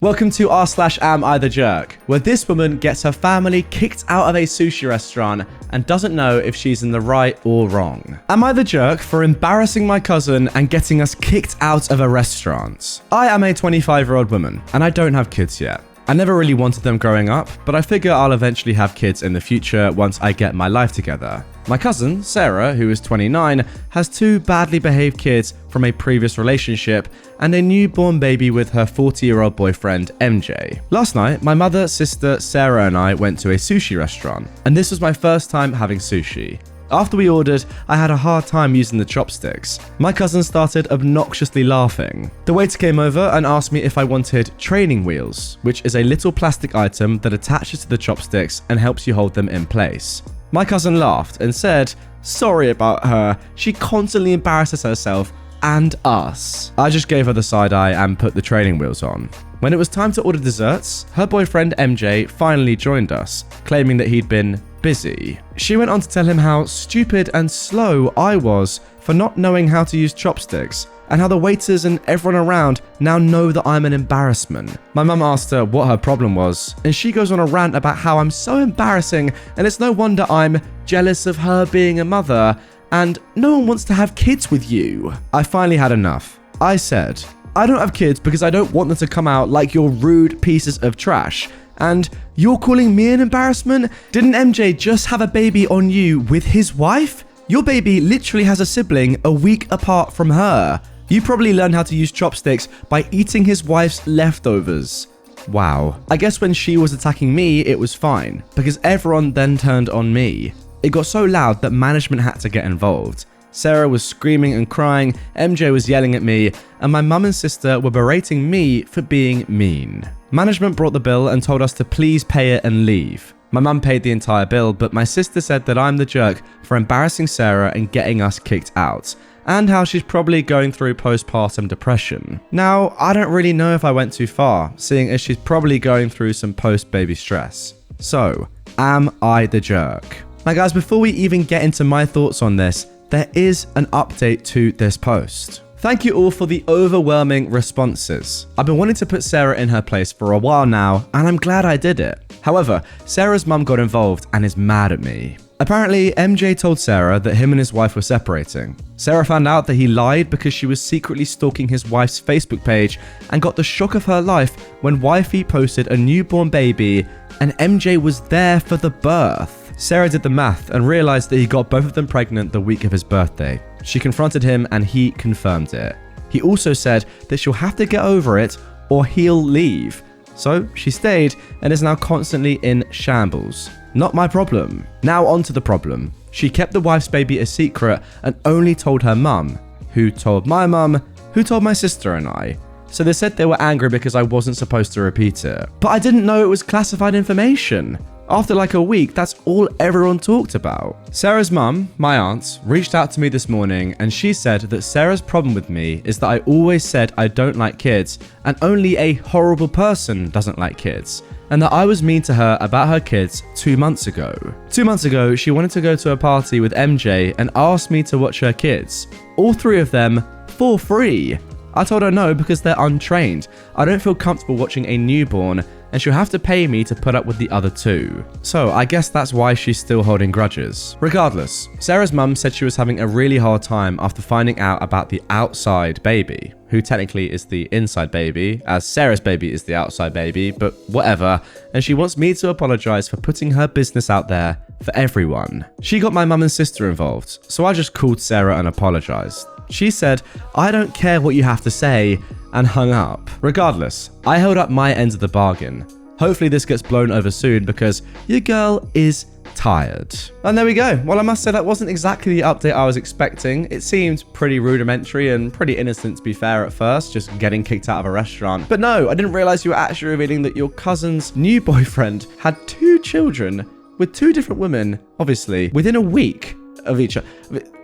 Welcome to r/am I the jerk, where this woman gets her family kicked out of a sushi restaurant and doesn't know if she's in the right or wrong. Am I the jerk for embarrassing my cousin and getting us kicked out of a restaurant? I am a 25-year-old woman, and I don't have kids yet. I never really wanted them growing up, but I figure I'll eventually have kids in the future once I get my life together. My cousin, Sarah, who is 29, has 2 badly behaved kids from a previous relationship and a newborn baby with her 40-year-old boyfriend, MJ. Last night, my mother, sister, Sarah and I went to a sushi restaurant, and this was my first time having sushi. After we ordered, I had a hard time using the chopsticks. My cousin started obnoxiously laughing. The waiter came over and asked me if I wanted training wheels, which is a little plastic item that attaches to the chopsticks and helps you hold them in place. My cousin laughed and said, "Sorry about her, she constantly embarrasses herself and us." I just gave her the side eye and put the training wheels on. When it was time to order desserts, her boyfriend MJ finally joined us, claiming that he'd been busy. She went on to tell him how stupid and slow I was for not knowing how to use chopsticks, and how the waiters and everyone around now know that I'm an embarrassment. My mum asked her what her problem was, and she goes on a rant about how I'm so embarrassing and it's no wonder I'm jealous of her being a mother and no one wants to have kids with you. I finally had enough. I said, "I don't have kids because I don't want them to come out like your rude pieces of trash. And you're calling me an embarrassment? Didn't MJ just have a baby on you with his wife? Your baby literally has a sibling a week apart from her. You probably learned how to use chopsticks by eating his wife's leftovers." Wow. I guess when she was attacking me, it was fine, because everyone then turned on me. It got so loud that management had to get involved. Sarah was screaming and crying, MJ was yelling at me, and my mum and sister were berating me for being mean. Management brought the bill and told us to please pay it and leave. My mum paid the entire bill, but my sister said that I'm the jerk for embarrassing Sarah and getting us kicked out, and how she's probably going through postpartum depression. Now, I don't really know if I went too far, seeing as she's probably going through some post-baby stress. So, am I the jerk? Now guys, before we even get into my thoughts on this, there is an update to this post. Thank you all for the overwhelming responses. I've been wanting to put Sarah in her place for a while now, and I'm glad I did it. However, Sarah's mum got involved and is mad at me. Apparently, MJ told Sarah that him and his wife were separating. Sarah found out that he lied because she was secretly stalking his wife's Facebook page and got the shock of her life when wifey posted a newborn baby and MJ was there for the birth. Sarah did the math and realized that he got both of them pregnant the week of his birthday. She confronted him and he confirmed it. He also said that she'll have to get over it or he'll leave. So she stayed and is now constantly in shambles. Not my problem. Now on to the problem. She kept the wife's baby a secret and only told her mum, who told my mum, who told my sister and I. So they said they were angry because I wasn't supposed to repeat it. But I didn't know it was classified information. After like a week, that's all everyone talked about. Sarah's mum, my aunt, reached out to me this morning and she said that Sarah's problem with me is that I always said I don't like kids and only a horrible person doesn't like kids, and that I was mean to her about her kids 2 months ago. 2 months ago, she wanted to go to a party with MJ and asked me to watch her kids, all 3 of them, for free. I told her no because they're untrained. I don't feel comfortable watching a newborn and she'll have to pay me to put up with the other 2. So I guess that's why she's still holding grudges. Regardless, Sarah's mum said she was having a really hard time after finding out about the outside baby, who technically is the inside baby, as Sarah's baby is the outside baby, but whatever, and she wants me to apologize for putting her business out there for everyone. She got my mum and sister involved, so I just called Sarah and apologized. She said, "I don't care what you have to say," and hung up. Regardless, I held up my end of the bargain. Hopefully this gets blown over soon because your girl is tired. And there we go. Well, I must say that wasn't exactly the update I was expecting. It seemed pretty rudimentary and pretty innocent to be fair at first, just getting kicked out of a restaurant. But no, I didn't realize you were actually revealing that your cousin's new boyfriend had 2 children with 2 different women, obviously, within a week of each other.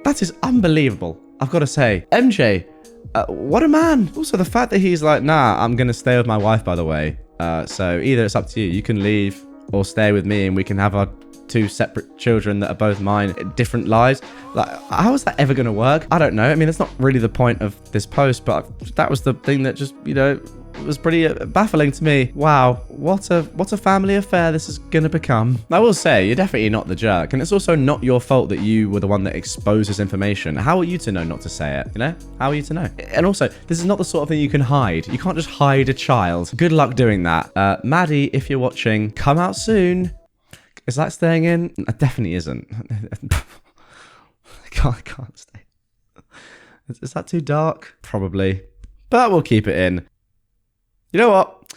That is unbelievable, I've got to say. MJ, what a man. Also, the fact that he's like, nah, I'm going to stay with my wife, by the way. So either it's up to you. You can leave or stay with me and we can have our 2 separate children that are both mine, different lives. Like, how is that ever going to work? I don't know. I mean, that's not really the point of this post, but that was the thing that just, was pretty baffling to me. Wow, what a family affair this is gonna become. I will say, you're definitely not the jerk, and it's also not your fault that you were the one that exposed this information. How are you to know not to say it, you know? How are you to know? And also, this is not the sort of thing you can hide. You can't just hide a child. Good luck doing that. Maddie, if you're watching, come out soon. Is that staying in? It definitely isn't. I can't stay. Is that too dark? Probably. But we'll keep it in. You know what?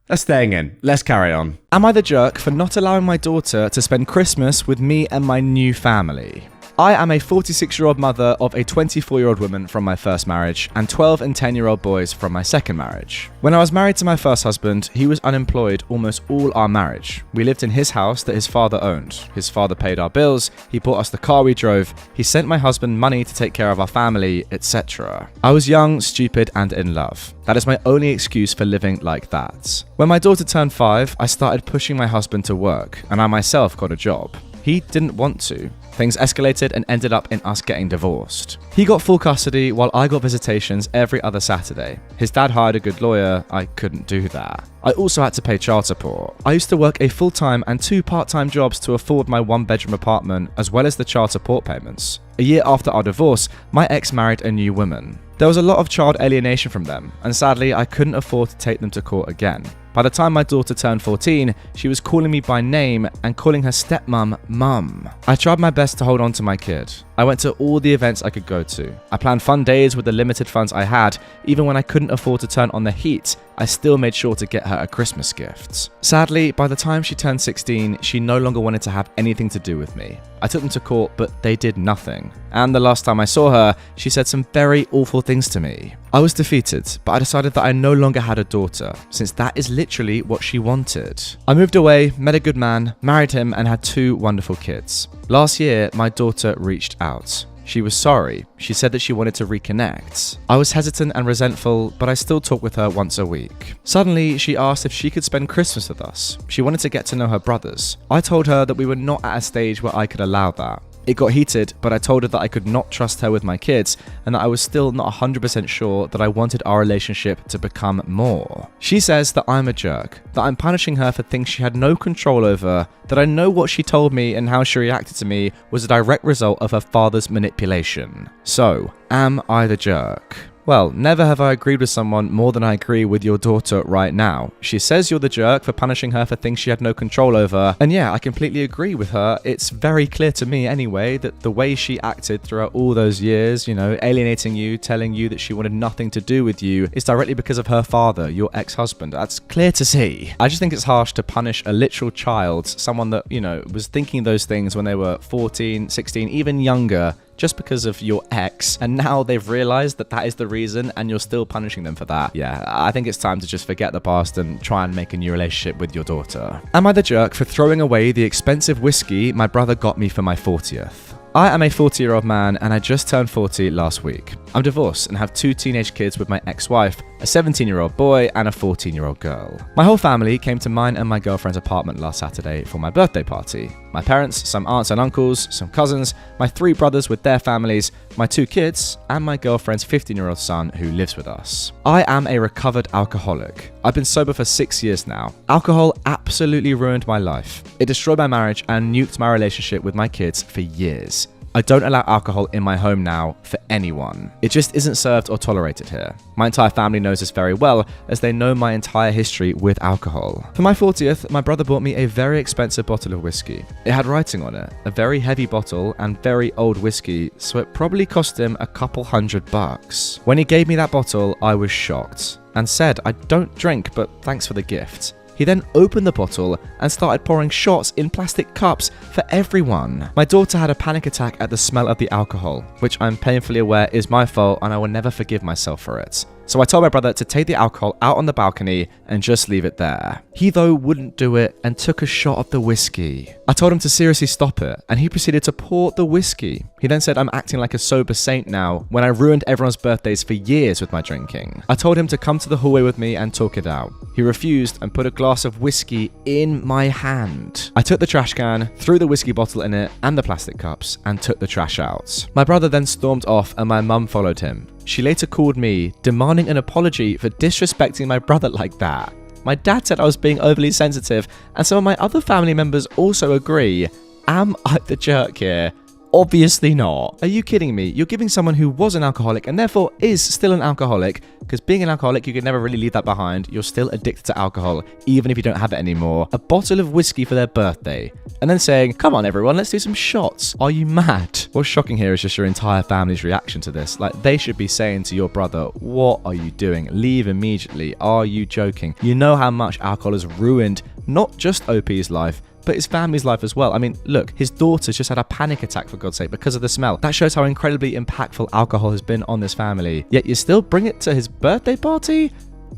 That's staying in. Let's carry on. Am I the jerk for not allowing my daughter to spend Christmas with me and my new family? I am a 46-year-old mother of a 24-year-old woman from my first marriage and 12 and 10-year-old boys from my second marriage. When I was married to my first husband, he was unemployed almost all our marriage. We lived in his house that his father owned. His father paid our bills, he bought us the car we drove, he sent my husband money to take care of our family, etc. I was young, stupid, and in love. That is my only excuse for living like that. When my daughter turned 5, I started pushing my husband to work, and I myself got a job. He didn't want to. Things escalated and ended up in us getting divorced. He got full custody while I got visitations every other Saturday. His dad hired a good lawyer. I couldn't do that. I also had to pay child support. I used to work a full-time and 2 part-time jobs to afford my 1-bedroom apartment as well as the child support payments. A year after our divorce, my ex married a new woman. There was a lot of child alienation from them, and sadly I couldn't afford to take them to court again. By the time my daughter turned 14, she was calling me by name and calling her stepmom Mum. I tried my best to hold on to my kid. I went to all the events I could go to. I planned fun days with the limited funds I had. Even when I couldn't afford to turn on the heat, I still made sure to get her a Christmas gift. Sadly, by the time she turned 16, she no longer wanted to have anything to do with me. I took them to court, but they did nothing. And the last time I saw her, she said some very awful things to me. I was defeated, but I decided that I no longer had a daughter, since that is literally what she wanted. I moved away, met a good man, married him, and had 2 wonderful kids. Last year, my daughter reached out. She was sorry. She said that she wanted to reconnect. I was hesitant and resentful, but I still talk with her once a week. Suddenly, she asked if she could spend Christmas with us. She wanted to get to know her brothers. I told her that we were not at a stage where I could allow that. It got heated, but I told her that I could not trust her with my kids and that I was still not 100% sure that I wanted our relationship to become more. She says that I'm a jerk, that I'm punishing her for things she had no control over, that I know what she told me and how she reacted to me was a direct result of her father's manipulation. So, am I the jerk? Well, never have I agreed with someone more than I agree with your daughter right now. She says you're the jerk for punishing her for things she had no control over. And yeah, I completely agree with her. It's very clear to me anyway that the way she acted throughout all those years, you know, alienating you, telling you that she wanted nothing to do with you, is directly because of her father, your ex-husband. That's clear to see. I just think it's harsh to punish a literal child, someone that, you know, was thinking those things when they were 14, 16, even younger, just because of your ex, and now they've realized that that is the reason and you're still punishing them for that. Yeah, I think it's time to just forget the past and try and make a new relationship with your daughter. Am I the jerk for throwing away the expensive whiskey my brother got me for my 40th? I am a 40-year-old man and I just turned 40 last week. I'm divorced and have 2 teenage kids with my ex-wife, a 17-year-old boy and a 14-year-old girl. My whole family came to mine and my girlfriend's apartment last Saturday for my birthday party. My parents, some aunts and uncles, some cousins, my 3 brothers with their families, my 2 kids, and my girlfriend's 15-year-old son who lives with us. I am a recovered alcoholic. I've been sober for 6 years now. Alcohol absolutely ruined my life. It destroyed my marriage and nuked my relationship with my kids for years. I don't allow alcohol in my home now for anyone. It just isn't served or tolerated here. My entire family knows this very well as they know my entire history with alcohol. For my 40th, my brother bought me a very expensive bottle of whiskey. It had writing on it, a very heavy bottle and very old whiskey, so it probably cost him a couple $100. When he gave me that bottle, I was shocked and said, "I don't drink, but thanks for the gift." He then opened the bottle and started pouring shots in plastic cups for everyone. My daughter had a panic attack at the smell of the alcohol, which I'm painfully aware is my fault and I will never forgive myself for it. So I told my brother to take the alcohol out on the balcony and just leave it there. He though wouldn't do it and took a shot of the whiskey. I told him to seriously stop it and he proceeded to pour the whiskey. He then said I'm acting like a sober saint now when I ruined everyone's birthdays for years with my drinking. I told him to come to the hallway with me and talk it out. He refused and put a glass of whiskey in my hand. I took the trash can, threw the whiskey bottle in it and the plastic cups and took the trash out. My brother then stormed off and my mum followed him. She later called me, demanding an apology for disrespecting my brother like that. My dad said I was being overly sensitive, and some of my other family members also agree. Am I the jerk here? Obviously not. Are you kidding me? You're giving someone who was an alcoholic and therefore is still an alcoholic, because being an alcoholic, you can never really leave that behind. You're still addicted to alcohol, even if you don't have it anymore. A bottle of whiskey for their birthday. And then saying, come on everyone, let's do some shots. Are you mad? What's shocking here is just your entire family's reaction to this. Like, they should be saying to your brother, what are you doing? Leave immediately. Are you joking? You know how much alcohol has ruined not just OP's life, but his family's life as well. I mean, look, his daughter's just had a panic attack, for God's sake, because of the smell. That shows how incredibly impactful alcohol has been on this family. Yet you still bring it to his birthday party?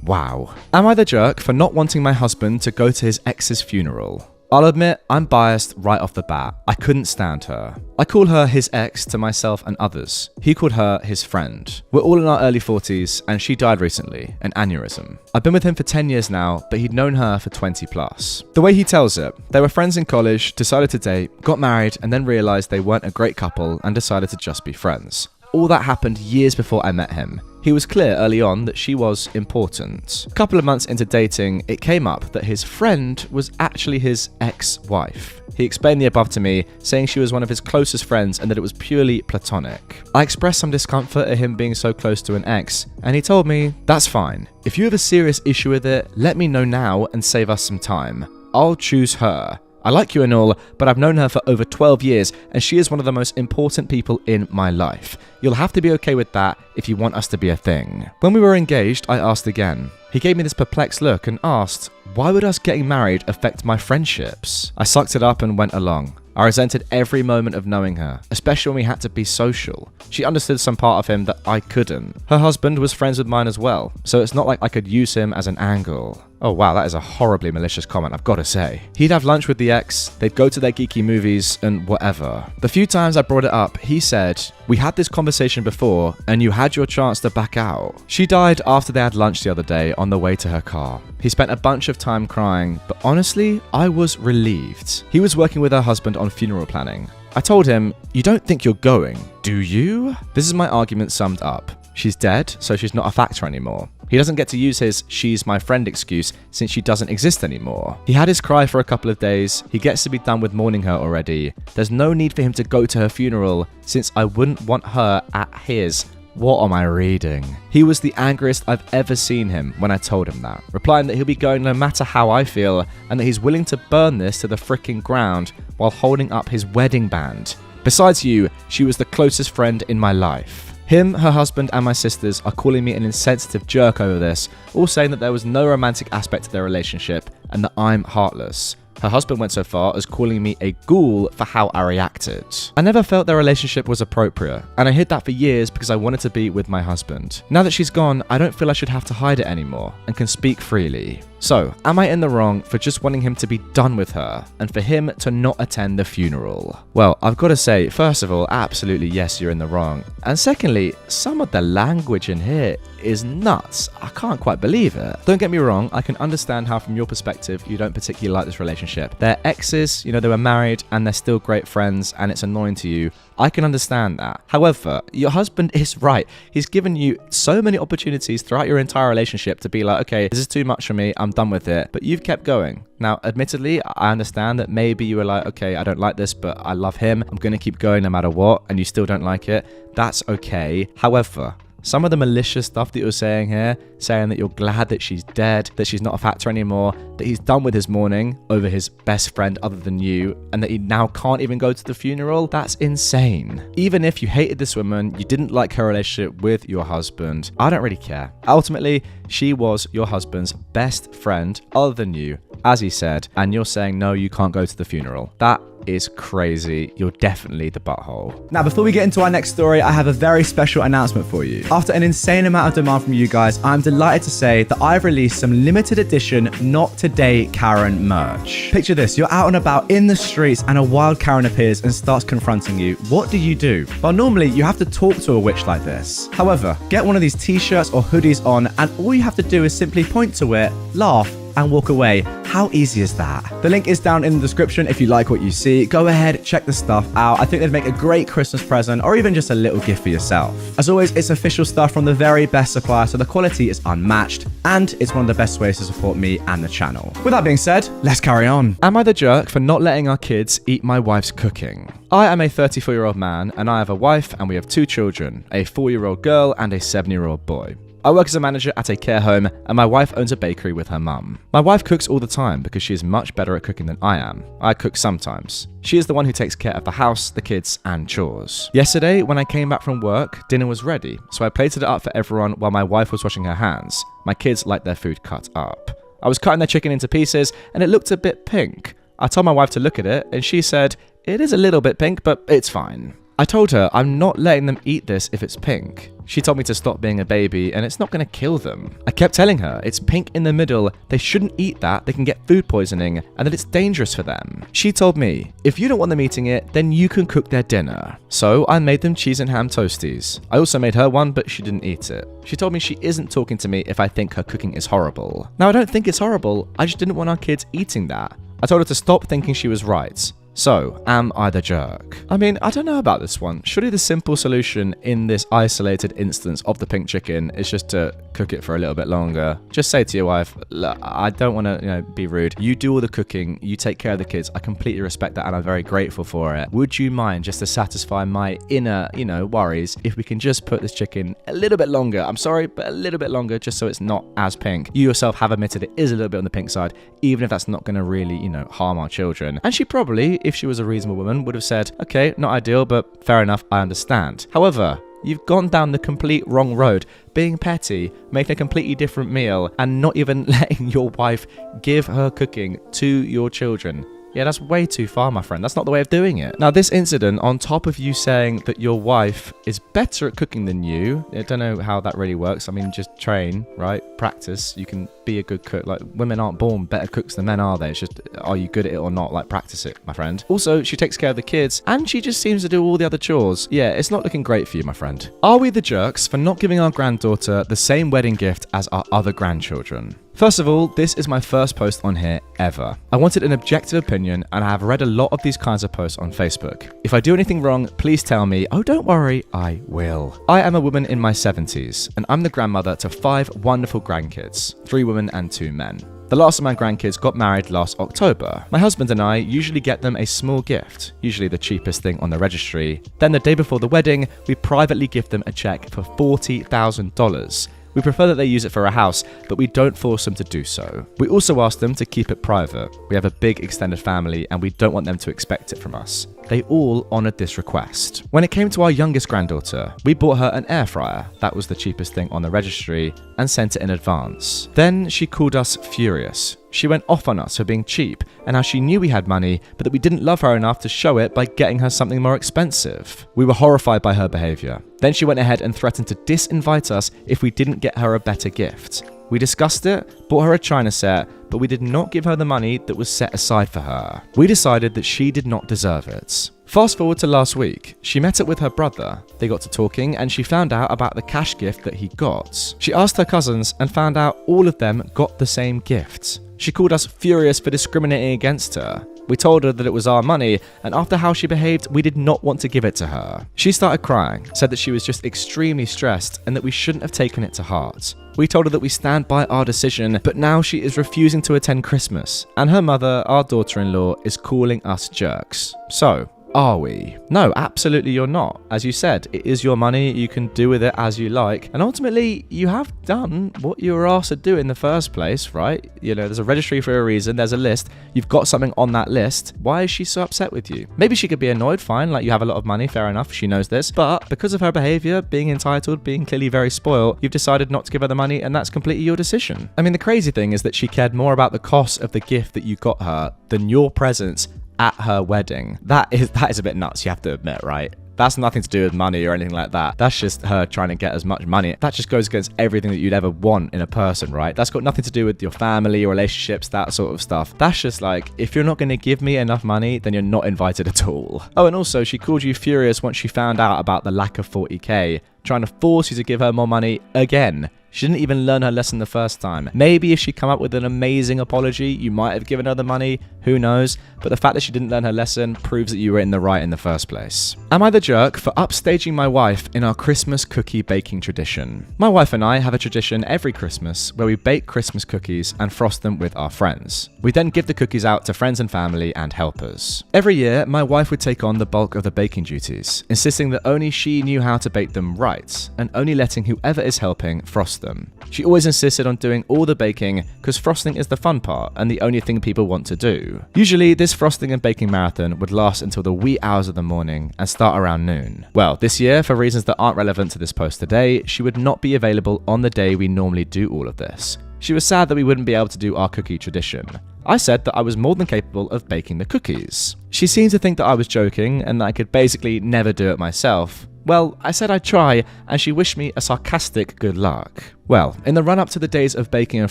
Wow. Am I the jerk for not wanting my husband to go to his ex's funeral? I'll admit, I'm biased right off the bat. I couldn't stand her. I call her his ex to myself and others. He called her his friend. We're all in our early 40s, and she died recently, an aneurysm. I've been with him for 10 years now, but he'd known her for 20 plus. The way he tells it, they were friends in college, decided to date, got married, and then realized they weren't a great couple and decided to just be friends. All that happened years before I met him. He was clear early on that she was important. A couple of months into dating, it came up that his friend was actually his ex-wife. He explained the above to me, saying she was one of his closest friends and that it was purely platonic. I expressed some discomfort at him being so close to an ex, and he told me, that's fine. If you have a serious issue with it, let me know now and save us some time. I'll choose her. I like you and all, but I've known her for over 12 years and she is one of the most important people in my life. You'll have to be okay with that if you want us to be a thing. When we were engaged, I asked again. He gave me this perplexed look and asked, why would us getting married affect my friendships? I sucked it up and went along. I resented every moment of knowing her, especially when we had to be social. She understood some part of him that I couldn't. Her husband was friends with mine as well, so it's not like I could use him as an angle. Oh wow, that is a horribly malicious comment, I've got to say. He'd have lunch with the ex, they'd go to their geeky movies, and whatever. The few times I brought it up, he said, we had this conversation before, and you had your chance to back out. She died after they had lunch the other day on the way to her car. He spent a bunch of time crying, but honestly, I was relieved. He was working with her husband on funeral planning. I told him, you don't think you're going, do you? This is my argument summed up. She's dead, so she's not a factor anymore. He doesn't get to use his she's my friend excuse since she doesn't exist anymore. He had his cry for a couple of days. He gets to be done with mourning her already. There's no need for him to go to her funeral since I wouldn't want her at his. What am I reading? He was the angriest I've ever seen him when I told him that, replying that he'll be going no matter how I feel and that he's willing to burn this to the fricking ground while holding up his wedding band. Besides you, she was the closest friend in my life. Him, her husband, and my sisters are calling me an insensitive jerk over this, all saying that there was no romantic aspect to their relationship and that I'm heartless. Her husband went so far as calling me a ghoul for how I reacted. I never felt their relationship was appropriate, and I hid that for years because I wanted to be with my husband. Now that she's gone, I don't feel I should have to hide it anymore and can speak freely. So, am I in the wrong for just wanting him to be done with her and for him to not attend the funeral? Well, I've got to say, first of all, absolutely yes, you're in the wrong. And secondly, some of the language in here is nuts. I can't quite believe it. Don't get me wrong, I can understand how from your perspective you don't particularly like this relationship. They're exes, they were married and they're still great friends and it's annoying to you. I can understand that. However, your husband is right. He's given you so many opportunities throughout your entire relationship to be like, okay, this is too much for me, I'm done with it. But you've kept going. Now, admittedly, I understand that maybe you were like, okay, I don't like this, but I love him. I'm going to keep going no matter what, and you still don't like it. That's okay. However, some of the malicious stuff that you're saying here, saying that you're glad that she's dead, that she's not a factor anymore, that he's done with his mourning over his best friend other than you, and that he now can't even go to the funeral, that's insane. Even if you hated this woman, you didn't like her relationship with your husband, I don't really care. Ultimately, she was your husband's best friend other than you, as he said, and you're saying, no, you can't go to the funeral. That is crazy. You're definitely the butthole. Now, before we get into our next story, I have a very special announcement for you. After an insane amount of demand from you guys, I'm delighted to say that I've released some limited edition Not Today Karen merch. Picture this, you're out and about in the streets and a wild Karen appears and starts confronting you. What do? Well, normally you have to talk to a witch like this. However, get one of these t-shirts or hoodies on and all you have to do is simply point to it, laugh, and walk away. How easy is that? The link is down in the description if you like what you see. Go ahead, check the stuff out. I think they'd make a great Christmas present or even just a little gift for yourself. As always, it's official stuff from the very best supplier, so the quality is unmatched, and it's one of the best ways to support me and the channel. With that being said, let's carry on. Am I the jerk for not letting our kids eat my wife's cooking? I am a 34-year-old man, and I have a wife and we have 2 children, a 4-year-old girl and a 7-year-old boy. I work as a manager at a care home, and my wife owns a bakery with her mum. My wife cooks all the time because she is much better at cooking than I am. I cook sometimes. She is the one who takes care of the house, the kids, and chores. Yesterday, when I came back from work, dinner was ready, so I plated it up for everyone while my wife was washing her hands. My kids like their food cut up. I was cutting their chicken into pieces, and it looked a bit pink. I told my wife to look at it, and she said, "It is a little bit pink, but it's fine." I told her I'm not letting them eat this if it's pink. She told me to stop being a baby and it's not going to kill them. I kept telling her it's pink in the middle, they shouldn't eat that, they can get food poisoning, and that it's dangerous for them. She told me, if you don't want them eating it, then you can cook their dinner. So I made them cheese and ham toasties. I also made her one, but she didn't eat it. She told me she isn't talking to me if I think her cooking is horrible. Now I don't think it's horrible, I just didn't want our kids eating that. I told her to stop thinking she was right. So, am I the jerk? I mean, I don't know about this one. Surely the simple solution in this isolated instance of the pink chicken is just to cook it for a little bit longer. Just say to your wife, look, I don't want to, be rude. You do all the cooking, you take care of the kids. I completely respect that and I'm very grateful for it. Would you mind, just to satisfy my inner, worries, if we can just put this chicken a little bit longer? I'm sorry, but a little bit longer, just so it's not as pink. You yourself have admitted it is a little bit on the pink side, even if that's not going to really, harm our children. And she probably, if she was a reasonable woman, would have said, okay, not ideal, but fair enough, I understand. However, you've gone down the complete wrong road, being petty, making a completely different meal, and not even letting your wife give her cooking to your children. Yeah, that's way too far, my friend. That's not the way of doing it. Now, this incident, on top of you saying that your wife is better at cooking than you, I don't know how that really works. I mean, just train, right? Practice. You can be a good cook. Like, women aren't born better cooks than men, are they? It's just, are you good at it or not? Like, practice it, my friend. Also, she takes care of the kids, and she just seems to do all the other chores. Yeah, it's not looking great for you, my friend. Are we the jerks for not giving our granddaughter the same wedding gift as our other grandchildren? First of all, this is my first post on here ever. I wanted an objective opinion, and I have read a lot of these kinds of posts on Facebook. If I do anything wrong, please tell me. Oh, don't worry, I will. I am a woman in my 70s, and I'm the grandmother to 5 wonderful grandkids, 3 women and 2 men. The last of my grandkids got married last October. My husband and I usually get them a small gift, usually the cheapest thing on the registry. Then the day before the wedding, we privately give them a check for $40,000. We prefer that they use it for a house, but we don't force them to do so. We also ask them to keep it private. We have a big extended family and we don't want them to expect it from us. They all honoured this request. When it came to our youngest granddaughter, we bought her an air fryer, that was the cheapest thing on the registry, and sent it in advance. Then she called us furious. She went off on us for being cheap and how she knew we had money, but that we didn't love her enough to show it by getting her something more expensive. We were horrified by her behaviour. Then she went ahead and threatened to disinvite us if we didn't get her a better gift. We discussed it, bought her a china set, but we did not give her the money that was set aside for her. We decided that she did not deserve it. Fast forward to last week, she met up with her brother. They got to talking and she found out about the cash gift that he got. She asked her cousins and found out all of them got the same gift. She called us furious for discriminating against her. We told her that it was our money, and after how she behaved, we did not want to give it to her. She started crying, said that she was just extremely stressed and that we shouldn't have taken it to heart. We told her that we stand by our decision, but now she is refusing to attend Christmas, and her mother, our daughter-in-law, is calling us jerks. So, are we? No, absolutely you're not. As you said, it is your money, you can do with it as you like, and ultimately, you have done what you were asked to do in the first place, right? There's a registry for a reason, there's a list, you've got something on that list. Why is she so upset with you? Maybe she could be annoyed, fine, like you have a lot of money, fair enough, she knows this, but because of her behaviour, being entitled, being clearly very spoiled, you've decided not to give her the money, and that's completely your decision. I mean, the crazy thing is that she cared more about the cost of the gift that you got her than your presence at her wedding. That is a bit nuts, you have to admit, right? That's nothing to do with money or anything like that. That's just her trying to get as much money. That just goes against everything that you'd ever want in a person, right? That's got nothing to do with your family, your relationships, that sort of stuff. That's just like, if you're not going to give me enough money, then you're not invited at all. Oh, and also, she called you furious once she found out about the lack of 40k, trying to force you to give her more money again. She didn't even learn her lesson the first time. Maybe if she'd come up with an amazing apology, you might have given her the money, who knows? But the fact that she didn't learn her lesson proves that you were in the right in the first place. Am I the jerk for upstaging my wife in our Christmas cookie baking tradition? My wife and I have a tradition every Christmas where we bake Christmas cookies and frost them with our friends. We then give the cookies out to friends and family and helpers. Every year, my wife would take on the bulk of the baking duties, insisting that only she knew how to bake them right, and only letting whoever is helping frost them. She always insisted on doing all the baking because frosting is the fun part and the only thing people want to do. Usually, this frosting and baking marathon would last until the wee hours of the morning and start around noon. Well, this year, for reasons that aren't relevant to this post today, she would not be available on the day we normally do all of this. She was sad that we wouldn't be able to do our cookie tradition. I said that I was more than capable of baking the cookies. She seemed to think that I was joking and that I could basically never do it myself. Well, I said I'd try, and she wished me a sarcastic good luck. Well, in the run-up to the days of baking and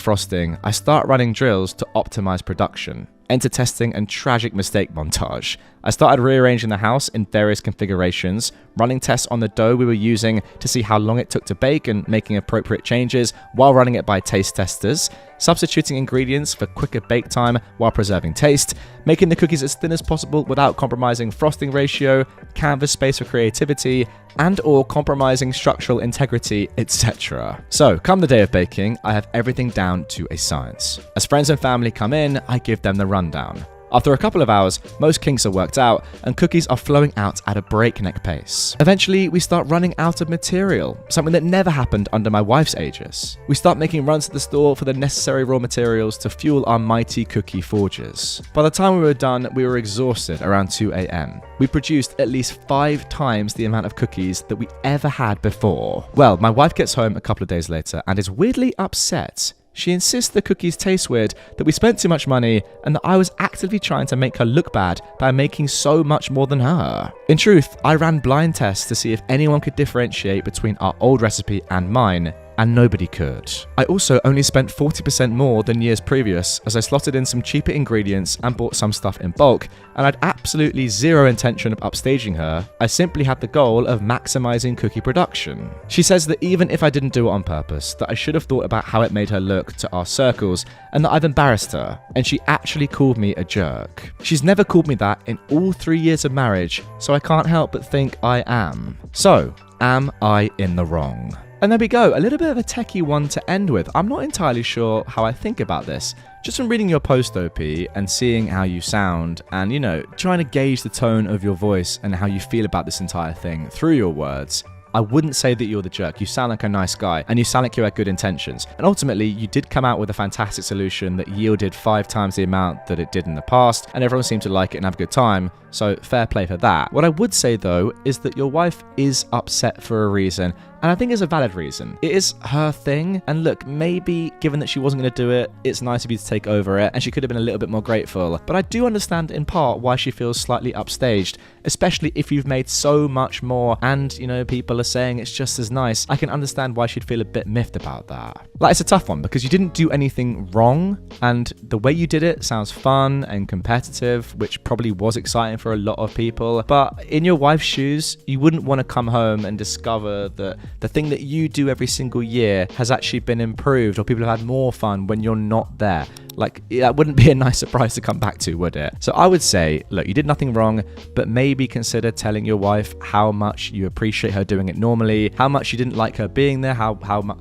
frosting, I start running drills to optimize production, enter testing, and tragic mistake montage. I started rearranging the house in various configurations, running tests on the dough we were using to see how long it took to bake and making appropriate changes while running it by taste testers, substituting ingredients for quicker bake time while preserving taste, making the cookies as thin as possible without compromising frosting ratio, canvas space for creativity, and or compromising structural integrity, etc. So, come the day of baking, I have everything down to a science. As friends and family come in, I give them the rundown. After a couple of hours, most kinks are worked out, and cookies are flowing out at a breakneck pace. Eventually, we start running out of material, something that never happened under my wife's aegis. We start making runs to the store for the necessary raw materials to fuel our mighty cookie forges. By the time we were done, we were exhausted around 2 a.m. We produced at least 5 times the amount of cookies that we ever had before. Well, my wife gets home a couple of days later and is weirdly upset. She insists the cookies taste weird, that we spent too much money, and that I was actively trying to make her look bad by making so much more than her. In truth, I ran blind tests to see if anyone could differentiate between our old recipe and mine, and nobody could. I also only spent 40% more than years previous, as I slotted in some cheaper ingredients and bought some stuff in bulk, and I'd absolutely zero intention of upstaging her. I simply had the goal of maximizing cookie production. She says that even if I didn't do it on purpose, that I should have thought about how it made her look to our circles, and that I've embarrassed her, and she actually called me a jerk. She's never called me that in all 3 years of marriage, so I can't help but think I am. So, am I in the wrong? And there we go, a little bit of a techie one to end with. I'm not entirely sure how I think about this. Just from reading your post, OP, and seeing how you sound, and, trying to gauge the tone of your voice and how you feel about this entire thing through your words, I wouldn't say that you're the jerk. You sound like a nice guy, and you sound like you had good intentions. And ultimately, you did come out with a fantastic solution that yielded 5 times the amount that it did in the past, and everyone seemed to like it and have a good time, so fair play for that. What I would say, though, is that your wife is upset for a reason, and I think it's a valid reason. It is her thing, and look, maybe given that she wasn't going to do it, it's nice of you to take over it, and she could have been a little bit more grateful. But I do understand in part why she feels slightly upstaged, especially if you've made so much more, and, people are saying it's just as nice. I can understand why she'd feel a bit miffed about that. Like, it's a tough one, because you didn't do anything wrong, and the way you did it sounds fun and competitive, which probably was exciting for a lot of people. But in your wife's shoes, you wouldn't want to come home and discover that the thing that you do every single year has actually been improved, or people have had more fun when you're not there. Like, that wouldn't be a nice surprise to come back to, would it? So I would say, look, you did nothing wrong, but maybe consider telling your wife how much you appreciate her doing it normally, how much you didn't like her being there, how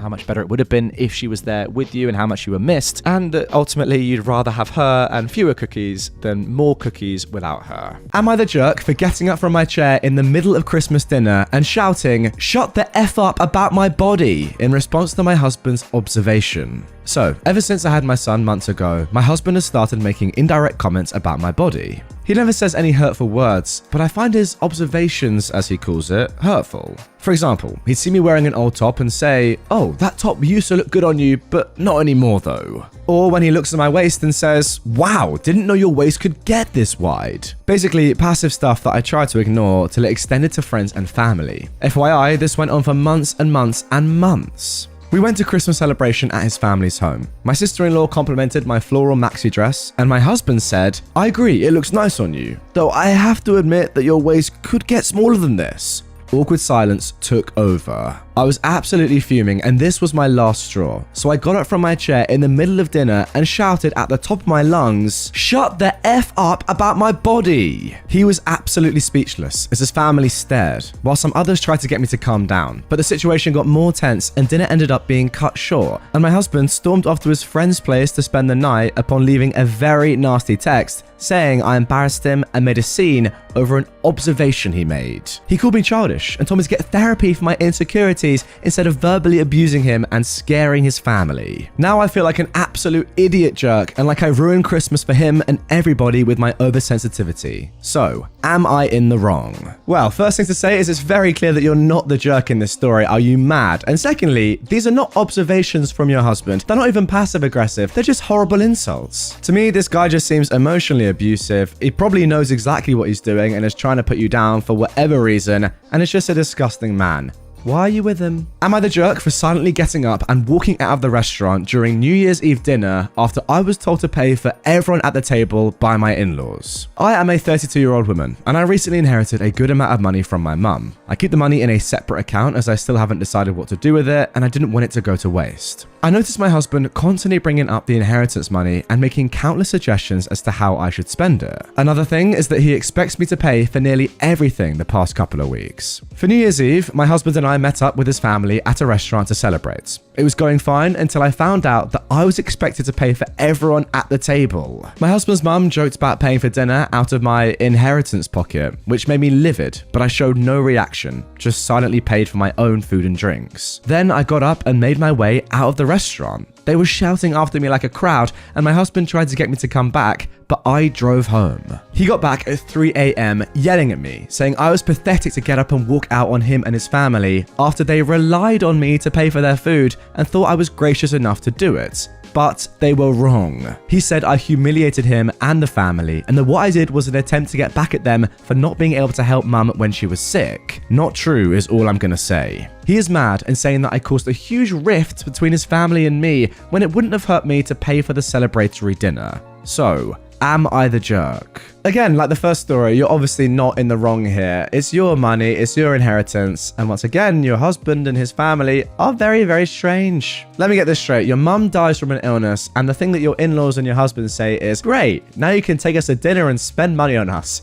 much better it would have been if she was there with you, and how much you were missed, and that ultimately you'd rather have her and fewer cookies than more cookies without her. Am I the jerk for getting up from my chair in the middle of Christmas dinner and shouting, "Shut the F up about my body," in response to my husband's observation? So, ever since I had my son months ago, my husband has started making indirect comments about my body. He never says any hurtful words, but I find his observations, as he calls it, hurtful. For example, he'd see me wearing an old top and say, "Oh, that top used to look good on you, but not anymore though." Or when he looks at my waist and says, "Wow, didn't know your waist could get this wide." Basically, passive stuff that I try to ignore till it extended to friends and family. FYI, this went on for months and months and months. We went to Christmas celebration at his family's home. My sister-in-law complimented my floral maxi dress, and my husband said, "I agree, it looks nice on you, though I have to admit that your waist could get smaller than this." Awkward silence took over. I was absolutely fuming, and this was my last straw. So I got up from my chair in the middle of dinner and shouted at the top of my lungs, "Shut the F up about my body!" He was absolutely speechless as his family stared, while some others tried to get me to calm down. But the situation got more tense and dinner ended up being cut short, and my husband stormed off to his friend's place to spend the night upon leaving a very nasty text saying I embarrassed him and made a scene over an observation he made. He called me childish and told me to get therapy for my insecurities instead of verbally abusing him and scaring his family. Now I feel like an absolute idiot jerk and like I ruined Christmas for him and everybody with my oversensitivity. So, am I in the wrong? Well, first thing to say is it's very clear that you're not the jerk in this story. Are you mad? And secondly, these are not observations from your husband. They're not even passive aggressive. They're just horrible insults. To me, this guy just seems emotionally abusive. He probably knows exactly what he's doing and is trying to put you down for whatever reason, and is just a disgusting man. Why are you with him? Am I the jerk for silently getting up and walking out of the restaurant during New Year's Eve dinner after I was told to pay for everyone at the table by my in-laws? I am a 32-year-old woman, and I recently inherited a good amount of money from my mum. I keep the money in a separate account as I still haven't decided what to do with it, and I didn't want it to go to waste. I noticed my husband constantly bringing up the inheritance money and making countless suggestions as to how I should spend it. Another thing is that he expects me to pay for nearly everything the past couple of weeks. For New Year's Eve, my husband and I met up with his family at a restaurant to celebrate. It was going fine until I found out that I was expected to pay for everyone at the table. My husband's mum joked about paying for dinner out of my inheritance pocket, which made me livid, but I showed no reaction, just silently paid for my own food and drinks. Then I got up and made my way out of the restaurant. They were shouting after me like a crowd, and my husband tried to get me to come back, but I drove home. He got back at 3 a.m. yelling at me, saying I was pathetic to get up and walk out on him and his family after they relied on me to pay for their food and thought I was gracious enough to do it. But they were wrong. He said I humiliated him and the family, and that what I did was an attempt to get back at them for not being able to help mum when she was sick. Not true is all I'm gonna say. He is mad and saying that I caused a huge rift between his family and me when it wouldn't have hurt me to pay for the celebratory dinner. So, am I the jerk? Again, like the first story, you're obviously not in the wrong here. It's your money, it's your inheritance, and once again, your husband and his family are very, very strange. Let me get this straight. Your mum dies from an illness, and the thing that your in-laws and your husband say is, "Great, now you can take us to dinner and spend money on us."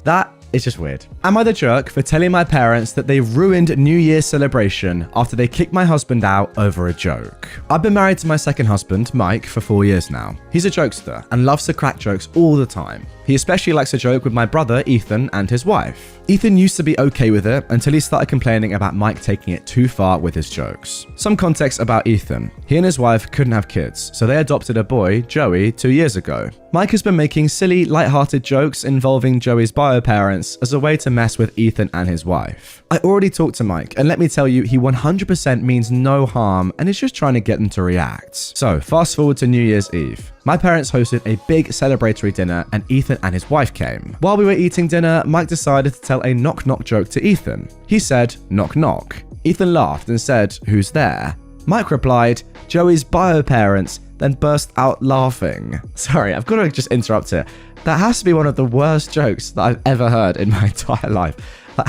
It's just weird. Am I the jerk for telling my parents that they ruined New Year's celebration after they kicked my husband out over a joke? I've been married to my second husband, Mike, for 4 years now. He's a jokester and loves to crack jokes all the time. He especially likes to joke with my brother, Ethan, and his wife. Ethan used to be okay with it until he started complaining about Mike taking it too far with his jokes. Some context about Ethan. He and his wife couldn't have kids, so they adopted a boy, Joey, 2 years ago. Mike has been making silly, light-hearted jokes involving Joey's bio parents as a way to mess with Ethan and his wife. I already talked to Mike, and let me tell you, he 100% means no harm and is just trying to get them to react. So, fast forward to New Year's Eve. My parents hosted a big celebratory dinner and Ethan and his wife came. While we were eating dinner, Mike decided to tell a knock-knock joke to Ethan. He said, "Knock knock." Ethan laughed and said, "Who's there?" Mike replied, "Joey's bio parents," then burst out laughing. Sorry, I've got to just interrupt here. That has to be one of the worst jokes that I've ever heard in my entire life. Like,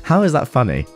how is that funny?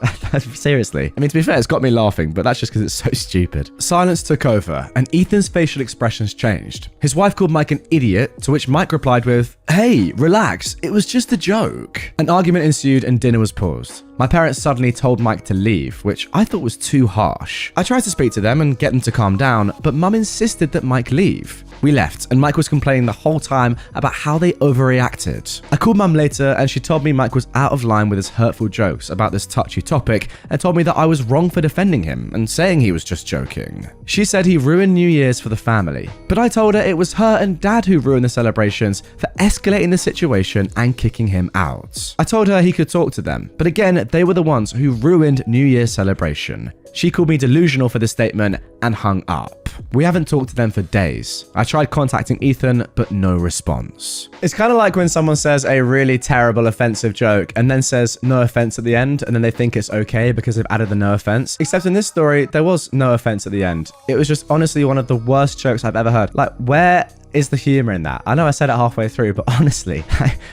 Seriously. I mean, to be fair, it's got me laughing, but that's just because it's so stupid. Silence took over, and Ethan's facial expressions changed. His wife called Mike an idiot, to which Mike replied with, "Hey, relax, it was just a joke." An argument ensued and dinner was paused. My parents suddenly told Mike to leave, which I thought was too harsh. I tried to speak to them and get them to calm down, but Mum insisted that Mike leave. We left, and Mike was complaining the whole time about how they overreacted. I called Mum later, and she told me Mike was out of line with his hurtful jokes about this touchy topic, and told me that I was wrong for defending him and saying he was just joking. She said he ruined New Year's for the family, but I told her it was her and Dad who ruined the celebrations for escalating the situation and kicking him out. I told her he could talk to them, but again, they were the ones who ruined New Year's celebration. She called me delusional for this statement and hung up. We haven't talked to them for days. I tried contacting Ethan, but no response. It's kind of like when someone says a really terrible offensive joke and then says no offense at the end, and then they think it's okay because they've added the no offense. Except in this story, there was no offense at the end. It was just honestly one of the worst jokes I've ever heard. Like, where is the humor in that? I know I said it halfway through, but honestly,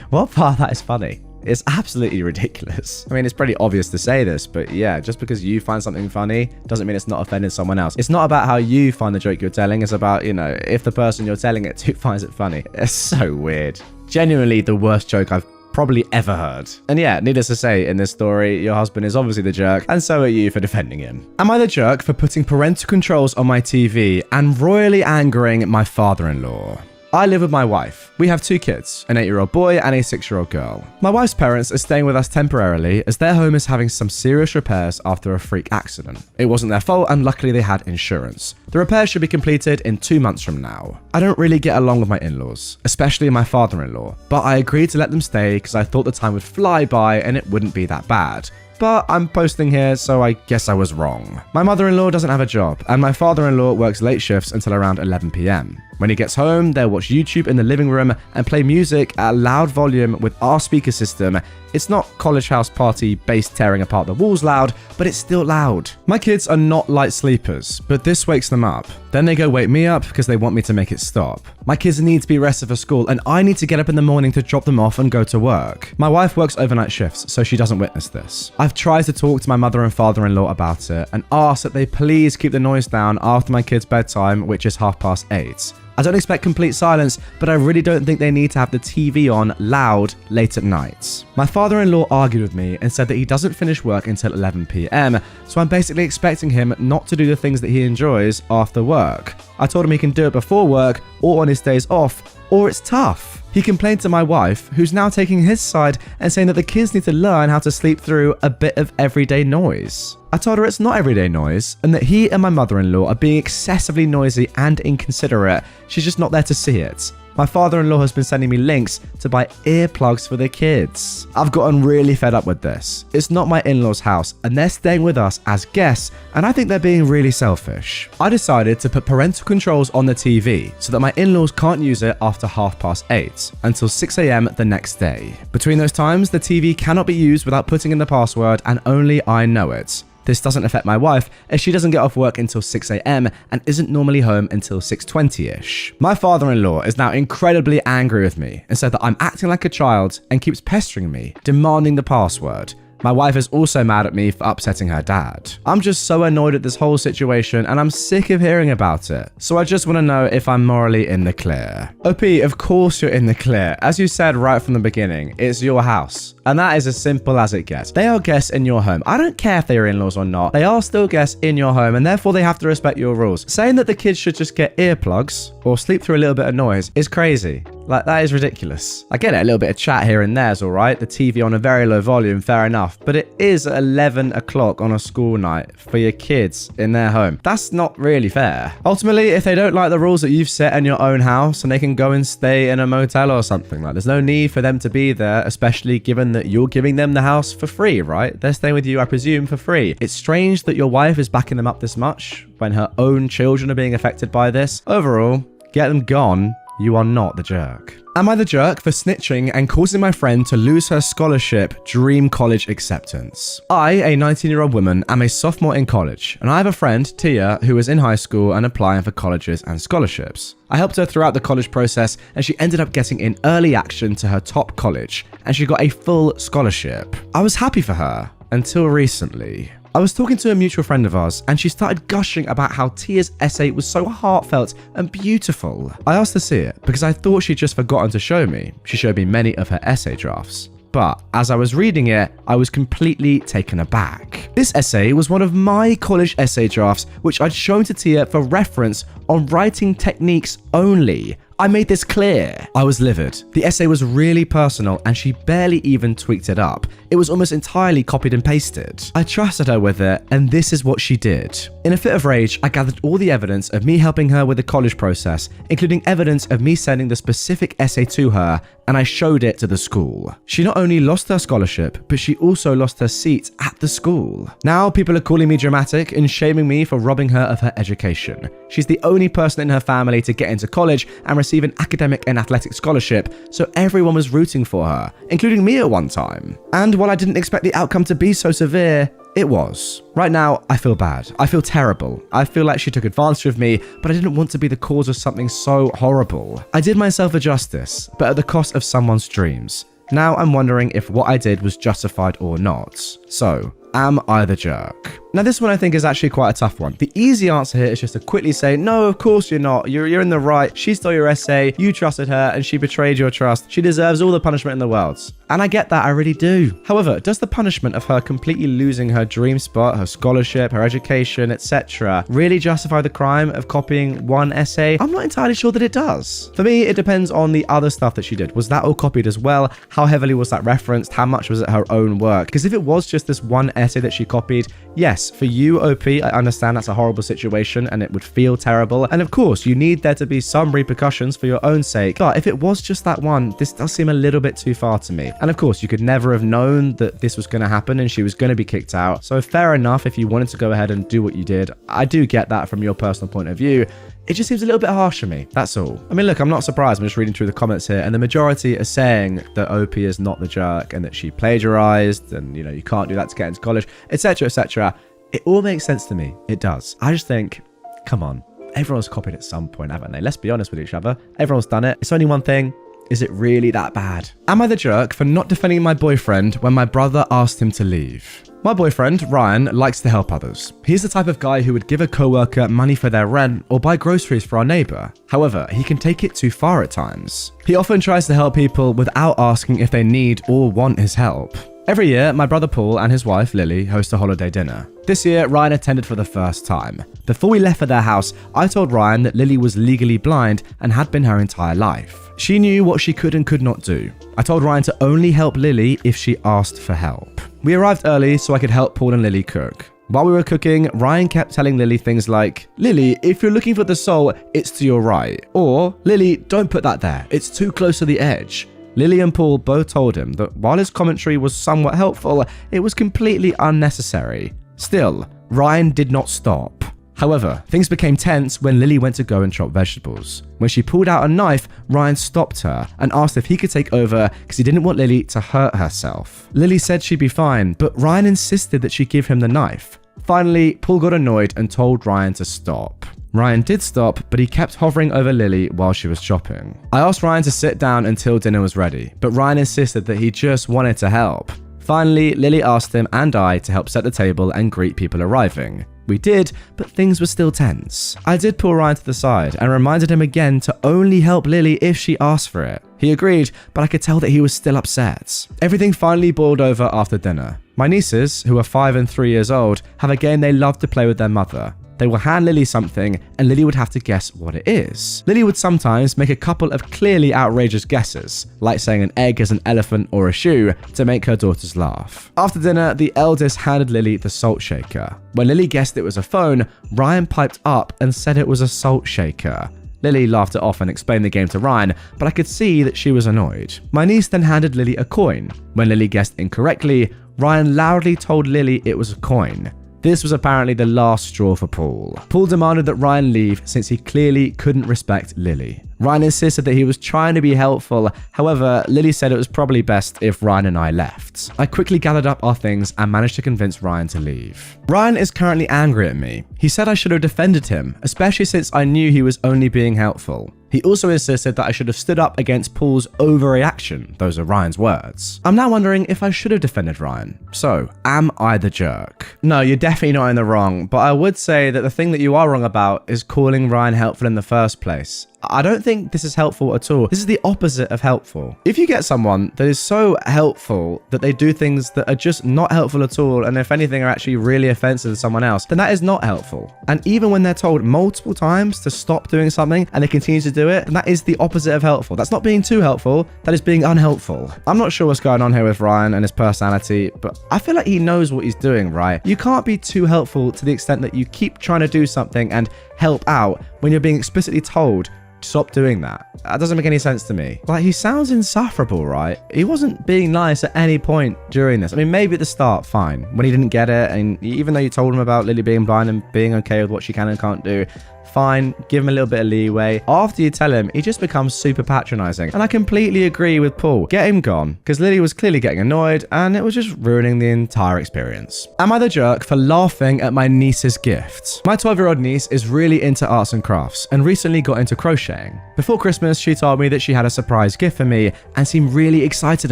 what part of that is funny? It's absolutely ridiculous. I mean, it's pretty obvious to say this, but yeah, just because you find something funny doesn't mean it's not offending someone else. It's not about how you find the joke you're telling. It's about, if the person you're telling it to finds it funny. It's so weird. Genuinely the worst joke I've probably ever heard. And yeah, needless to say, in this story, your husband is obviously the jerk, and so are you for defending him. Am I the jerk for putting parental controls on my TV and royally angering my father-in-law? I live with my wife. We have 2 kids, an 8-year-old boy and a 6-year-old girl. My wife's parents are staying with us temporarily as their home is having some serious repairs after a freak accident. It wasn't their fault and luckily they had insurance. The repairs should be completed in 2 months from now. I don't really get along with my in-laws, especially my father-in-law, but I agreed to let them stay because I thought the time would fly by and it wouldn't be that bad. But I'm posting here, so I guess I was wrong. My mother-in-law doesn't have a job, and my father-in-law works late shifts until around 11 p.m. When he gets home, they'll watch YouTube in the living room and play music at a loud volume with our speaker system. It's not college house party bass tearing apart the walls loud, but it's still loud. My kids are not light sleepers, but this wakes them up. Then they go wake me up because they want me to make it stop. My kids need to be rested for school, and I need to get up in the morning to drop them off and go to work. My wife works overnight shifts, so she doesn't witness this. I've tried to talk to my mother and father-in-law about it and asked that they please keep the noise down after my kids' bedtime, which is 8:30. I don't expect complete silence, but I really don't think they need to have the TV on loud late at night. My father-in-law argued with me and said that he doesn't finish work until 11 p.m, so I'm basically expecting him not to do the things that he enjoys after work. I told him he can do it before work or on his days off, or it's tough. He complained to my wife, who's now taking his side and saying that the kids need to learn how to sleep through a bit of everyday noise. I told her it's not everyday noise and that he and my mother-in-law are being excessively noisy and inconsiderate. She's just not there to see it. My father-in-law has been sending me links to buy earplugs for the kids. I've gotten really fed up with this. It's not my in-laws' house and they're staying with us as guests, and I think they're being really selfish. I decided to put parental controls on the TV so that my in-laws can't use it after 8:30 until 6 a.m. the next day. Between those times, the TV cannot be used without putting in the password and only I know it. This doesn't affect my wife as she doesn't get off work until 6 a.m. and isn't normally home until 6:20ish. My father-in-law is now incredibly angry with me and said that I'm acting like a child and keeps pestering me, demanding the password. My wife is also mad at me for upsetting her dad. I'm just so annoyed at this whole situation and I'm sick of hearing about it. So I just want to know if I'm morally in the clear. OP, of course you're in the clear. As you said right from the beginning, it's your house. And that is as simple as it gets. They are guests in your home. I don't care if they are in-laws or not. They are still guests in your home and therefore they have to respect your rules. Saying that the kids should just get earplugs or sleep through a little bit of noise is crazy. Like, that is ridiculous. I get it, a little bit of chat here and there is alright. The TV on a very low volume, fair enough. But it is 11 o'clock on a school night for your kids in their home. That's not really fair. Ultimately, if they don't like the rules that you've set in your own house, and they can go and stay in a motel or something, like, there's no need for them to be there, especially given that you're giving them the house for free, right? They're staying with you, I presume, for free. It's strange that your wife is backing them up this much when her own children are being affected by this. Overall, get them gone. You are not the jerk. Am I the jerk for snitching and causing my friend to lose her scholarship dream college acceptance? I, a 19-year-old woman, am a sophomore in college, and I have a friend, Tia, who is in high school and applying for colleges and scholarships. I helped her throughout the college process, and she ended up getting in early action to her top college, and she got a full scholarship. I was happy for her, until recently. I was talking to a mutual friend of ours and she started gushing about how Tia's essay was so heartfelt and beautiful. I asked to see it because I thought she'd just forgotten to show me. She showed me many of her essay drafts. But as I was reading it, I was completely taken aback. This essay was one of my college essay drafts, which I'd shown to Tia for reference on writing techniques only. I made this clear. I was livid. The essay was really personal and she barely even tweaked it up. It was almost entirely copied and pasted. I trusted her with it and this is what she did. In a fit of rage, I gathered all the evidence of me helping her with the college process, including evidence of me sending the specific essay to her, and I showed it to the school. She not only lost her scholarship, but she also lost her seat at the school. Now people are calling me dramatic and shaming me for robbing her of her education. She's the only person in her family to get into college and receive an academic and athletic scholarship, so everyone was rooting for her, including me at one time. And while I didn't expect the outcome to be so severe, it was. Right now, I feel bad. I feel terrible. I feel like she took advantage of me, but I didn't want to be the cause of something so horrible. I did myself a justice, but at the cost of someone's dreams. Now I'm wondering if what I did was justified or not. So, am I the jerk? Now this one I think is actually quite a tough one. The easy answer here is just to quickly say, no, of course you're not. You're in the right. She stole your essay, you trusted her, and she betrayed your trust. She deserves all the punishment in the world. And I get that, I really do. However, does the punishment of her completely losing her dream spot, her scholarship, her education, etc. really justify the crime of copying one essay? I'm not entirely sure that it does. For me, it depends on the other stuff that she did. Was that all copied as well? How heavily was that referenced? How much was it her own work? Because if it was just this one essay that she copied, yes, for you, OP, I understand that's a horrible situation and it would feel terrible. And of course, you need there to be some repercussions for your own sake. But if it was just that one, this does seem a little bit too far to me. And of course, you could never have known that this was going to happen and she was going to be kicked out. So fair enough if you wanted to go ahead and do what you did. I do get that from your personal point of view. It just seems a little bit harsh for me, that's all. I mean, look, I'm not surprised. I'm just reading through the comments here, and the majority are saying that OP is not the jerk and that she plagiarized and, you know, you can't do that to get into college, etc., etc. It all makes sense to me. It does. I just think, come on. Everyone's copied at some point, haven't they? Let's be honest with each other. Everyone's done it. It's only one thing. Is it really that bad? Am I the jerk for not defending my boyfriend when my brother asked him to leave? My boyfriend, Ryan, likes to help others. He's the type of guy who would give a coworker money for their rent or buy groceries for our neighbor. However, he can take it too far at times. He often tries to help people without asking if they need or want his help. Every year, my brother Paul and his wife Lily host a holiday dinner. This year, Ryan attended for the first time. Before we left for their house, I told Ryan that Lily was legally blind and had been her entire life. She knew what she could and could not do. I told Ryan to only help Lily if she asked for help. We arrived early so I could help Paul and Lily cook. While we were cooking, Ryan kept telling Lily things like, Lily, if you're looking for the soul, it's to your right. Or, Lily, don't put that there. It's too close to the edge. Lily and Paul both told him that while his commentary was somewhat helpful, it was completely unnecessary. Still, Ryan did not stop. However, things became tense when Lily went to go and chop vegetables. When she pulled out a knife, Ryan stopped her and asked if he could take over because he didn't want Lily to hurt herself. Lily said she'd be fine, but Ryan insisted that she give him the knife. Finally, Paul got annoyed and told Ryan to stop. Ryan did stop, but he kept hovering over Lily while she was chopping. I asked Ryan to sit down until dinner was ready, but Ryan insisted that he just wanted to help. Finally, Lily asked him and I to help set the table and greet people arriving. We did, but things were still tense. I did pull Ryan to the side and reminded him again to only help Lily if she asked for it. He agreed, but I could tell that he was still upset. Everything finally boiled over after dinner. My nieces, who are 5 and 3 years old, have a game they love to play with their mother. They will hand Lily something and Lily would have to guess what it is. Lily would sometimes make a couple of clearly outrageous guesses, like saying an egg is an elephant or a shoe, to make her daughters laugh. After dinner, the eldest handed Lily the salt shaker. When Lily guessed it was a phone, Ryan piped up and said it was a salt shaker. Lily laughed it off and explained the game to Ryan, but I could see that she was annoyed. My niece then handed Lily a coin. When Lily guessed incorrectly, Ryan loudly told Lily it was a coin. This was apparently the last straw for Paul. Paul demanded that Ryan leave since he clearly couldn't respect Lily. Ryan insisted that he was trying to be helpful. However, Lily said it was probably best if Ryan and I left. I quickly gathered up our things and managed to convince Ryan to leave. Ryan is currently angry at me. He said I should have defended him, especially since I knew he was only being helpful. He also insisted that I should have stood up against Paul's overreaction. Those are Ryan's words. I'm now wondering if I should have defended Ryan. So, am I the jerk? No, you're definitely not in the wrong, but I would say that the thing that you are wrong about is calling Ryan helpful in the first place. I don't think this is helpful at all. This is the opposite of helpful. If you get someone that is so helpful that they do things that are just not helpful at all, and if anything are actually really offensive to someone else, then that is not helpful. And even when they're told multiple times to stop doing something and they continue to do it, then that is the opposite of helpful. That's not being too helpful, that is being unhelpful. I'm not sure what's going on here with Ryan and his personality, but I feel like he knows what he's doing, right? You can't be too helpful to the extent that you keep trying to do something and help out when you're being explicitly told stop doing that. That doesn't make any sense to me. Like, he sounds insufferable, right? He wasn't being nice at any point during this. I mean, maybe at the start, fine. When he didn't get it, and even though you told him about Lily being blind and being okay with what she can and can't do, fine, give him a little bit of leeway. After you tell him, he just becomes super patronizing. And I completely agree with Paul. Get him gone, because Lily was clearly getting annoyed and it was just ruining the entire experience. Am I the jerk for laughing at my niece's gift? My 12-year-old niece is really into arts and crafts and recently got into crocheting. Before Christmas, she told me that she had a surprise gift for me and seemed really excited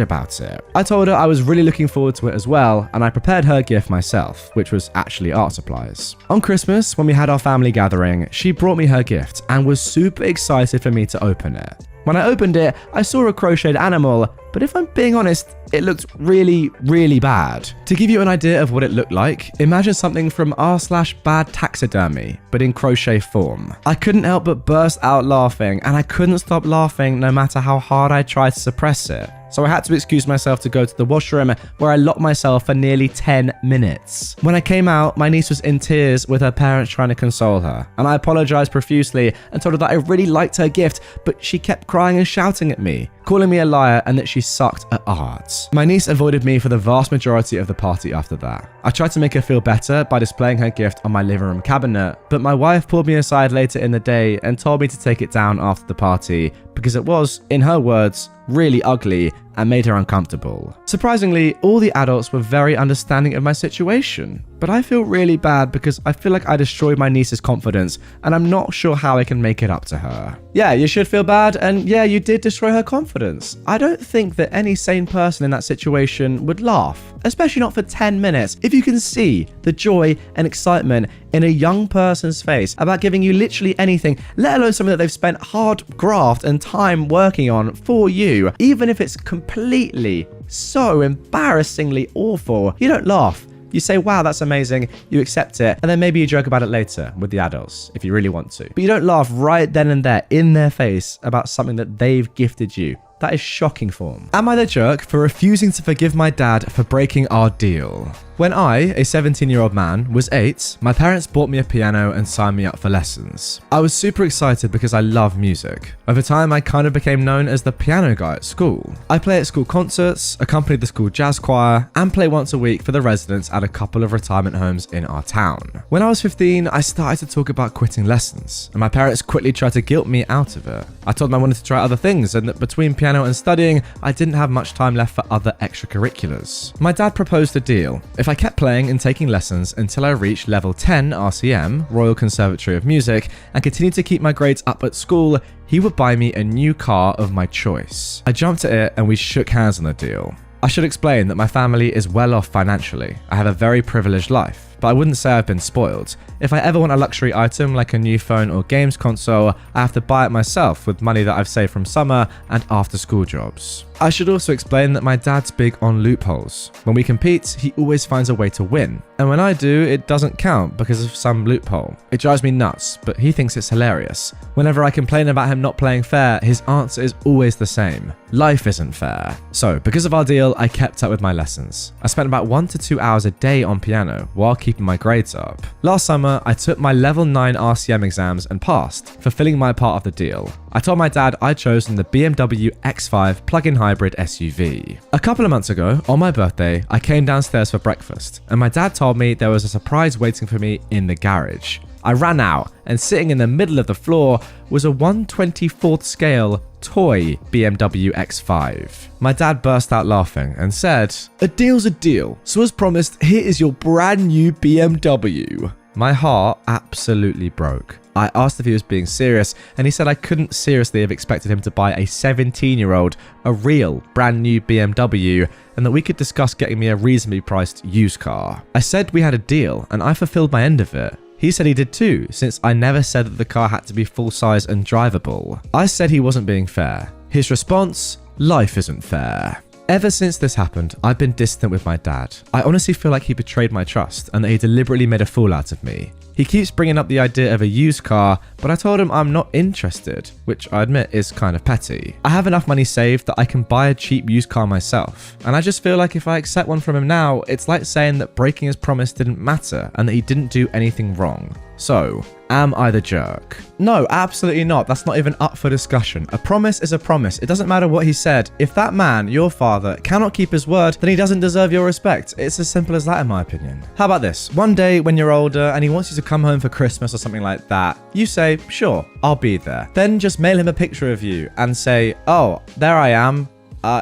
about it. I told her I was really looking forward to it as well, and I prepared her gift myself, which was actually art supplies. On Christmas, when we had our family gathering, she brought me her gift and was super excited for me to open it. When I opened it, I saw a crocheted animal, but if I'm being honest, it looked really, really bad. To give you an idea of what it looked like, imagine something from r/bad taxidermy, but in crochet form. I couldn't help but burst out laughing, and I couldn't stop laughing no matter how hard I tried to suppress it. So I had to excuse myself to go to the washroom, where I locked myself for nearly 10 minutes. When I came out, my niece was in tears with her parents trying to console her, and I apologized profusely and told her that I really liked her gift, but she kept crying and shouting at me, calling me a liar and that she sucked at art. My niece avoided me for the vast majority of the party after that. I tried to make her feel better by displaying her gift on my living room cabinet, but my wife pulled me aside later in the day and told me to take it down after the party because it was, in her words, really ugly and made her uncomfortable. Surprisingly, all the adults were very understanding of my situation, but I feel really bad because I feel like I destroyed my niece's confidence and I'm not sure how I can make it up to her. Yeah, you should feel bad, and yeah, you did destroy her confidence. I don't think that any sane person in that situation would laugh, especially not for 10 minutes, if you can see the joy and excitement in a young person's face about giving you literally anything, let alone something that they've spent hard graft and time working on for you, even if it's completely so embarrassingly awful. You don't laugh. You say, wow, that's amazing, you accept it, and then maybe you joke about it later with the adults, if you really want to. But you don't laugh right then and there in their face about something that they've gifted you. That is shocking form. Am I the jerk for refusing to forgive my dad for breaking our deal? When I, a 17-year-old man, was 8, my parents bought me a piano and signed me up for lessons. I was super excited because I love music. Over time, I kind of became known as the piano guy at school. I play at school concerts, accompany the school jazz choir, and play once a week for the residents at a couple of retirement homes in our town. When I was 15, I started to talk about quitting lessons, and my parents quickly tried to guilt me out of it. I told them I wanted to try other things, and that between piano and studying, I didn't have much time left for other extracurriculars. My dad proposed a deal. If I kept playing and taking lessons until I reached level 10 RCM, Royal Conservatory of Music, and continued to keep my grades up at school, he would buy me a new car of my choice. I jumped at it and we shook hands on the deal. I should explain that my family is well off financially. I have a very privileged life, but I wouldn't say I've been spoiled. If I ever want a luxury item like a new phone or games console, I have to buy it myself with money that I've saved from summer and after school jobs. I should also explain that my dad's big on loopholes. When we compete, he always finds a way to win. And when I do, it doesn't count because of some loophole. It drives me nuts, but he thinks it's hilarious. Whenever I complain about him not playing fair, his answer is always the same. Life isn't fair. So, because of our deal, I kept up with my lessons. I spent about 1 to 2 hours a day on piano while keeping my grades up. Last summer, I took my level 9 RCM exams and passed, fulfilling my part of the deal. I told my dad I'd chosen the BMW X5 plug-in hybrid SUV. A couple of months ago, on my birthday, I came downstairs for breakfast, and my dad told me there was a surprise waiting for me in the garage. I ran out, and sitting in the middle of the floor was a 1/24th scale toy BMW X5. My dad burst out laughing and said, "A deal's a deal, so as promised, here is your brand new BMW." My heart absolutely broke. I asked if he was being serious, and he said I couldn't seriously have expected him to buy a 17-year-old a real brand new BMW, and that we could discuss getting me a reasonably priced used car. I said we had a deal, and I fulfilled my end of it. He said he did too, since I never said that the car had to be full size and drivable. I said he wasn't being fair. His response, "Life isn't fair." Ever since this happened, I've been distant with my dad. I honestly feel like he betrayed my trust and that he deliberately made a fool out of me. He keeps bringing up the idea of a used car, but I told him I'm not interested, which I admit is kind of petty. I have enough money saved that I can buy a cheap used car myself, and I just feel like if I accept one from him now, it's like saying that breaking his promise didn't matter and that he didn't do anything wrong. So, Am I the jerk? No, absolutely not. That's not even up for discussion. A promise is a promise. It doesn't matter what he said. If that man, your father, cannot keep his word, then he doesn't deserve your respect. It's as simple as that, in my opinion. How about this? One day when you're older and he wants you to come home for Christmas or something like that, you say, sure, I'll be there. Then just mail him a picture of you and say, oh, there I am.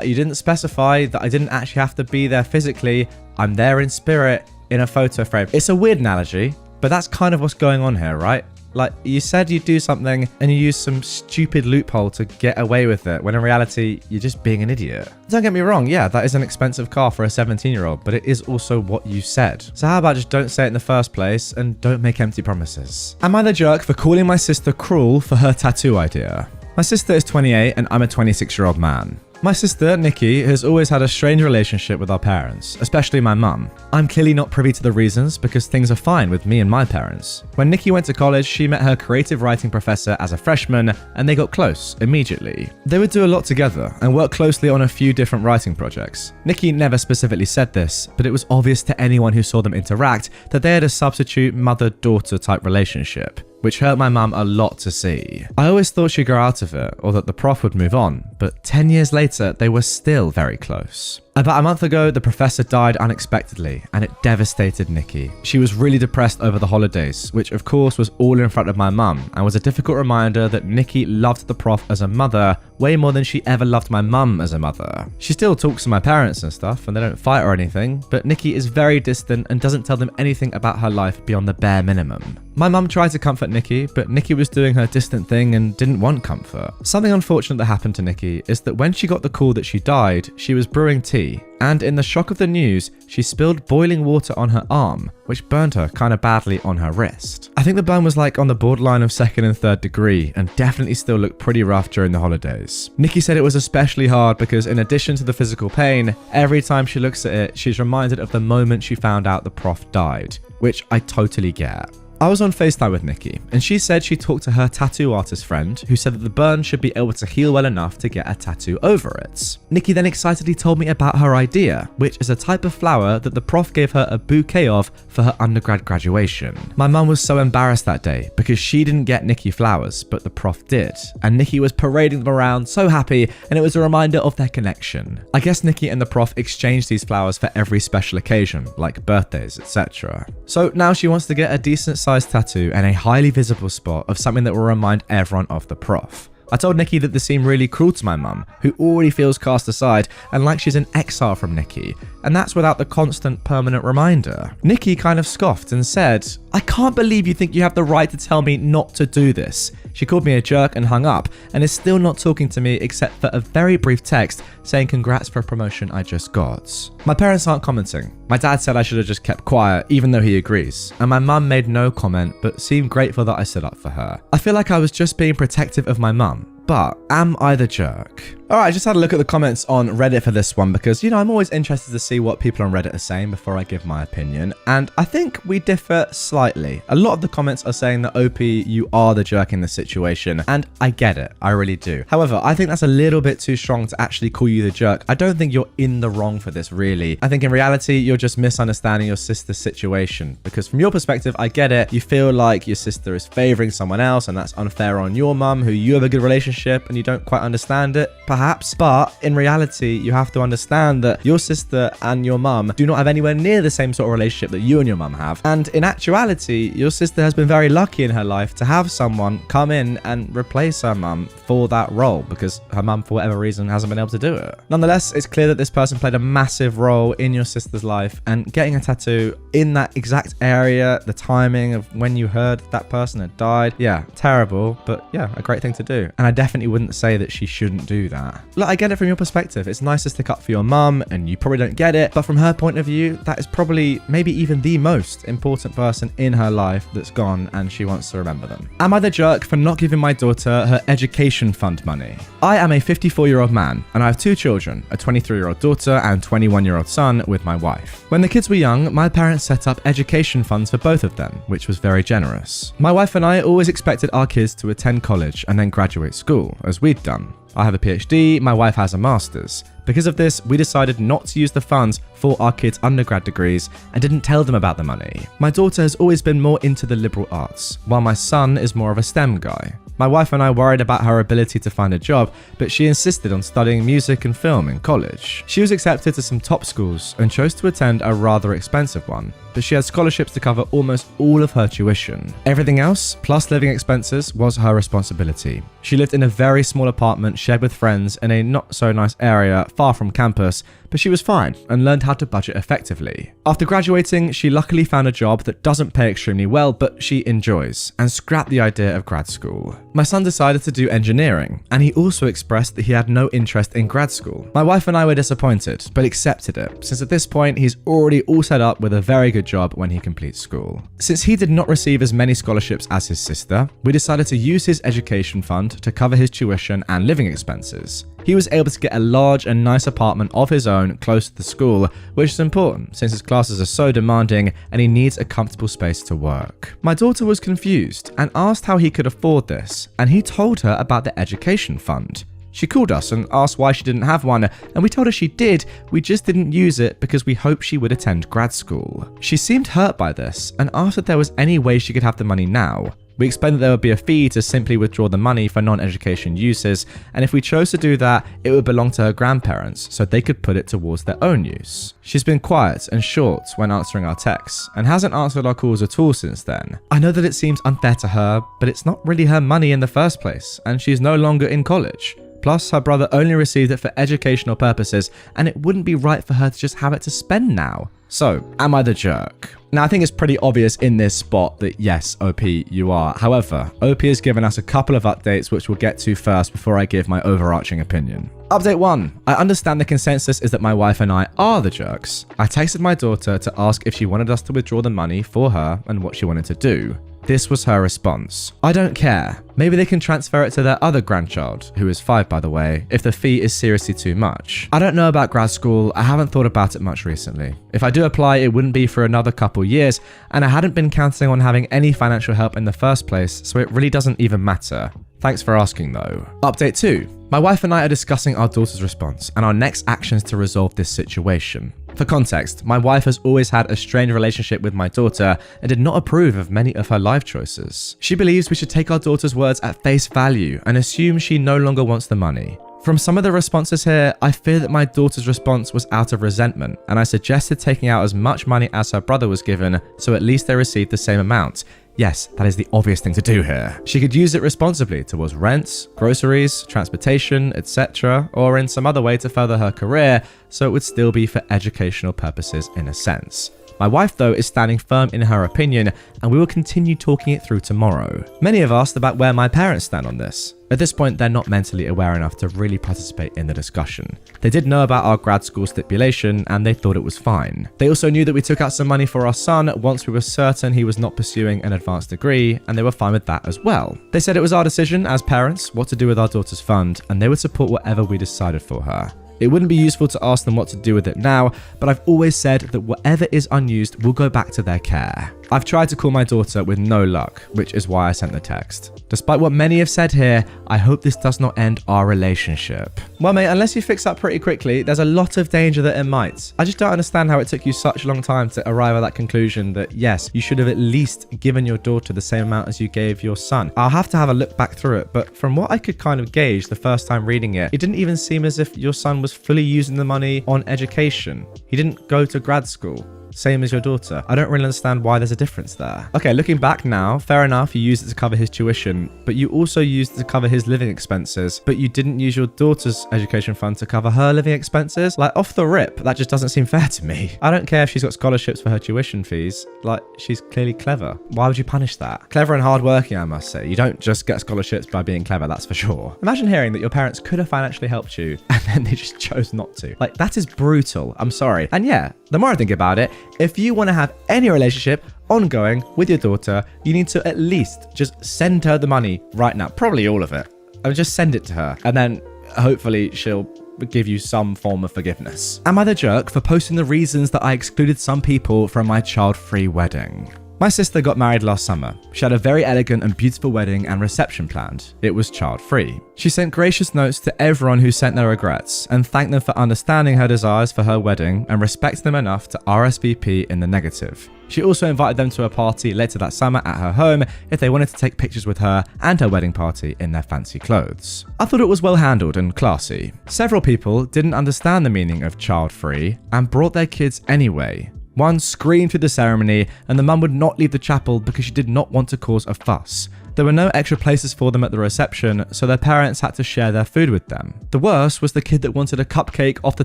You didn't specify that I didn't actually have to be there physically. I'm there in spirit in a photo frame. It's a weird analogy, but that's kind of what's going on here, right? Like, you said you'd do something and you used some stupid loophole to get away with it, when in reality, you're just being an idiot. Don't get me wrong, yeah, that is an expensive car for a 17-year-old, but it is also what you said. So how about just don't say it in the first place and don't make empty promises? Am I the jerk for calling my sister cruel for her tattoo idea? My sister is 28 and I'm a 26-year-old man. My sister, Nikki, has always had a strange relationship with our parents, especially my mum. I'm clearly not privy to the reasons because things are fine with me and my parents. When Nikki went to college, she met her creative writing professor as a freshman and they got close immediately. They would do a lot together and work closely on a few different writing projects. Nikki never specifically said this, but it was obvious to anyone who saw them interact that they had a substitute mother-daughter type relationship, which hurt my mum a lot to see. I always thought she'd grow out of it, or that the prof would move on, but 10 years later, they were still very close. About a month ago, the professor died unexpectedly, and it devastated Nikki. She was really depressed over the holidays, which of course was all in front of my mum, and was a difficult reminder that Nikki loved the prof as a mother way more than she ever loved my mum as a mother. She still talks to my parents and stuff, and they don't fight or anything, but Nikki is very distant and doesn't tell them anything about her life beyond the bare minimum. My mum tried to comfort Nikki, but Nikki was doing her distant thing and didn't want comfort. Something unfortunate that happened to Nikki is that when she got the call that she died, she was brewing tea, and in the shock of the news, she spilled boiling water on her arm, which burned her kind of badly on her wrist. I think the burn was like on the borderline of 2nd and 3rd degree, and definitely still looked pretty rough during the holidays. Nikki said it was especially hard because in addition to the physical pain, every time she looks at it, she's reminded of the moment she found out the prof died, which I totally get. I was on FaceTime with Nikki, and she said she talked to her tattoo artist friend who said that the burn should be able to heal well enough to get a tattoo over it. Nikki then excitedly told me about her idea, which is a type of flower that the prof gave her a bouquet of for her undergrad graduation. My mum was so embarrassed that day because she didn't get Nikki flowers, but the prof did, and Nikki was parading them around so happy, and it was a reminder of their connection. I guess Nikki and the prof exchanged these flowers for every special occasion, like birthdays, etc. So now she wants to get a decent sized tattoo and a highly visible spot of something that will remind everyone of the prof. I told Nikki that this seemed really cruel to my mum, who already feels cast aside and like she's in exile from Nikki, and that's without the constant permanent reminder. Nikki kind of scoffed and said, "I can't believe you think you have the right to tell me not to do this." She called me a jerk and hung up, and is still not talking to me except for a very brief text saying congrats for a promotion I just got. My parents aren't commenting. My dad said I should have just kept quiet, even though he agrees, and my mum made no comment but seemed grateful that I stood up for her. I feel like I was just being protective of my mum, but am I the jerk? Alright, I just had a look at the comments on Reddit for this one because, you know, I'm always interested to see what people on Reddit are saying before I give my opinion, and I think we differ slightly. A lot of the comments are saying that OP, you are the jerk in this situation, and I get it, I really do. However, I think that's a little bit too strong to actually call you the jerk. I don't think you're in the wrong for this, really. I think in reality, you're just misunderstanding your sister's situation, because from your perspective, I get it. You feel like your sister is favoring someone else, and that's unfair on your mum, who you have a good relationship, and you don't quite understand it, perhaps. But in reality, you have to understand that your sister and your mum do not have anywhere near the same sort of relationship that you and your mum have. And in actuality, your sister has been very lucky in her life to have someone come in and replace her mum for that role, because her mum, for whatever reason, hasn't been able to do it. Nonetheless, it's clear that this person played a massive role in your sister's life, and getting a tattoo in that exact area, the timing of when you heard that person had died, yeah, terrible, but yeah, a great thing to do. And I definitely wouldn't say that she shouldn't do that. Look, I get it from your perspective. It's nice to stick up for your mum, and you probably don't get it, but from her point of view, that is probably maybe even the most important person in her life that's gone, and she wants to remember them. Am I the jerk for not giving my daughter her education fund money? I am a 54-year-old man, and I have 2 children, a 23-year-old daughter and 21-year-old son with my wife. When the kids were young, my parents set up education funds for both of them, which was very generous. My wife and I always expected our kids to attend college and then graduate school. school, as we'd done. I have a PhD, my wife has a master's. Because of this, we decided not to use the funds for our kids' undergrad degrees and didn't tell them about the money. My daughter has always been more into the liberal arts, while my son is more of a STEM guy. My wife and I worried about her ability to find a job, but she insisted on studying music and film in college. She was accepted to some top schools and chose to attend a rather expensive one, but she had scholarships to cover almost all of her tuition. Everything else, plus living expenses, was her responsibility. She lived in a very small apartment shared with friends in a not so nice area far from campus, but she was fine and learned how to budget effectively. After graduating, she luckily found a job that doesn't pay extremely well, but she enjoys, and scrapped the idea of grad school. My son decided to do engineering, and he also expressed that he had no interest in grad school. My wife and I were disappointed, but accepted it, since at this point he's already all set up with a very good job when he completes school. Since he did not receive as many scholarships as his sister, we decided to use his education fund to cover his tuition and living expenses. He was able to get a large and nice apartment of his own close to the school, which is important since his classes are so demanding and he needs a comfortable space to work. My daughter was confused and asked how he could afford this, and he told her about the education fund. She called us and asked why she didn't have one, and we told her she did, we just didn't use it because we hoped she would attend grad school. She seemed hurt by this and asked if there was any way she could have the money now. We explained that there would be a fee to simply withdraw the money for non-education uses, and if we chose to do that, it would belong to her grandparents, so they could put it towards their own use. She's been quiet and short when answering our texts, and hasn't answered our calls at all since then. I know that it seems unfair to her, but it's not really her money in the first place, and she's no longer in college. Plus, her brother only received it for educational purposes, and it wouldn't be right for her to just have it to spend now. So, am I the jerk? Now, I think it's pretty obvious in this spot that yes, OP, you are. However, OP has given us a couple of updates which we'll get to first before I give my overarching opinion. Update 1. I understand the consensus is that my wife and I are the jerks. I texted my daughter to ask if she wanted us to withdraw the money for her and what she wanted to do. This was her response. I don't care. Maybe they can transfer it to their other grandchild, who is 5 by the way, if the fee is seriously too much. I don't know about grad school, I haven't thought about it much recently. If I do apply, it wouldn't be for another couple years, and I hadn't been counting on having any financial help in the first place, so it really doesn't even matter. Thanks for asking though. Update 2. My wife and I are discussing our daughter's response and our next actions to resolve this situation. For context, my wife has always had a strained relationship with my daughter and did not approve of many of her life choices. She believes we should take our daughter's words at face value and assume she no longer wants the money. From some of the responses here, I fear that my daughter's response was out of resentment, and I suggested taking out as much money as her brother was given, so at least they received the same amount. Yes, that is the obvious thing to do here. She could use it responsibly towards rent, groceries, transportation, etc., or in some other way to further her career, so it would still be for educational purposes in a sense. My wife, though, is standing firm in her opinion, and we will continue talking it through tomorrow. Many have asked about where my parents stand on this. At this point, they're not mentally aware enough to really participate in the discussion. They did know about our grad school stipulation, and they thought it was fine. They also knew that we took out some money for our son once we were certain he was not pursuing an advanced degree, and they were fine with that as well. They said it was our decision as parents what to do with our daughter's fund, and they would support whatever we decided for her. It wouldn't be useful to ask them what to do with it now, but I've always said that whatever is unused will go back to their care. I've tried to call my daughter with no luck, which is why I sent the text. Despite what many have said here, I hope this does not end our relationship. Well mate, unless you fix up pretty quickly, there's a lot of danger that it might. I just don't understand how it took you such a long time to arrive at that conclusion that yes, you should have at least given your daughter the same amount as you gave your son. I'll have to have a look back through it, but from what I could kind of gauge the first time reading it, it didn't even seem as if your son was fully using the money on education. He didn't go to grad school. Same as your daughter. I don't really understand why there's a difference there. Okay, looking back now, fair enough, you used it to cover his tuition, but you also used it to cover his living expenses, but you didn't use your daughter's education fund to cover her living expenses? Like, off the rip, that just doesn't seem fair to me. I don't care if she's got scholarships for her tuition fees. Like, she's clearly clever. Why would you punish that? Clever and hardworking, I must say. You don't just get scholarships by being clever, that's for sure. Imagine hearing that your parents could have financially helped you, and then they just chose not to. Like, that is brutal. I'm sorry. And yeah, the more I think about it, if you want to have any relationship ongoing with your daughter, you need to at least just send her the money right now. Probably all of it. I would just send it to her. And then hopefully she'll give you some form of forgiveness. Am I the jerk for posting the reasons that I excluded some people from my child-free wedding? My sister got married last summer. She had a very elegant and beautiful wedding and reception planned. It was child-free. She sent gracious notes to everyone who sent their regrets and thanked them for understanding her desires for her wedding and respecting them enough to RSVP in the negative. She also invited them to a party later that summer at her home if they wanted to take pictures with her and her wedding party in their fancy clothes. I thought it was well handled and classy. Several people didn't understand the meaning of child-free and brought their kids anyway. One screamed through the ceremony, and the mum would not leave the chapel because she did not want to cause a fuss. There were no extra places for them at the reception, so their parents had to share their food with them. The worst was the kid that wanted a cupcake off the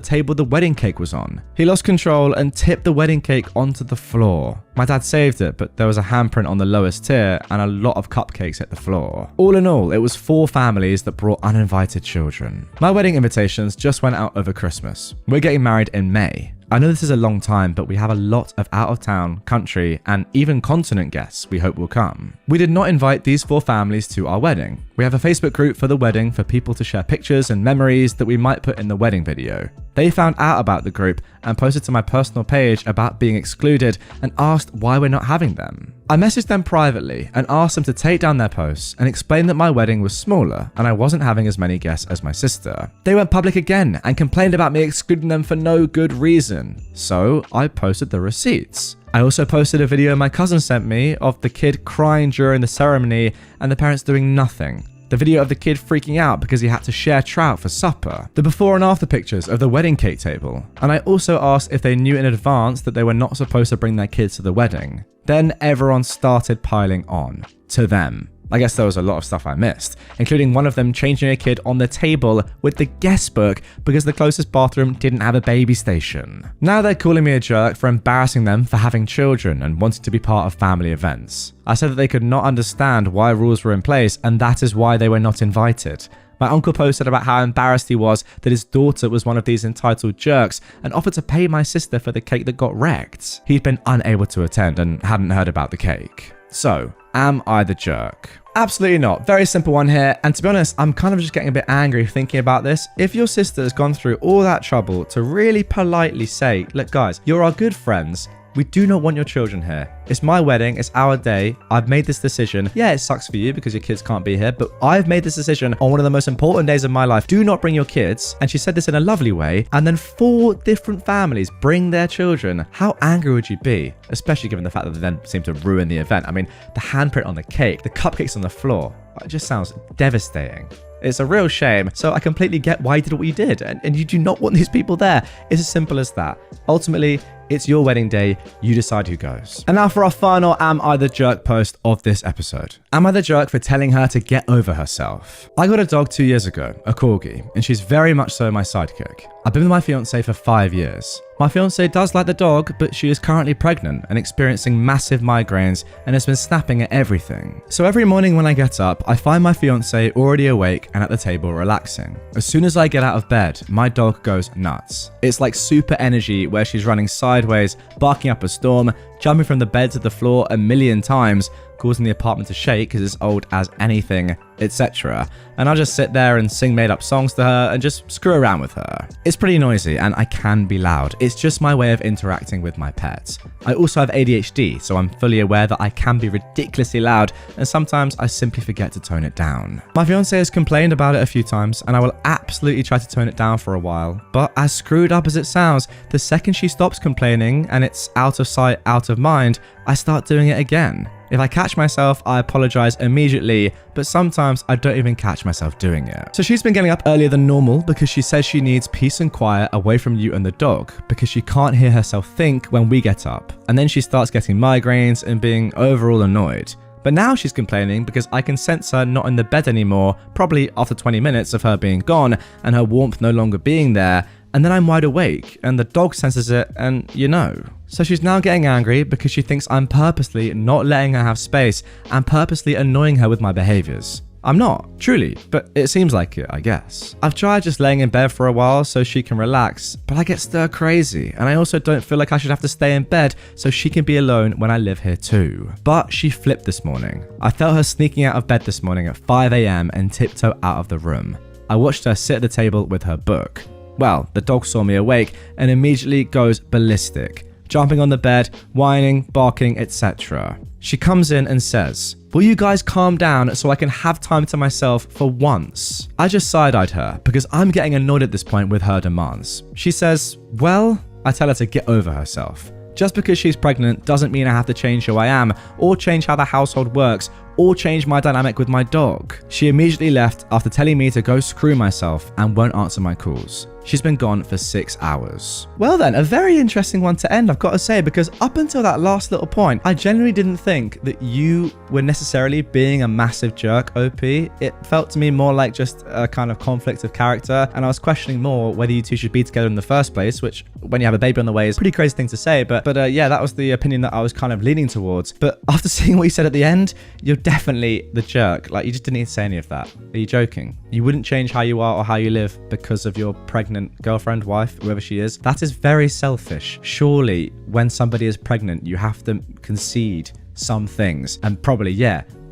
table the wedding cake was on. He lost control and tipped the wedding cake onto the floor. My dad saved it, but there was a handprint on the lowest tier and a lot of cupcakes hit the floor. All in all, it was 4 families that brought uninvited children. My wedding invitations just went out over Christmas. We're getting married in May. I know this is a long time, but we have a lot of out-of-town, country, and even continent guests we hope will come. We did not invite these 4 families to our wedding. We have a Facebook group for the wedding for people to share pictures and memories that we might put in the wedding video. They found out about the group and posted to my personal page about being excluded and asked why we're not having them. I messaged them privately and asked them to take down their posts and explain that my wedding was smaller and I wasn't having as many guests as my sister. They went public again and complained about me excluding them for no good reason. So I posted the receipts. I also posted a video my cousin sent me of the kid crying during the ceremony and the parents doing nothing. The video of the kid freaking out because he had to share trout for supper. The before and after pictures of the wedding cake table. And I also asked if they knew in advance that they were not supposed to bring their kids to the wedding. Then everyone started piling on. To them. I guess there was a lot of stuff I missed, including one of them changing a kid on the table with the guest book because the closest bathroom didn't have a baby station. Now they're calling me a jerk for embarrassing them for having children and wanting to be part of family events. I said that they could not understand why rules were in place and that is why they were not invited. My uncle posted about how embarrassed he was that his daughter was one of these entitled jerks and offered to pay my sister for the cake that got wrecked. He'd been unable to attend and hadn't heard about the cake. So, am I the jerk? Absolutely not. Very simple one here. And to be honest, I'm kind of just getting a bit angry thinking about this. If your sister has gone through all that trouble to really politely say, look guys, you're our good friends. We do not want your children here. It's my wedding. It's our day. I've made this decision. Yeah, it sucks for you because your kids can't be here, but I've made this decision on one of the most important days of my life. Do not bring your kids. And she said this in a lovely way. And then 4 different families bring their children. How angry would you be? Especially given the fact that they then seem to ruin the event. I mean, the handprint on the cake, the cupcakes on the floor. It just sounds devastating. It's a real shame. So I completely get why you did what you did. And you do not want these people there. It's as simple as that. Ultimately, it's your wedding day. You decide who goes. And now for our final Am I the Jerk post of this episode. Am I the jerk for telling her to get over herself? I got a dog 2 years ago, a corgi, and she's very much so my sidekick. I've been with my fiance for 5 years. My fiance does like the dog, but she is currently pregnant and experiencing massive migraines and has been snapping at everything. So every morning when I get up, I find my fiance already awake and at the table relaxing. As soon as I get out of bed, my dog goes nuts. It's like super energy where she's running sideways, barking up a storm, jumping from the bed to the floor a million times, causing the apartment to shake because it's old as anything, etc. And I'll just sit there and sing made up songs to her and just screw around with her. It's pretty noisy and I can be loud. It's just my way of interacting with my pets. I also have ADHD, so I'm fully aware that I can be ridiculously loud and sometimes I simply forget to tone it down. My fiance has complained about it a few times and I will absolutely try to tone it down for a while. But as screwed up as it sounds, the second she stops complaining and it's out of sight, out of mind, I start doing it again. If I catch myself, I apologize immediately, but sometimes I don't even catch myself doing it. So she's been getting up earlier than normal because she says she needs peace and quiet away from you and the dog because she can't hear herself think when we get up. And then she starts getting migraines and being overall annoyed. But now she's complaining because I can sense her not in the bed anymore, probably after 20 minutes of her being gone and her warmth no longer being there. And then I'm wide awake and the dog senses it and you know. So she's now getting angry because she thinks I'm purposely not letting her have space and purposely annoying her with my behaviors. I'm not, truly, but it seems like it, I guess. I've tried just laying in bed for a while so she can relax, but I get stir crazy and I also don't feel like I should have to stay in bed so she can be alone when I live here too. But she flipped this morning. I felt her sneaking out of bed this morning at 5 a.m. and tiptoe out of the room. I watched her sit at the table with her book. Well, the dog saw me awake and immediately goes ballistic. jumping on the bed, whining, barking, etc. She comes in and says, "Will you guys calm down so I can have time to myself for once?" I just side-eyed her because I'm getting annoyed at this point with her demands. She says, "Well," I tell her to get over herself. Just because she's pregnant doesn't mean I have to change who I am, or change how the household works, or change my dynamic with my dog. She immediately left after telling me to go screw myself and won't answer my calls. She's been gone for 6 hours. Well then, a very interesting one to end, I've got to say, because up until that last little point, I genuinely didn't think that you were necessarily being a massive jerk, OP. It felt to me more like just a kind of conflict of character, and I was questioning more whether you two should be together in the first place, which when you have a baby on the way is a pretty crazy thing to say, but yeah, that was the opinion that I was kind of leaning towards. But after seeing what you said at the end, you're definitely the jerk. Like, you just didn't need to say any of that. Are you joking? You wouldn't change how you are or how you live because of your pregnant girlfriend, wife, whoever she is. That is very selfish. Surely, when somebody is pregnant, you have to concede some things and probably,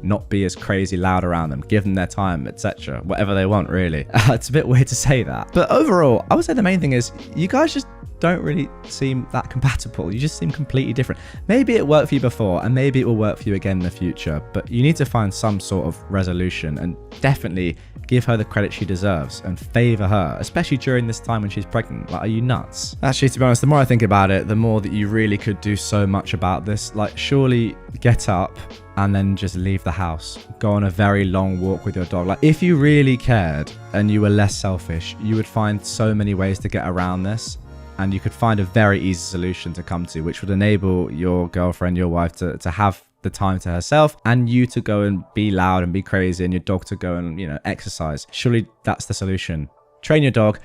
not be as crazy loud around them, give them their time, etc. Whatever they want, really. It's a bit weird to say that. But overall, I would say the main thing is you guys just don't really seem that compatible. You just seem completely different. Maybe it worked for you before and maybe it will work for you again in the future, but you need to find some sort of resolution and definitely give her the credit she deserves and favor her, especially during this time when she's pregnant. Like, are you nuts? Actually, to be honest, the more I think about it, the more that you really could do so much about this. Like, surely get up and then just leave the house. Go on a very long walk with your dog. Like, if you really cared and you were less selfish, you would find so many ways to get around this. And you could find a very easy solution to come to, which would enable your girlfriend, your wife to have the time to herself and you to go and be loud and be crazy and your dog to go and, exercise. Surely that's the solution. Train your dog,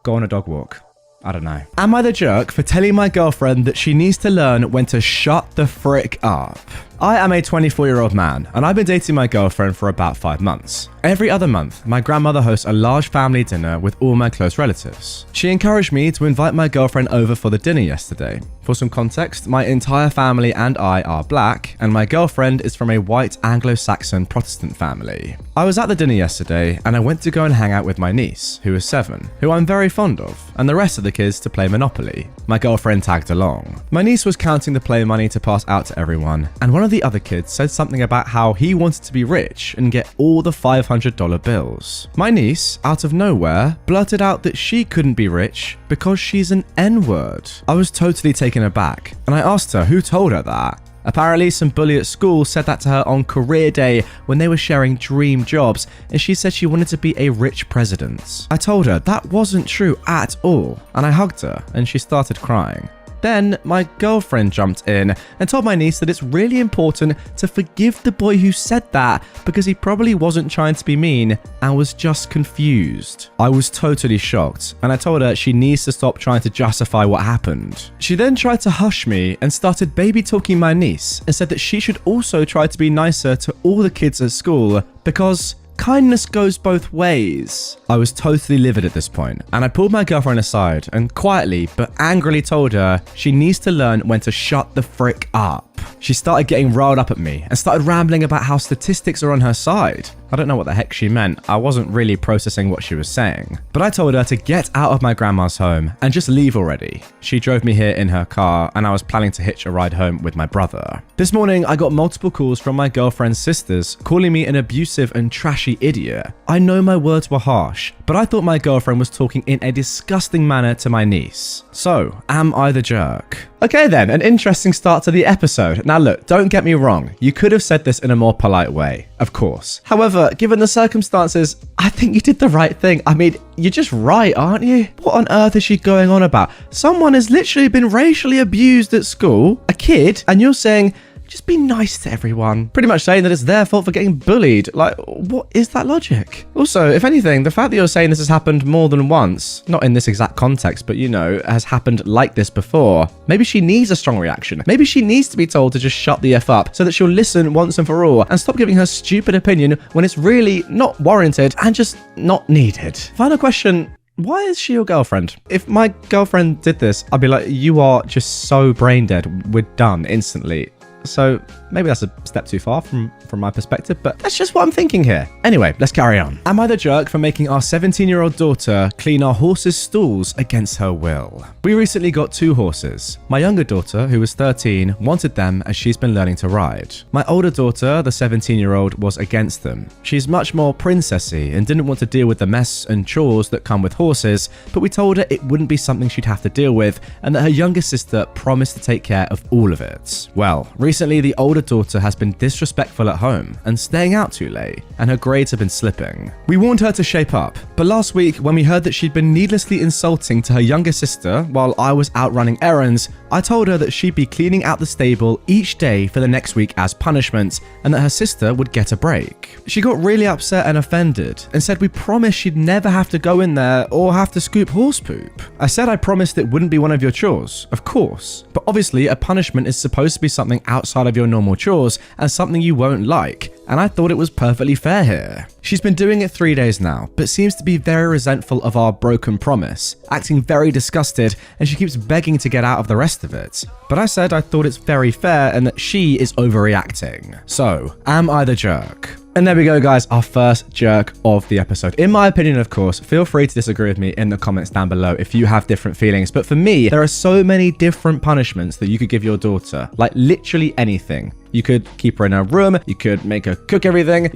go on a dog walk. I don't know. Am I the jerk for telling my girlfriend that she needs to learn when to shut the frick up? I am a 24-year-old man, and I've been dating my girlfriend for about 5 months. Every other month, my grandmother hosts a large family dinner with all my close relatives. She encouraged me to invite my girlfriend over for the dinner yesterday. For some context, my entire family and I are black, and my girlfriend is from a white Anglo-Saxon Protestant family. I was at the dinner yesterday, and I went to go and hang out with my niece, who is 7, who I'm very fond of, and the rest of the kids to play Monopoly. My girlfriend tagged along. My niece was counting the play money to pass out to everyone, and one of the other kids said something about how he wanted to be rich and get all the $500 bills. My niece, out of nowhere, blurted out that she couldn't be rich because she's an N-word. I was totally taken aback, and I asked her who told her that. Apparently, some bully at school said that to her on career day when they were sharing dream jobs, and she said she wanted to be a rich president. I told her that wasn't true at all, and I hugged her, and she started crying. Then my girlfriend jumped in and told my niece that it's really important to forgive the boy who said that because he probably wasn't trying to be mean and was just confused. I was totally shocked, and I told her she needs to stop trying to justify what happened. She then tried to hush me and started baby talking my niece and said that she should also try to be nicer to all the kids at school because kindness goes both ways. I was totally livid at this point, and I pulled my girlfriend aside and quietly but angrily told her she needs to learn when to shut the frick up. She started getting riled up at me and started rambling about how statistics are on her side. I don't know what the heck she meant. I wasn't really processing what she was saying. But I told her to get out of my grandma's home and just leave already. She drove me here in her car, and I was planning to hitch a ride home with my brother. This morning, I got multiple calls from my girlfriend's sisters calling me an abusive and trashy idiot. I know my words were harsh, but I thought my girlfriend was talking in a disgusting manner to my niece. So, am I the jerk? Okay then, an interesting start to the episode. Now look, don't get me wrong, you could have said this in a more polite way, of course. However, given the circumstances, I think you did the right thing. I mean, you're just right, aren't you? What on earth is she going on about? Someone has literally been racially abused at school, a kid, and you're saying, just be nice to everyone. Pretty much saying that it's their fault for getting bullied. Like, what is that logic? Also, if anything, the fact that you're saying this has happened more than once, not in this exact context, but has happened like this before. Maybe she needs a strong reaction. Maybe she needs to be told to just shut the F up so that she'll listen once and for all and stop giving her stupid opinion when it's really not warranted and just not needed. Final question. Why is she your girlfriend? If my girlfriend did this, I'd be like, you are just so brain dead. We're done instantly. So Maybe that's a step too far from my perspective, but that's just what I'm thinking here. Anyway, let's carry on. Am I the jerk for making our 17-year-old daughter clean our horse's stalls against her will? We recently got 2 horses. My younger daughter, who was 13, wanted them as she's been learning to ride. My older daughter, the 17-year-old, was against them. She's much more princessy and didn't want to deal with the mess and chores that come with horses, but we told her it wouldn't be something she'd have to deal with and that her younger sister promised to take care of all of it. Well, recently the older daughter has been disrespectful at home and staying out too late, and her grades have been slipping. We warned her to shape up, but last week when we heard that she'd been needlessly insulting to her younger sister while I was out running errands, I told her that she'd be cleaning out the stable each day for the next week as punishment and that her sister would get a break. She got really upset and offended and said we promised she'd never have to go in there or have to scoop horse poop. I said I promised it wouldn't be one of your chores, of course, but obviously a punishment is supposed to be something outside of your normal chores and something you won't like, and I thought it was perfectly fair here. She's been doing it 3 days now, but seems to be very resentful of our broken promise, acting very disgusted, and she keeps begging to get out of the rest of it. But I said I thought it's very fair and that she is overreacting. So, am I the jerk? And there we go, guys, our first jerk of the episode. In my opinion, of course, feel free to disagree with me in the comments down below if you have different feelings. But for me, there are so many different punishments that you could give your daughter, like literally anything. You could keep her in her room, you could make her cook everything,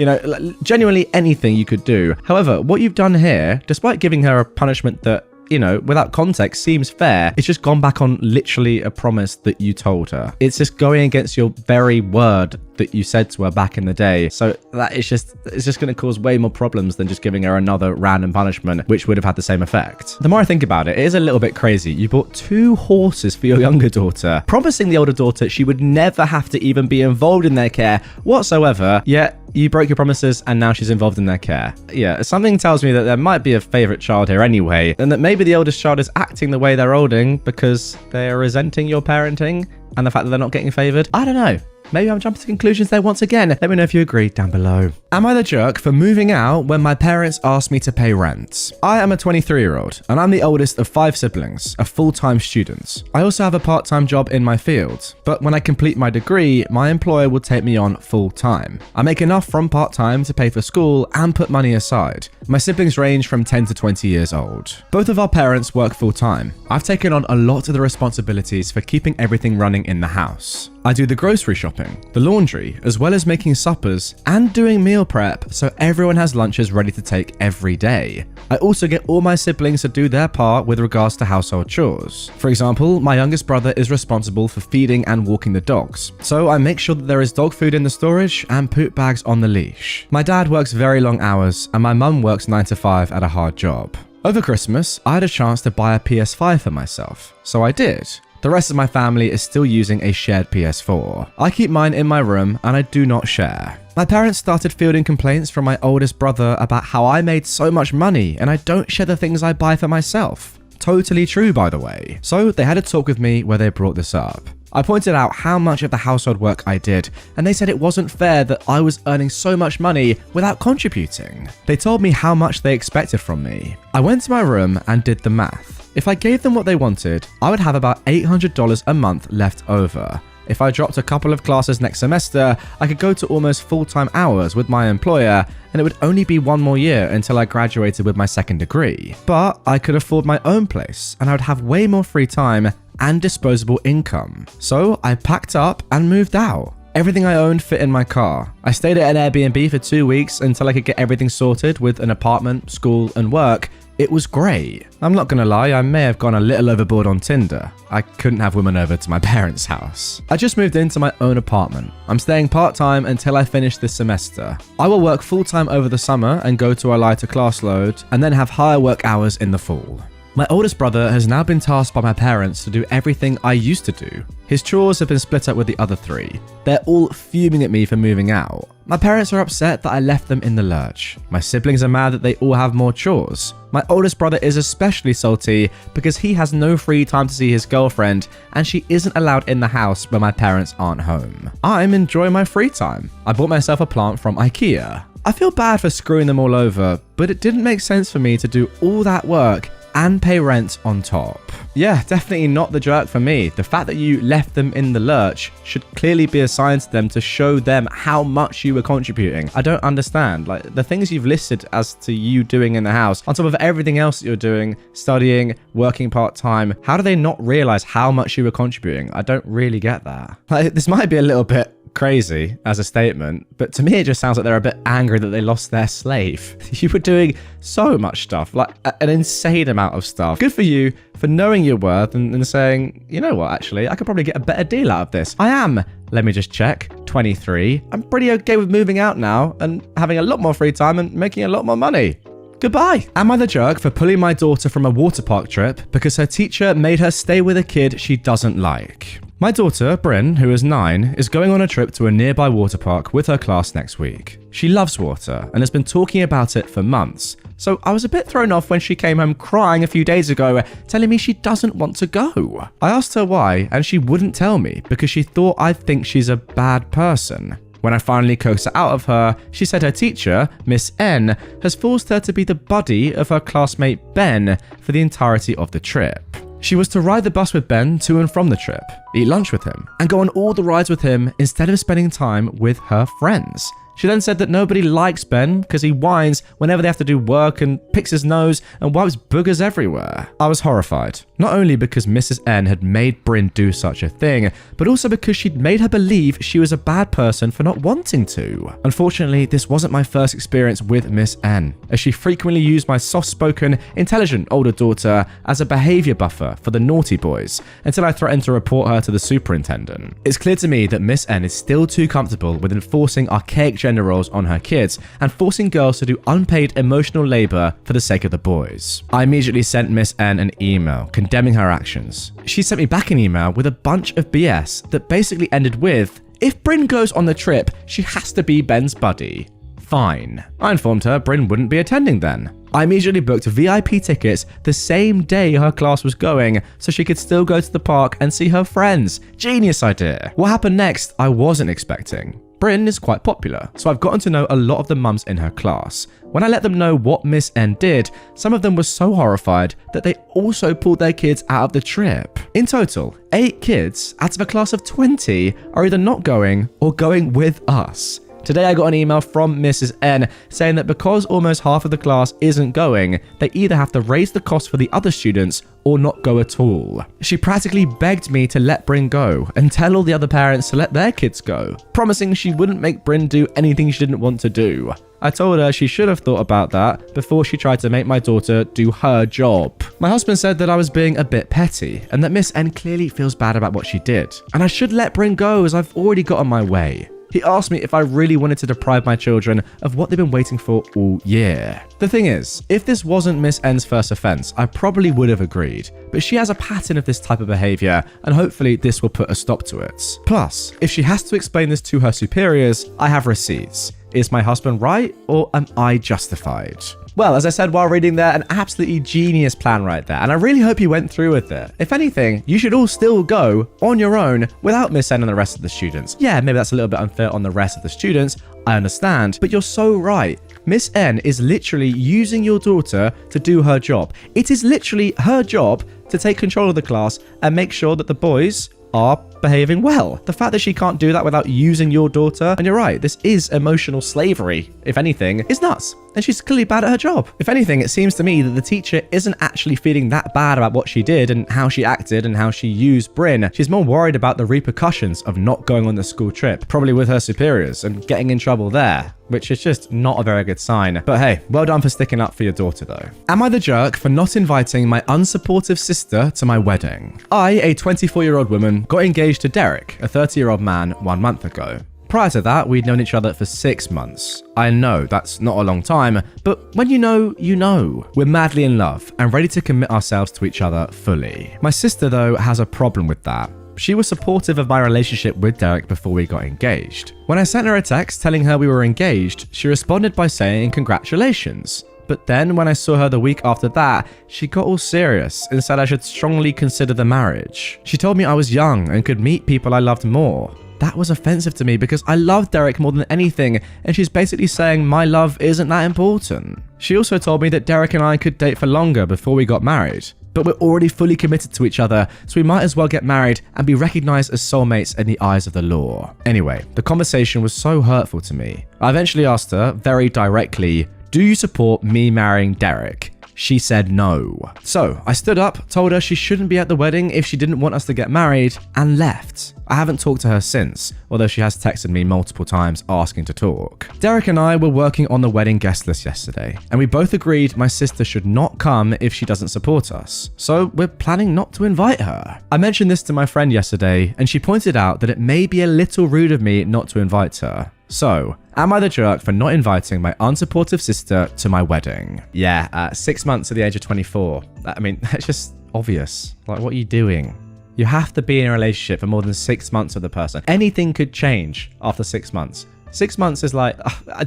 genuinely anything you could do. However, what you've done here, despite giving her a punishment that, without context seems fair, it's just gone back on literally a promise that you told her. It's just going against your very word that you said to her back in the day. So that it's just going to cause way more problems than just giving her another random punishment, which would have had the same effect. The more I think about it, it is a little bit crazy. You bought 2 horses for your younger daughter, promising the older daughter she would never have to even be involved in their care whatsoever, yet you broke your promises and now she's involved in their care. Yeah, something tells me that there might be a favorite child here anyway, and that maybe the oldest child is acting the way they're holding because they're resenting your parenting and the fact that they're not getting favored. I don't know. Maybe I'm jumping to conclusions there once again. Let me know if you agree down below. Am I the jerk for moving out when my parents asked me to pay rent? I am a 23-year-old and I'm the oldest of 5 siblings, a full-time student. I also have a part-time job in my field, but when I complete my degree, my employer will take me on full-time. I make enough from part-time to pay for school and put money aside. My siblings range from 10 to 20 years old. Both of our parents work full-time. I've taken on a lot of the responsibilities for keeping everything running in the house. I do the grocery shopping, the laundry, as well as making suppers and doing meal prep so everyone has lunches ready to take every day. I also get all my siblings to do their part with regards to household chores. For example, my youngest brother is responsible for feeding and walking the dogs, so I make sure that there is dog food in the storage and poop bags on the leash. My dad works very long hours and my mum works 9 to 5 at a hard job. Over Christmas, I had a chance to buy a PS5 for myself, so I did. The rest of my family is still using a shared PS4. I keep mine in my room and I do not share. My parents started fielding complaints from my oldest brother about how I made so much money and I don't share the things I buy for myself. Totally true, by the way. So they had a talk with me where they brought this up. I pointed out how much of the household work I did, and they said it wasn't fair that I was earning so much money without contributing. They told me how much they expected from me. I went to my room and did the math. If I gave them what they wanted, I would have about $800 a month left over. If I dropped a couple of classes next semester, I could go to almost full-time hours with my employer, and it would only be 1 more year until I graduated with my second degree. But I could afford my own place, and I would have way more free time and disposable income. So I packed up and moved out. Everything I owned fit in my car. I stayed at an Airbnb for 2 weeks until I could get everything sorted with an apartment, school, and work. It was great. I'm not gonna lie, I may have gone a little overboard on Tinder. I couldn't have women over to my parents' house. I just moved into my own apartment. I'm staying part-time until I finish this semester. I will work full-time over the summer and go to a lighter class load, and then have higher work hours in the fall. My oldest brother has now been tasked by my parents to do everything I used to do. His chores have been split up with the other 3. They're all fuming at me for moving out. My parents are upset that I left them in the lurch. My siblings are mad that they all have more chores. My oldest brother is especially salty because he has no free time to see his girlfriend and she isn't allowed in the house when my parents aren't home. I'm enjoying my free time. I bought myself a plant from IKEA. I feel bad for screwing them all over, but it didn't make sense for me to do all that work and pay rent on top. Yeah, definitely not the jerk for me. The fact that you left them in the lurch should clearly be a sign to them to show them how much you were contributing. I don't understand. Like, the things you've listed as to you doing in the house, on top of everything else that you're doing, studying, working part-time, how do they not realize how much you were contributing? I don't really get that. Like, this might be a little bit crazy as a statement, but to me it just sounds like they're a bit angry that they lost their slave. You were doing so much stuff, like an insane amount of stuff. Good for you for knowing your worth and saying, you know what, actually, I could probably get a better deal out of this. I am, let me just check, 23. I'm pretty okay with moving out now and having a lot more free time and making a lot more money. Goodbye. Am I the jerk for pulling my daughter from a water park trip because her teacher made her stay with a kid she doesn't like? My daughter, Bryn, who is 9, is going on a trip to a nearby water park with her class next week. She loves water and has been talking about it for months, so I was a bit thrown off when she came home crying a few days ago, telling me she doesn't want to go. I asked her why, and she wouldn't tell me because she thought I'd think she's a bad person. When I finally coaxed it out of her, she said her teacher, Miss N, has forced her to be the buddy of her classmate Ben for the entirety of the trip. She was to ride the bus with Ben to and from the trip, eat lunch with him, and go on all the rides with him instead of spending time with her friends. She then said that nobody likes Ben because he whines whenever they have to do work and picks his nose and wipes boogers everywhere. I was horrified, not only because Mrs. N had made Bryn do such a thing, but also because she'd made her believe she was a bad person for not wanting to. Unfortunately, this wasn't my first experience with Miss N, as she frequently used my soft-spoken, intelligent older daughter as a behavior buffer for the naughty boys, until I threatened to report her to the superintendent. It's clear to me that Miss N is still too comfortable with enforcing archaic gender roles on her kids and forcing girls to do unpaid emotional labor for the sake of the boys. I immediately sent Miss N an email condemning her actions. She sent me back an email with a bunch of BS that basically ended with, if Bryn goes on the trip, she has to be Ben's buddy. Fine. I informed her Bryn wouldn't be attending then. I immediately booked VIP tickets the same day her class was going so she could still go to the park and see her friends. Genius idea. What happened next, I wasn't expecting. Bryn is quite popular, so I've gotten to know a lot of the mums in her class. When I let them know what Miss N did, some of them were so horrified that they also pulled their kids out of the trip. In total, 8 kids out of a class of 20 are either not going or going with us. Today I got an email from Mrs. N saying that because almost half of the class isn't going, they either have to raise the cost for the other students or not go at all. She practically begged me to let Bryn go and tell all the other parents to let their kids go, promising she wouldn't make Bryn do anything she didn't want to do. I told her she should have thought about that before she tried to make my daughter do her job. My husband said that I was being a bit petty and that Miss N clearly feels bad about what she did, and I should let Bryn go as I've already got on my way. He asked me if I really wanted to deprive my children of what they've been waiting for all year. The thing is, if this wasn't Miss N's first offense, I probably would have agreed, but she has a pattern of this type of behavior, and hopefully this will put a stop to it. Plus, if she has to explain this to her superiors, I have receipts. Is my husband right, or am I justified? Well, as I said while reading there, an absolutely genius plan right there, and I really hope you went through with it. If anything, you should all still go on your own without Miss N and the rest of the students. Yeah, maybe that's a little bit unfair on the rest of the students, I understand, but you're so right. Miss N is literally using your daughter to do her job. It is literally her job to take control of the class and make sure that the boys are behaving well. The fact that she can't do that without using your daughter, and you're right, this is emotional slavery, if anything, is nuts. And she's clearly bad at her job. If anything, it seems to me that the teacher isn't actually feeling that bad about what she did and how she acted and how she used Bryn. She's more worried about the repercussions of not going on the school trip, probably with her superiors, and getting in trouble there, which is just not a very good sign. But hey, well done for sticking up for your daughter though. Am I the jerk for not inviting my unsupportive sister to my wedding? I, a 24-year-old woman, got engaged to Derek, a 30-year-old man, 1 month ago. Prior to that, we'd known each other for 6 months. I know that's not a long time, but when you know, you know. We're madly in love and ready to commit ourselves to each other fully. My sister, though, has a problem with that. She was supportive of my relationship with Derek before we got engaged. When I sent her a text telling her we were engaged, she responded by saying congratulations. But then when I saw her the week after that, she got all serious and said I should strongly consider the marriage. She told me I was young and could meet people I loved more. That was offensive to me because I love Derek more than anything, and she's basically saying my love isn't that important. She also told me that Derek and I could date for longer before we got married. But we're already fully committed to each other, so we might as well get married and be recognized as soulmates in the eyes of the law. Anyway, the conversation was so hurtful to me. I eventually asked her, very directly, do you support me marrying Derek? She said no. So I stood up, told her she shouldn't be at the wedding if she didn't want us to get married, and left. I haven't talked to her since, although she has texted me multiple times asking to talk. Derek and I were working on the wedding guest list yesterday, and we both agreed my sister should not come if she doesn't support us. So we're planning not to invite her. I mentioned this to my friend yesterday, and she pointed out that it may be a little rude of me not to invite her. So, am I the jerk for not inviting my unsupportive sister to my wedding? Yeah, 6 months at the age of 24. I mean, that's just obvious. Like, what are you doing? You have to be in a relationship for more than 6 months with the person. Anything could change after 6 months. 6 months is like,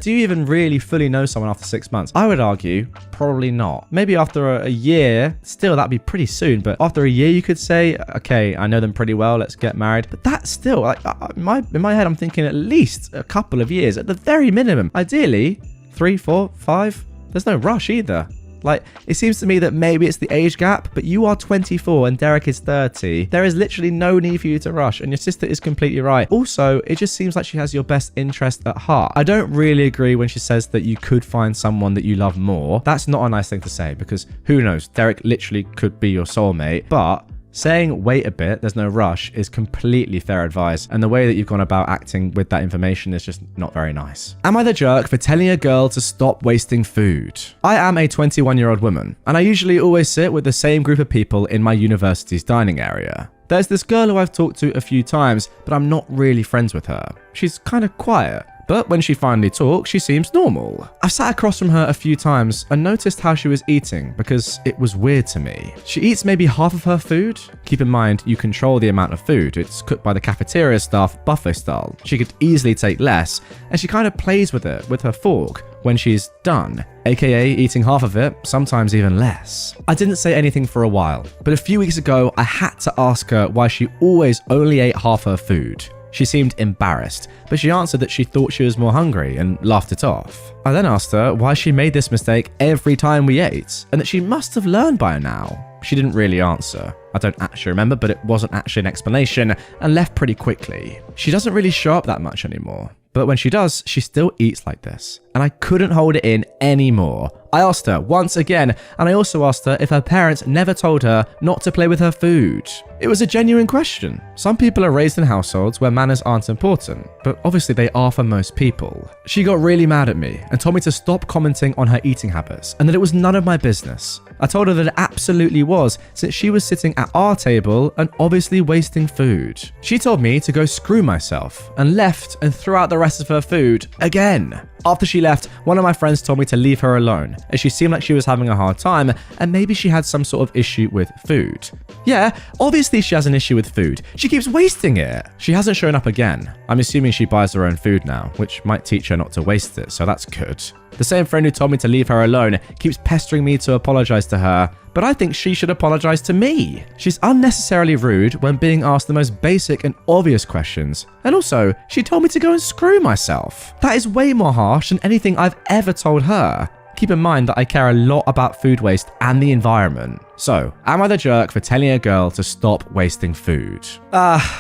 do you even really fully know someone after 6 months? I would argue, probably not. Maybe after a year, still that'd be pretty soon, but after a year you could say, okay, I know them pretty well, let's get married. But that's still, like, in my head I'm thinking at least a couple of years, at the very minimum. Ideally, 3, 4, 5, there's no rush either. Like, it seems to me that maybe it's the age gap, but you are 24 and Derek is 30. There is literally no need for you to rush, and your sister is completely right. Also, it just seems like she has your best interest at heart. I don't really agree when she says that you could find someone that you love more. That's not a nice thing to say, because who knows, Derek literally could be your soulmate, but saying wait a bit, there's no rush, is completely fair advice, and the way that you've gone about acting with that information is just not very nice. Am I the jerk for telling a girl to stop wasting food? I am a 21-year-old woman, and I usually always sit with the same group of people in my university's dining area. There's this girl who I've talked to a few times, but I'm not really friends with her. She's kind of quiet, but when she finally talks, she seems normal. I've sat across from her a few times and noticed how she was eating because it was weird to me. She eats maybe half of her food. Keep in mind, you control the amount of food. It's cooked by the cafeteria staff buffet style. She could easily take less, and she kind of plays with it with her fork when she's done, aka eating half of it, sometimes even less. I didn't say anything for a while, but a few weeks ago, I had to ask her why she always only ate half her food. She seemed embarrassed, but she answered that she thought she was more hungry and laughed it off. I then asked her why she made this mistake every time we ate, and that she must have learned by now. She didn't really answer. I don't actually remember, but it wasn't actually an explanation, and left pretty quickly. She doesn't really show up that much anymore, but when she does, she still eats like this, and I couldn't hold it in anymore. I asked her once again, and I also asked her if her parents never told her not to play with her food. It was a genuine question. Some people are raised in households where manners aren't important, but obviously they are for most people. She got really mad at me and told me to stop commenting on her eating habits and that it was none of my business. I told her that it absolutely was, since she was sitting at our table and obviously wasting food. She told me to go screw myself and left and threw out the rest of her food again. After she left, one of my friends told me to leave her alone, as she seemed like she was having a hard time and maybe she had some sort of issue with food. Yeah, obviously she has an issue with food. She keeps wasting it. She hasn't shown up again. I'm assuming she buys her own food now, which might teach her not to waste it, so that's good. The same friend who told me to leave her alone keeps pestering me to apologize to her, but I think she should apologize to me. She's unnecessarily rude when being asked the most basic and obvious questions. And also, she told me to go and screw myself. That is way more harsh than anything I've ever told her. Keep in mind that I care a lot about food waste and the environment. So, am I the jerk for telling a girl to stop wasting food?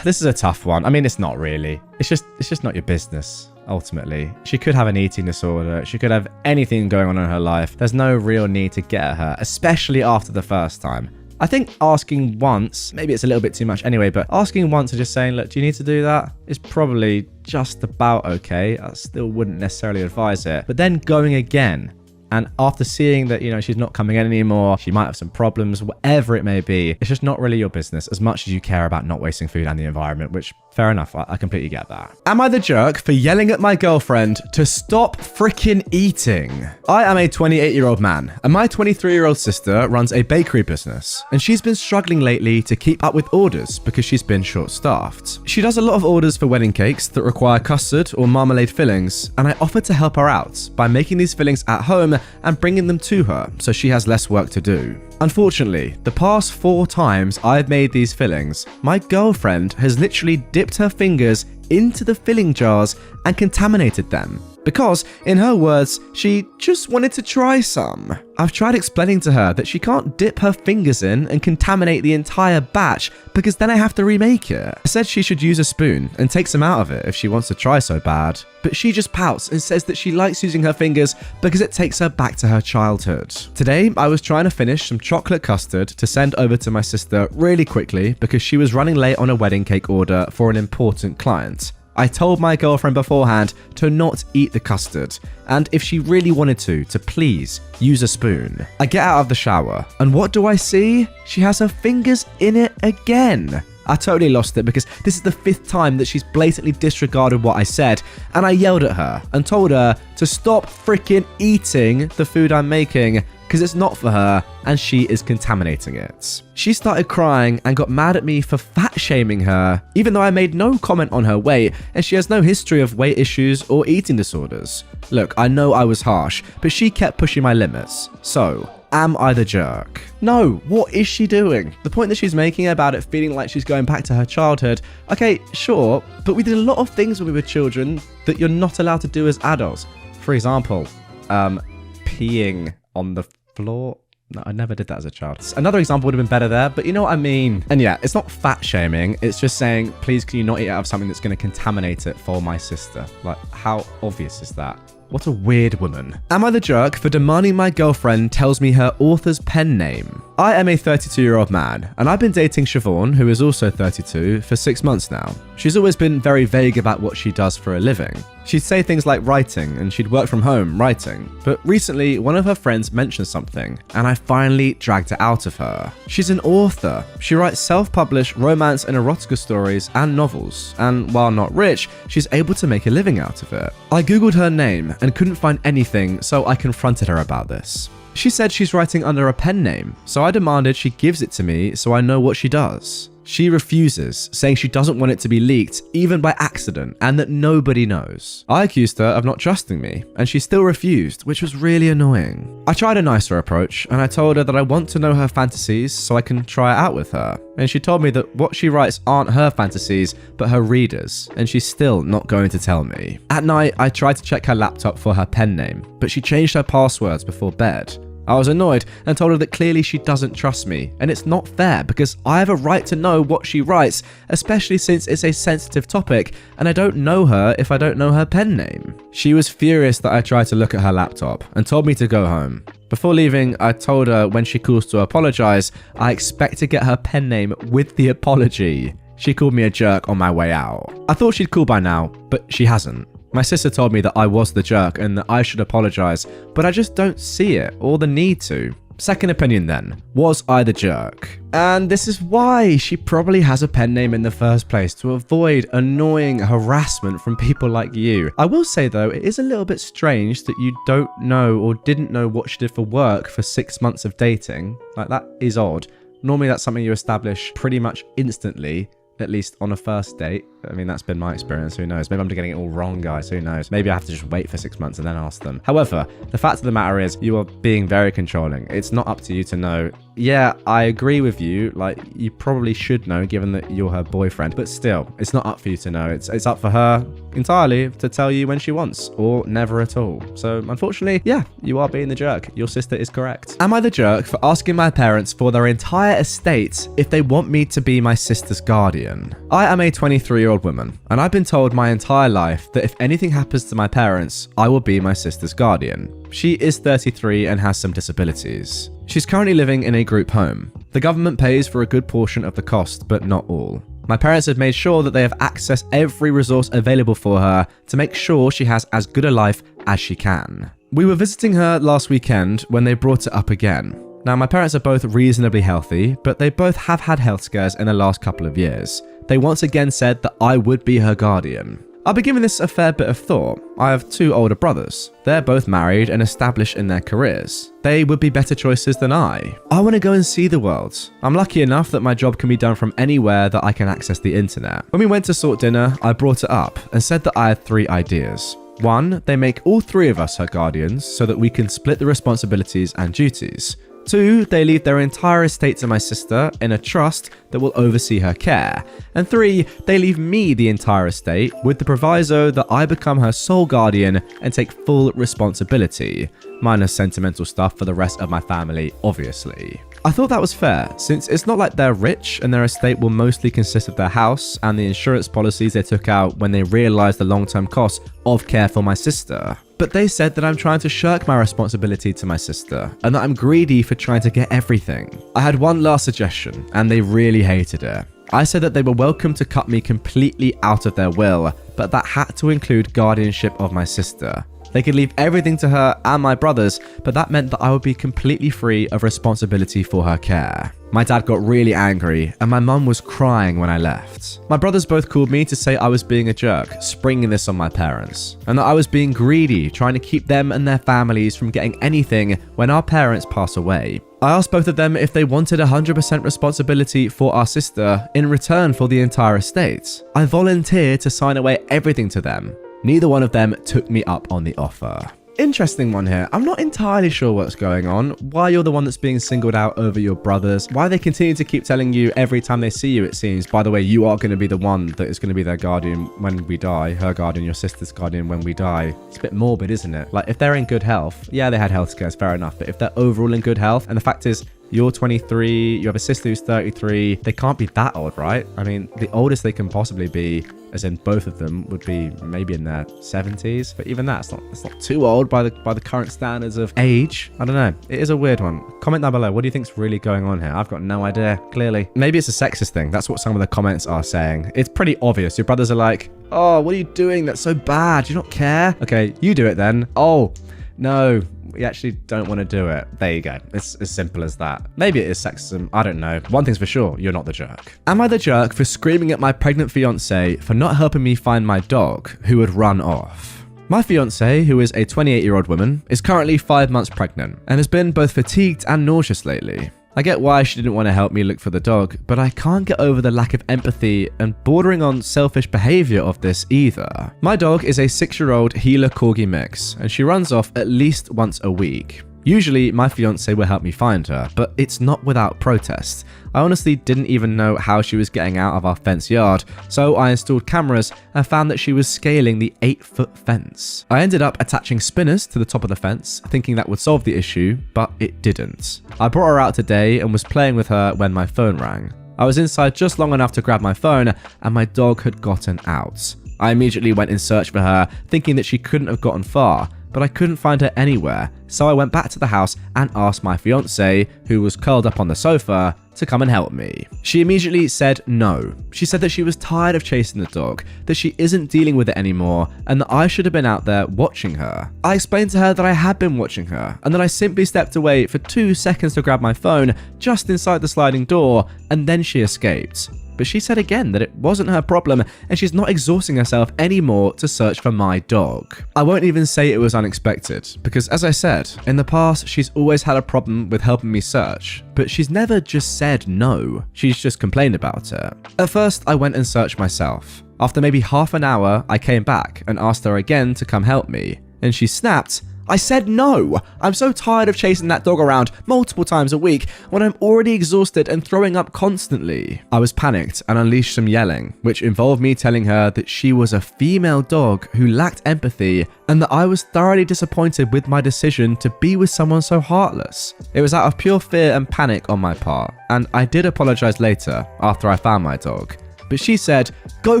This is a tough one. I mean, it's not really. It's just not your business. Ultimately, she could have an eating disorder. She could have anything going on in her life. There's no real need to get at her, especially after the first time. I think asking once, maybe it's a little bit too much anyway, but asking once and just saying, look, do you need to do that? Is probably just about okay. I still wouldn't necessarily advise it. But then going again, and after seeing that, she's not coming in anymore, she might have some problems, whatever it may be, it's just not really your business as much as you care about not wasting food and the environment, which, fair enough, I completely get that. Am I the jerk for yelling at my girlfriend to stop freaking eating? I am a 28-year-old man, and my 23-year-old sister runs a bakery business, and she's been struggling lately to keep up with orders because she's been short-staffed. She does a lot of orders for wedding cakes that require custard or marmalade fillings, and I offered to help her out by making these fillings at home and bringing them to her so she has less work to do. Unfortunately, the past 4 times I've made these fillings, my girlfriend has literally dipped her fingers into the filling jars and contaminated them. Because, in her words, she just wanted to try some. I've tried explaining to her that she can't dip her fingers in and contaminate the entire batch because then I have to remake it. I said she should use a spoon and take some out of it if she wants to try so bad. But she just pouts and says that she likes using her fingers because it takes her back to her childhood. Today, I was trying to finish some chocolate custard to send over to my sister really quickly because she was running late on a wedding cake order for an important client. I told my girlfriend beforehand to not eat the custard, and if she really wanted to please use a spoon. I get out of the shower, and what do I see? She has her fingers in it again. I totally lost it because this is the 5th time that she's blatantly disregarded what I said, and I yelled at her and told her to stop freaking eating the food I'm making because it's not for her and she is contaminating it. She started crying and got mad at me for fat shaming her, even though I made no comment on her weight and she has no history of weight issues or eating disorders. Look, I know I was harsh, but she kept pushing my limits. So, am I the jerk? No, what is she doing? The point that she's making about it feeling like she's going back to her childhood, okay, sure, but we did a lot of things when we were children that you're not allowed to do as adults. For example, peeing on the floor. No, I never did that as a child. Another example would have been better there, but you know what I mean. And yeah, it's not fat shaming. It's just saying, please, can you not eat out of something that's going to contaminate it for my sister? Like, how obvious is that? What a weird woman. Am I the jerk for demanding my girlfriend tells me her author's pen name? I am a 32-year-old man, and I've been dating Siobhan, who is also 32, for 6 months now. She's always been very vague about what she does for a living. She'd say things like writing, and she'd work from home writing. But recently, one of her friends mentioned something, and I finally dragged it out of her. She's an author. She writes self-published romance and erotica stories and novels, and while not rich, she's able to make a living out of it. I googled her name and couldn't find anything, so I confronted her about this. She said she's writing under a pen name, so I demanded she gives it to me so I know what she does. She refuses, saying she doesn't want it to be leaked, even by accident, and that nobody knows. I accused her of not trusting me, and she still refused, which was really annoying. I tried a nicer approach, and I told her that I want to know her fantasies so I can try it out with her. And she told me that what she writes aren't her fantasies, but her readers, and she's still not going to tell me. At night, I tried to check her laptop for her pen name, but she changed her passwords before bed. I was annoyed and told her that clearly she doesn't trust me, and it's not fair because I have a right to know what she writes, especially since it's a sensitive topic, and I don't know her if I don't know her pen name. She was furious that I tried to look at her laptop and told me to go home. Before leaving, I told her when she calls to apologize, I expect to get her pen name with the apology. She called me a jerk on my way out. I thought she'd call by now, but she hasn't. My sister told me that I was the jerk and that I should apologize, but I just don't see it or the need to. Second opinion then, was I the jerk? And this is why she probably has a pen name in the first place, to avoid annoying harassment from people like you. I will say though, it is a little bit strange that you don't know or didn't know what she did for work for 6 months of dating. Like, that is odd. Normally that's something you establish pretty much instantly, at least on a first date. I mean, that's been my experience. Who knows? Maybe I'm getting it all wrong, guys. Who knows? Maybe I have to just wait for 6 months and then ask them. However, the fact of the matter is you are being very controlling. It's not up to you to know. Yeah, I agree with you. Like, you probably should know given that you're her boyfriend, but still, it's not up for you to know. It's up for her entirely to tell you when she wants, or never at all. So unfortunately, yeah, you are being the jerk. Your sister is correct. Am I the jerk for asking my parents for their entire estate if they want me to be my sister's guardian? I am a 23-year-old woman, and I've been told my entire life that if anything happens to my parents, I will be my sister's guardian. She is 33 and has some disabilities. She's currently living in a group home. The government pays for a good portion of the cost, but not all. My parents have made sure that they have accessed every resource available for her to make sure she has as good a life as she can. We were visiting her last weekend when they brought it up again. Now, my parents are both reasonably healthy, but they both have had health scares in the last couple of years. They once again said that I would be her guardian. I've been giving this a fair bit of thought. I have 2 older brothers. They're both married and established in their careers. They would be better choices than I. I want to go and see the world. I'm lucky enough that my job can be done from anywhere that I can access the internet. When we went to sort dinner, I brought it up and said that I had 3 ideas. 1, they make all 3 of us her guardians so that we can split the responsibilities and duties. 2, they leave their entire estate to my sister in a trust that will oversee her care. And 3, they leave me the entire estate with the proviso that I become her sole guardian and take full responsibility. Minus sentimental stuff for the rest of my family, obviously. I thought that was fair, since it's not like they're rich and their estate will mostly consist of their house and the insurance policies they took out when they realised the long-term costs of care for my sister. But they said that I'm trying to shirk my responsibility to my sister and that I'm greedy for trying to get everything. I had one last suggestion and they really hated it. I said that they were welcome to cut me completely out of their will, but that had to include guardianship of my sister. They could leave everything to her and my brothers, but that meant that I would be completely free of responsibility for her care. My dad got really angry, and my mum was crying when I left. My brothers both called me to say I was being a jerk, springing this on my parents, and that I was being greedy, trying to keep them and their families from getting anything when our parents pass away. I asked both of them if they wanted 100% responsibility for our sister in return for the entire estate. I volunteered to sign away everything to them. Neither one of them took me up on the offer. Interesting one here. I'm not entirely sure what's going on, why you're the one that's being singled out over your brothers, why they continue to keep telling you every time they see you, it seems, by the way, you are going to be the one that is going to be their guardian when we die, her guardian, your sister's guardian when we die. It's a bit morbid, isn't it? Like, if they're in good health, yeah, they had health scares, fair enough, but if they're overall in good health, and the fact is, you're 23, you have a sister who's 33, they can't be that old, right? I mean, the oldest they can possibly be, as in both of them, would be maybe in their 70s, but even that's not too old by the current standards of age. I don't know. It is a weird one. Comment down below. What do you think's really going on here? I've got no idea, clearly. Maybe it's a sexist thing. That's what some of the comments are saying. It's pretty obvious. Your brothers are like, oh, what are you doing? That's so bad. Do you not care? Okay, you do it then. Oh, no. We actually don't want to do it. There you go. It's as simple as that. Maybe it is sexism. I don't know. One thing's for sure, you're not the jerk. Am I the jerk for screaming at my pregnant fiance for not helping me find my dog, who had run off? My fiance, who is a 28-year-old woman, is currently 5 months pregnant and has been both fatigued and nauseous lately. I get why she didn't want to help me look for the dog, but I can't get over the lack of empathy and bordering on selfish behavior of this either. My dog is a 6-year-old Heeler Corgi mix, and she runs off at least once a week. Usually, my fiance will help me find her, but it's not without protest. I honestly didn't even know how she was getting out of our fence yard, so I installed cameras and found that she was scaling the 8-foot fence. I ended up attaching spinners to the top of the fence, thinking that would solve the issue, but it didn't. I brought her out today and was playing with her when my phone rang. I was inside just long enough to grab my phone, and my dog had gotten out. I immediately went in search for her, thinking that she couldn't have gotten far, but I couldn't find her anywhere, so I went back to the house and asked my fiance, who was curled up on the sofa, to come and help me. She immediately said no. She said that she was tired of chasing the dog, that she isn't dealing with it anymore, and that I should have been out there watching her. I explained to her that I had been watching her, and that I simply stepped away for 2 seconds to grab my phone just inside the sliding door, and then she escaped. But she said again that it wasn't her problem and she's not exhausting herself anymore to search for my dog. I won't even say it was unexpected, because as I said, in the past she's always had a problem with helping me search, but she's never just said no, she's just complained about it. At first I went and searched myself. After maybe half an hour, I came back and asked her again to come help me, and she snapped, I said no! I'm so tired of chasing that dog around multiple times a week when I'm already exhausted and throwing up constantly. I was panicked and unleashed some yelling, which involved me telling her that she was a female dog who lacked empathy and that I was thoroughly disappointed with my decision to be with someone so heartless. It was out of pure fear and panic on my part, and I did apologize later after I found my dog. But she said, go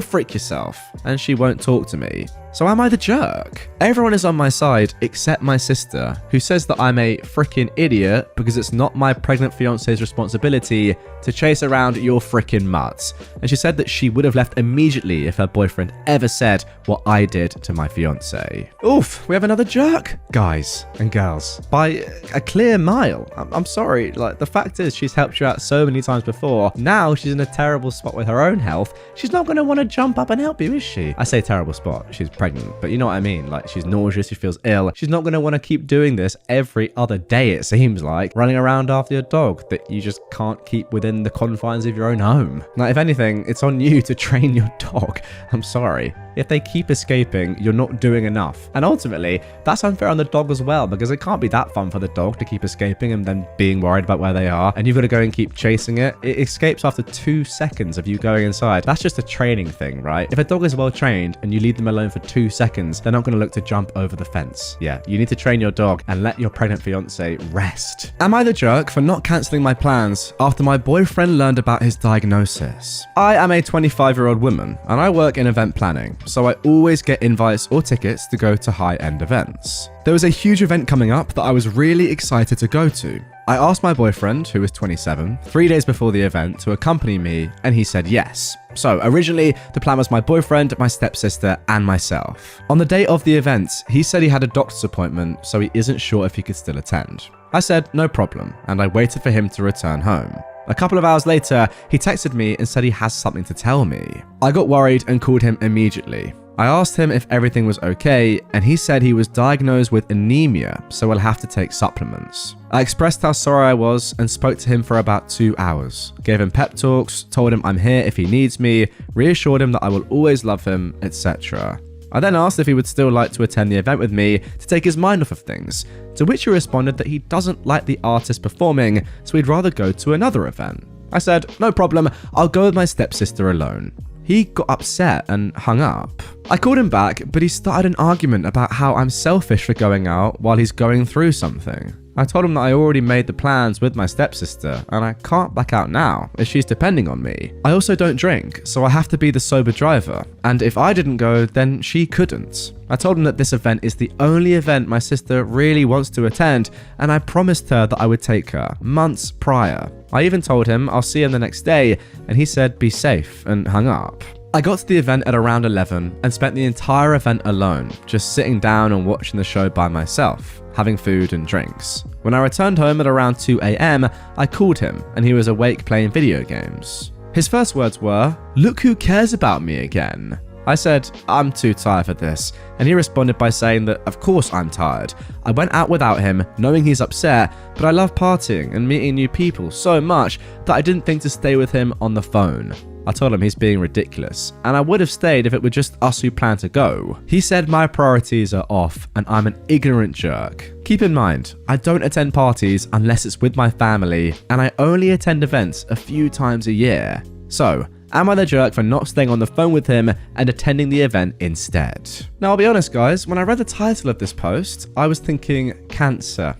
freak yourself, and she won't talk to me. So am I the jerk? Everyone is on my side except my sister, who says that I'm a freaking idiot because it's not my pregnant fiance's responsibility to chase around your freaking mutts. And she said that she would have left immediately if her boyfriend ever said what I did to my fiance. Oof, we have another jerk, guys and girls, by a clear mile. I'm sorry, like the fact is she's helped you out so many times before. Now she's in a terrible spot with her own health. She's not going to want to jump up and help you, is she? I say terrible spot, she's pregnant, but you know what I mean, like she's nauseous, she feels ill. She's not going to want to keep doing this every other day, it seems like, running around after your dog that you just can't keep within the confines of your own home. Now, if anything, it's on you to train your dog. I'm sorry. If they keep escaping, you're not doing enough. And ultimately, that's unfair on the dog as well, because it can't be that fun for the dog to keep escaping and then being worried about where they are, and you've got to go and keep chasing it. It escapes after 2 seconds of you going inside. That's just a training thing, right? If a dog is well trained and you leave them alone for 2 seconds, they're not going to look to jump over the fence. Yeah, you need to train your dog and let your pregnant fiance rest. Am I the jerk for not cancelling my plans after my boyfriend learned about his diagnosis? I am a 25-year-old woman and I work in event planning, so I always get invites or tickets to go to high-end events. There was a huge event coming up that I was really excited to go to. I asked my boyfriend, who was 27, 3 days before the event to accompany me, and he said yes. So originally, the plan was my boyfriend, my stepsister, and myself. On the day of the event, he said he had a doctor's appointment, so he isn't sure if he could still attend. I said no problem, and I waited for him to return home. A couple of hours later, he texted me and said he has something to tell me. I got worried and called him immediately. I asked him if everything was okay, and he said he was diagnosed with anemia, so will have to take supplements. I expressed how sorry I was and spoke to him for about 2 hours. Gave him pep talks, told him I'm here if he needs me, reassured him that I will always love him, etc. I then asked if he would still like to attend the event with me to take his mind off of things, to which he responded that he doesn't like the artist performing, so he'd rather go to another event. I said, no problem, I'll go with my stepsister alone. He got upset and hung up. I called him back, but he started an argument about how I'm selfish for going out while he's going through something. I told him that I already made the plans with my stepsister, and I can't back out now, as she's depending on me. I also don't drink, so I have to be the sober driver, and if I didn't go, then she couldn't. I told him that this event is the only event my sister really wants to attend, and I promised her that I would take her, months prior. I even told him I'll see him the next day, and he said be safe, and hung up. I got to the event at around 11 and spent the entire event alone, just sitting down and watching the show by myself, having food and drinks. When I returned home at around 2 a.m, I called him and he was awake playing video games. His first words were, "Look who cares about me again." I said, "I'm too tired for this," and he responded by saying that of course I'm tired. I went out without him, knowing he's upset, but I love partying and meeting new people so much that I didn't think to stay with him on the phone. I told him he's being ridiculous, and I would have stayed if it were just us who planned to go. He said my priorities are off and I'm an ignorant jerk. Keep in mind, I don't attend parties unless it's with my family, and I only attend events a few times a year. So, am I the jerk for not staying on the phone with him and attending the event instead? Now, I'll be honest, guys, when I read the title of this post, I was thinking cancer.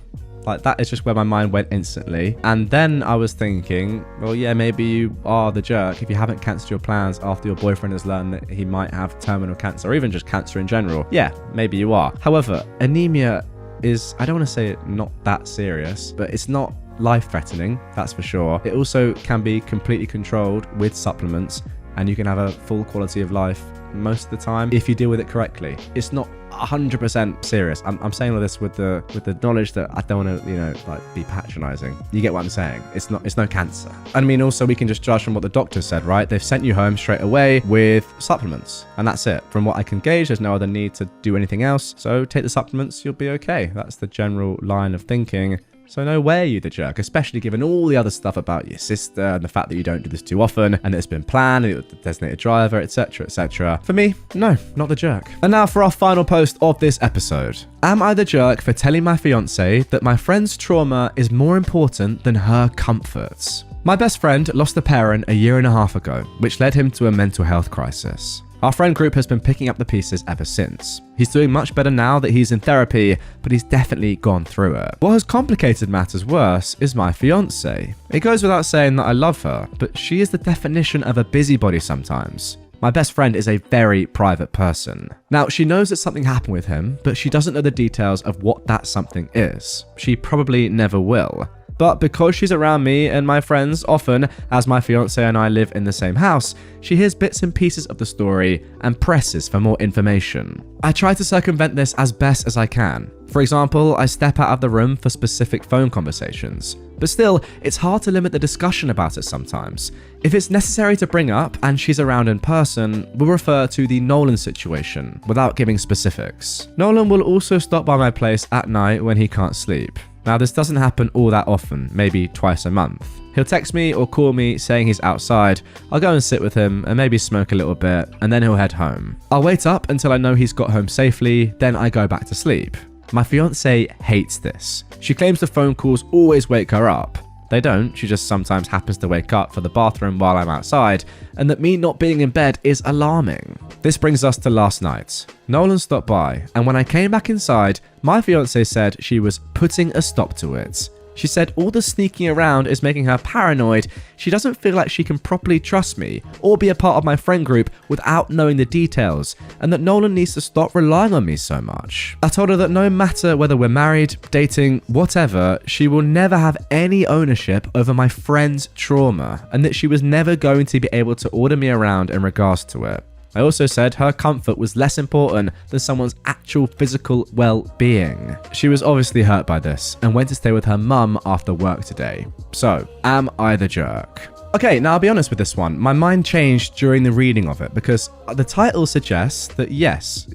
Like, that is just where my mind went instantly. And then I was thinking, well, yeah, maybe you are the jerk if you haven't cancelled your plans after your boyfriend has learned that he might have terminal cancer, or even just cancer in general. Yeah, maybe you are. However, anemia is, I don't want to say it not that serious, but it's not life-threatening, that's for sure. It also can be completely controlled with supplements, and you can have a full quality of life most of the time if you deal with it correctly. It's not 100% serious. I'm saying all this with the knowledge that I don't want to, be patronizing. You get what I'm saying? It's no cancer. I mean, also we can just judge from what the doctor said, right? They've sent you home straight away with supplements, and that's it. From what I can gauge, there's no other need to do anything else. So take the supplements, you'll be okay. That's the general line of thinking. So no way are you the jerk, especially given all the other stuff about your sister and the fact that you don't do this too often and it's been planned and you're the designated driver, etc, etc. For me, no, not the jerk. And now for our final post of this episode. Am I the jerk for telling my fiance that my friend's trauma is more important than her comforts? My best friend lost a parent a year and a half ago, which led him to a mental health crisis. Our friend group has been picking up the pieces ever since. He's doing much better now that he's in therapy, but he's definitely gone through it. What has complicated matters worse is my fiance. It goes without saying that I love her, but she is the definition of a busybody sometimes. My best friend is a very private person. Now, she knows that something happened with him, but she doesn't know the details of what that something is. She probably never will. But because she's around me and my friends often, as my fiance and I live in the same house, she hears bits and pieces of the story and presses for more information. I try to circumvent this as best as I can. For example, I step out of the room for specific phone conversations. But still, it's hard to limit the discussion about it sometimes. If it's necessary to bring up and she's around in person, we'll refer to the Nolan situation without giving specifics. Nolan will also stop by my place at night when he can't sleep. Now, this doesn't happen all that often, maybe twice a month. He'll text me or call me saying he's outside. I'll go and sit with him and maybe smoke a little bit, and then he'll head home. I'll wait up until I know he's got home safely, then I go back to sleep. My fiance hates this. She claims the phone calls always wake her up. They don't, she just sometimes happens to wake up for the bathroom while I'm outside, and that me not being in bed is alarming. This brings us to last night. Nolan stopped by, and when I came back inside, my fiance said she was putting a stop to it. She said all the sneaking around is making her paranoid. She doesn't feel like she can properly trust me or be a part of my friend group without knowing the details, and that Nolan needs to stop relying on me so much. I told her that no matter whether we're married, dating, whatever, she will never have any ownership over my friend's trauma, and that she was never going to be able to order me around in regards to it. I also said her comfort was less important than someone's actual physical well-being. She was obviously hurt by this and went to stay with her mum after work today. So, am I the jerk? Okay, now I'll be honest with this one. My mind changed during the reading of it because the title suggests that yes,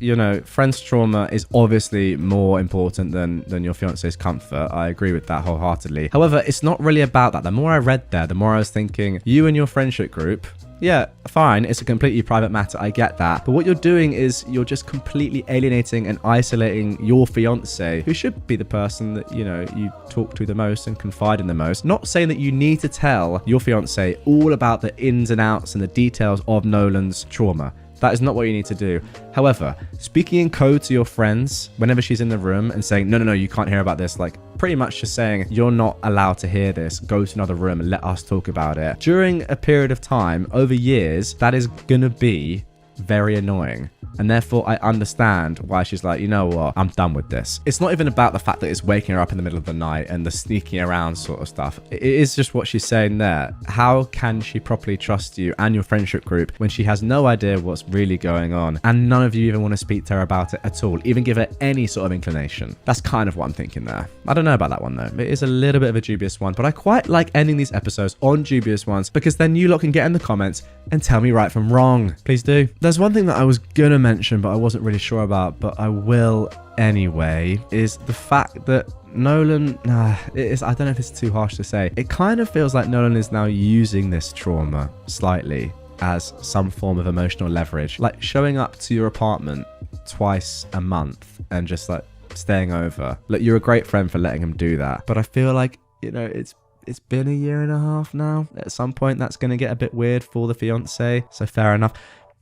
friend's trauma is obviously more important than your fiance's comfort. I agree with that wholeheartedly. However, it's not really about that. The more I read there, the more I was thinking, you and your friendship group, yeah, fine, it's a completely private matter, I get that. But what you're doing is you're just completely alienating and isolating your fiance, who should be the person that, you talk to the most and confide in the most. Not saying that you need to tell your fiance all about the ins and outs and the details of Nolan's trauma. That is not what you need to do. However, speaking in code to your friends whenever she's in the room and saying, no, you can't hear about this, like pretty much just saying, you're not allowed to hear this, go to another room and let us talk about it. During a period of time, over years, that is gonna be very annoying. And therefore, I understand why she's like, you know what, I'm done with this. It's not even about the fact that it's waking her up in the middle of the night and the sneaking around sort of stuff. It is just what she's saying there. How can she properly trust you and your friendship group when she has no idea what's really going on and none of you even want to speak to her about it at all, even give her any sort of inclination? That's kind of what I'm thinking there. I don't know about that one though. It is a little bit of a dubious one, but I quite like ending these episodes on dubious ones because then you lot can get in the comments and tell me right from wrong. Please do. There's one thing that I was gonna mention, but I wasn't really sure about, but I will anyway, is the fact that Nolan, I don't know if it's too harsh to say, it kind of feels like Nolan is now using this trauma slightly as some form of emotional leverage, like showing up to your apartment twice a month and just like staying over. Look, you're a great friend for letting him do that, but I feel like, it's been a year and a half now. At some point, that's going to get a bit weird for the fiance, so fair enough.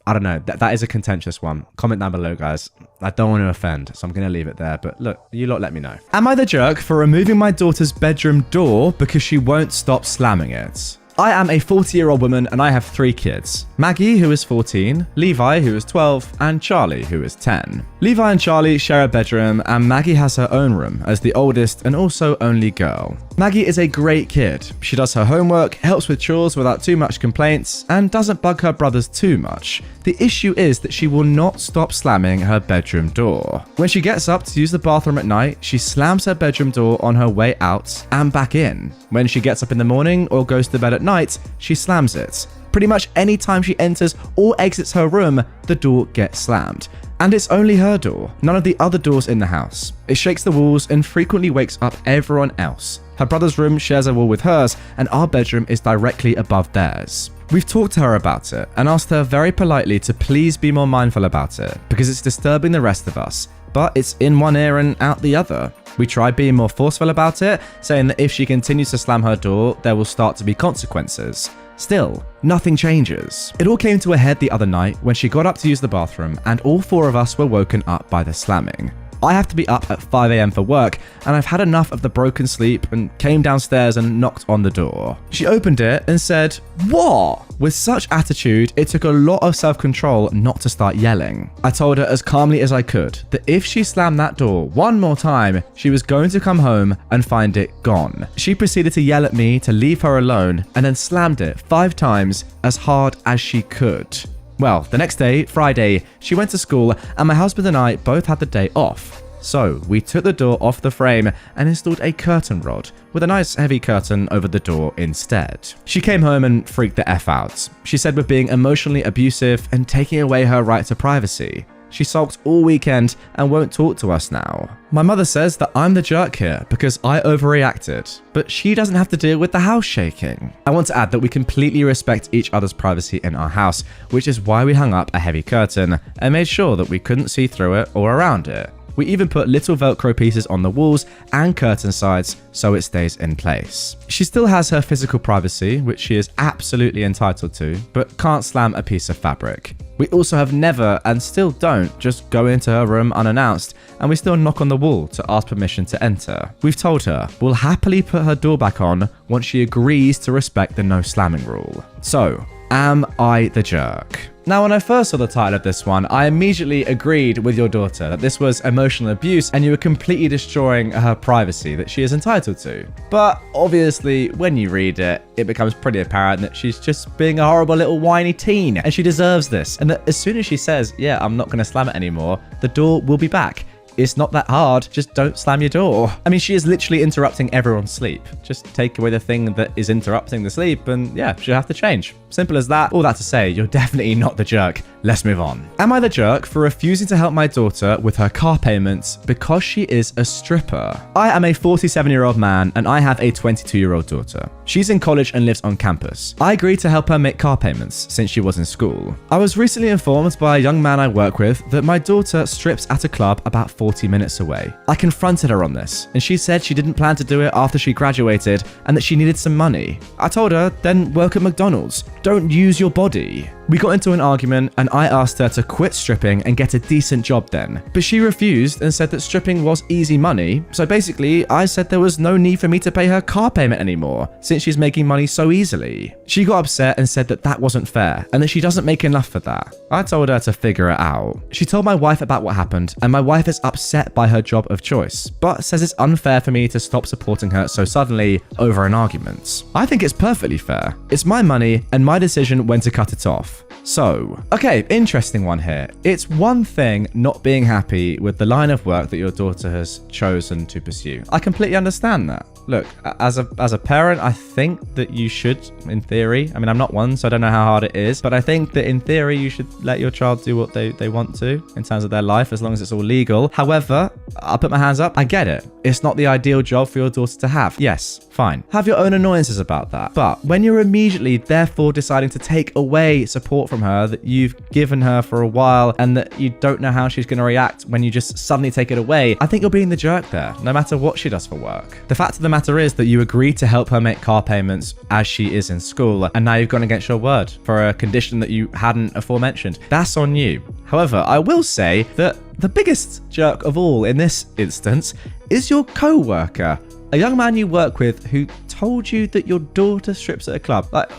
I don't know. That is a contentious one. Comment down below, guys. I don't want to offend, so I'm going to leave it there. But look, you lot let me know. Am I the jerk for removing my daughter's bedroom door because she won't stop slamming it? I am a 40-year-old woman and I have 3 kids. Maggie, who is 14, Levi, who is 12, and Charlie, who is 10. Levi and Charlie share a bedroom and Maggie has her own room as the oldest and also only girl. Maggie is a great kid. She does her homework, helps with chores without too much complaints, and doesn't bug her brothers too much. The issue is that she will not stop slamming her bedroom door. When she gets up to use the bathroom at night, she slams her bedroom door on her way out and back in. When she gets up in the morning or goes to bed at night, she slams it. Pretty much any time she enters or exits her room, the door gets slammed. And it's only her door, none of the other doors in the house. It shakes the walls and frequently wakes up everyone else. Her brother's room shares a wall with hers, and our bedroom is directly above theirs. We've talked to her about it and asked her very politely to please be more mindful about it because it's disturbing the rest of us, but it's in one ear and out the other. We tried being more forceful about it, saying that if she continues to slam her door, there will start to be consequences. Still, nothing changes. It all came to a head the other night when she got up to use the bathroom and all 4 of us were woken up by the slamming. I have to be up at 5 a.m. for work and I've had enough of the broken sleep and came downstairs and knocked on the door. She opened it and said, "What?" With such attitude, it took a lot of self-control not to start yelling. I told her as calmly as I could that if she slammed that door one more time, she was going to come home and find it gone. She proceeded to yell at me to leave her alone and then slammed it 5 times as hard as she could. Well, the next day, Friday, she went to school and my husband and I both had the day off. So we took the door off the frame and installed a curtain rod with a nice heavy curtain over the door instead. She came home and freaked the F out. She said we're being emotionally abusive and taking away her right to privacy. She sulked all weekend and won't talk to us now. My mother says that I'm the jerk here because I overreacted, but she doesn't have to deal with the house shaking. I want to add that we completely respect each other's privacy in our house, which is why we hung up a heavy curtain and made sure that we couldn't see through it or around it. We even put little Velcro pieces on the walls and curtain sides so it stays in place. She still has her physical privacy, which she is absolutely entitled to, but can't slam a piece of fabric. We also have never, and still don't, just go into her room unannounced, and we still knock on the wall to ask permission to enter. We've told her we'll happily put her door back on once she agrees to respect the no slamming rule. So, am I the jerk? Now, when I first saw the title of this one, I immediately agreed with your daughter that this was emotional abuse and you were completely destroying her privacy that she is entitled to. But obviously, when you read it, it becomes pretty apparent that she's just being a horrible little whiny teen and she deserves this. And that as soon as she says, yeah, I'm not going to slam it anymore, the door will be back. It's not that hard, just don't slam your door. I mean, she is literally interrupting everyone's sleep. Just take away the thing that is interrupting the sleep and yeah, she'll have to change. Simple as that. All that to say, you're definitely not the jerk. Let's move on. Am I the jerk for refusing to help my daughter with her car payments because she is a stripper? I am a 47-year-old man and I have a 22-year-old daughter. She's in college and lives on campus. I agreed to help her make car payments since she was in school. I was recently informed by a young man I work with that my daughter strips at a club about 40 minutes away. I confronted her on this and she said she didn't plan to do it after she graduated and that she needed some money. I told her, then work at McDonald's. Don't use your body. We got into an argument and I asked her to quit stripping and get a decent job then. But she refused and said that stripping was easy money. So basically, I said there was no need for me to pay her car payment anymore since she's making money so easily. She got upset and said that that wasn't fair and that she doesn't make enough for that. I told her to figure it out. She told my wife about what happened and my wife is upset by her job of choice, but says it's unfair for me to stop supporting her so suddenly over an argument. I think it's perfectly fair. It's my money and my decision when to cut it off. So, okay, interesting one here. It's one thing not being happy with the line of work that your daughter has chosen to pursue. I completely understand that. Look, as a parent, I think that you should, in theory, I mean, I'm not one, so I don't know how hard it is, but I think that in theory, you should let your child do what they want to in terms of their life, as long as it's all legal. However, I'll put my hands up. I get it. It's not the ideal job for your daughter to have. Yes, fine. Have your own annoyances about that. But when you're immediately, therefore, deciding to take away support from her that you've given her for a while and that you don't know how she's going to react when you just suddenly take it away, I think you're being the jerk there, no matter what she does for work. The fact of the matter is that you agreed to help her make car payments as she is in school, and now you've gone against your word for a condition that you hadn't aforementioned. That's on you. However, I will say that the biggest jerk of all in this instance is your co-worker, a young man you work with who told you that your daughter strips at a club. Like,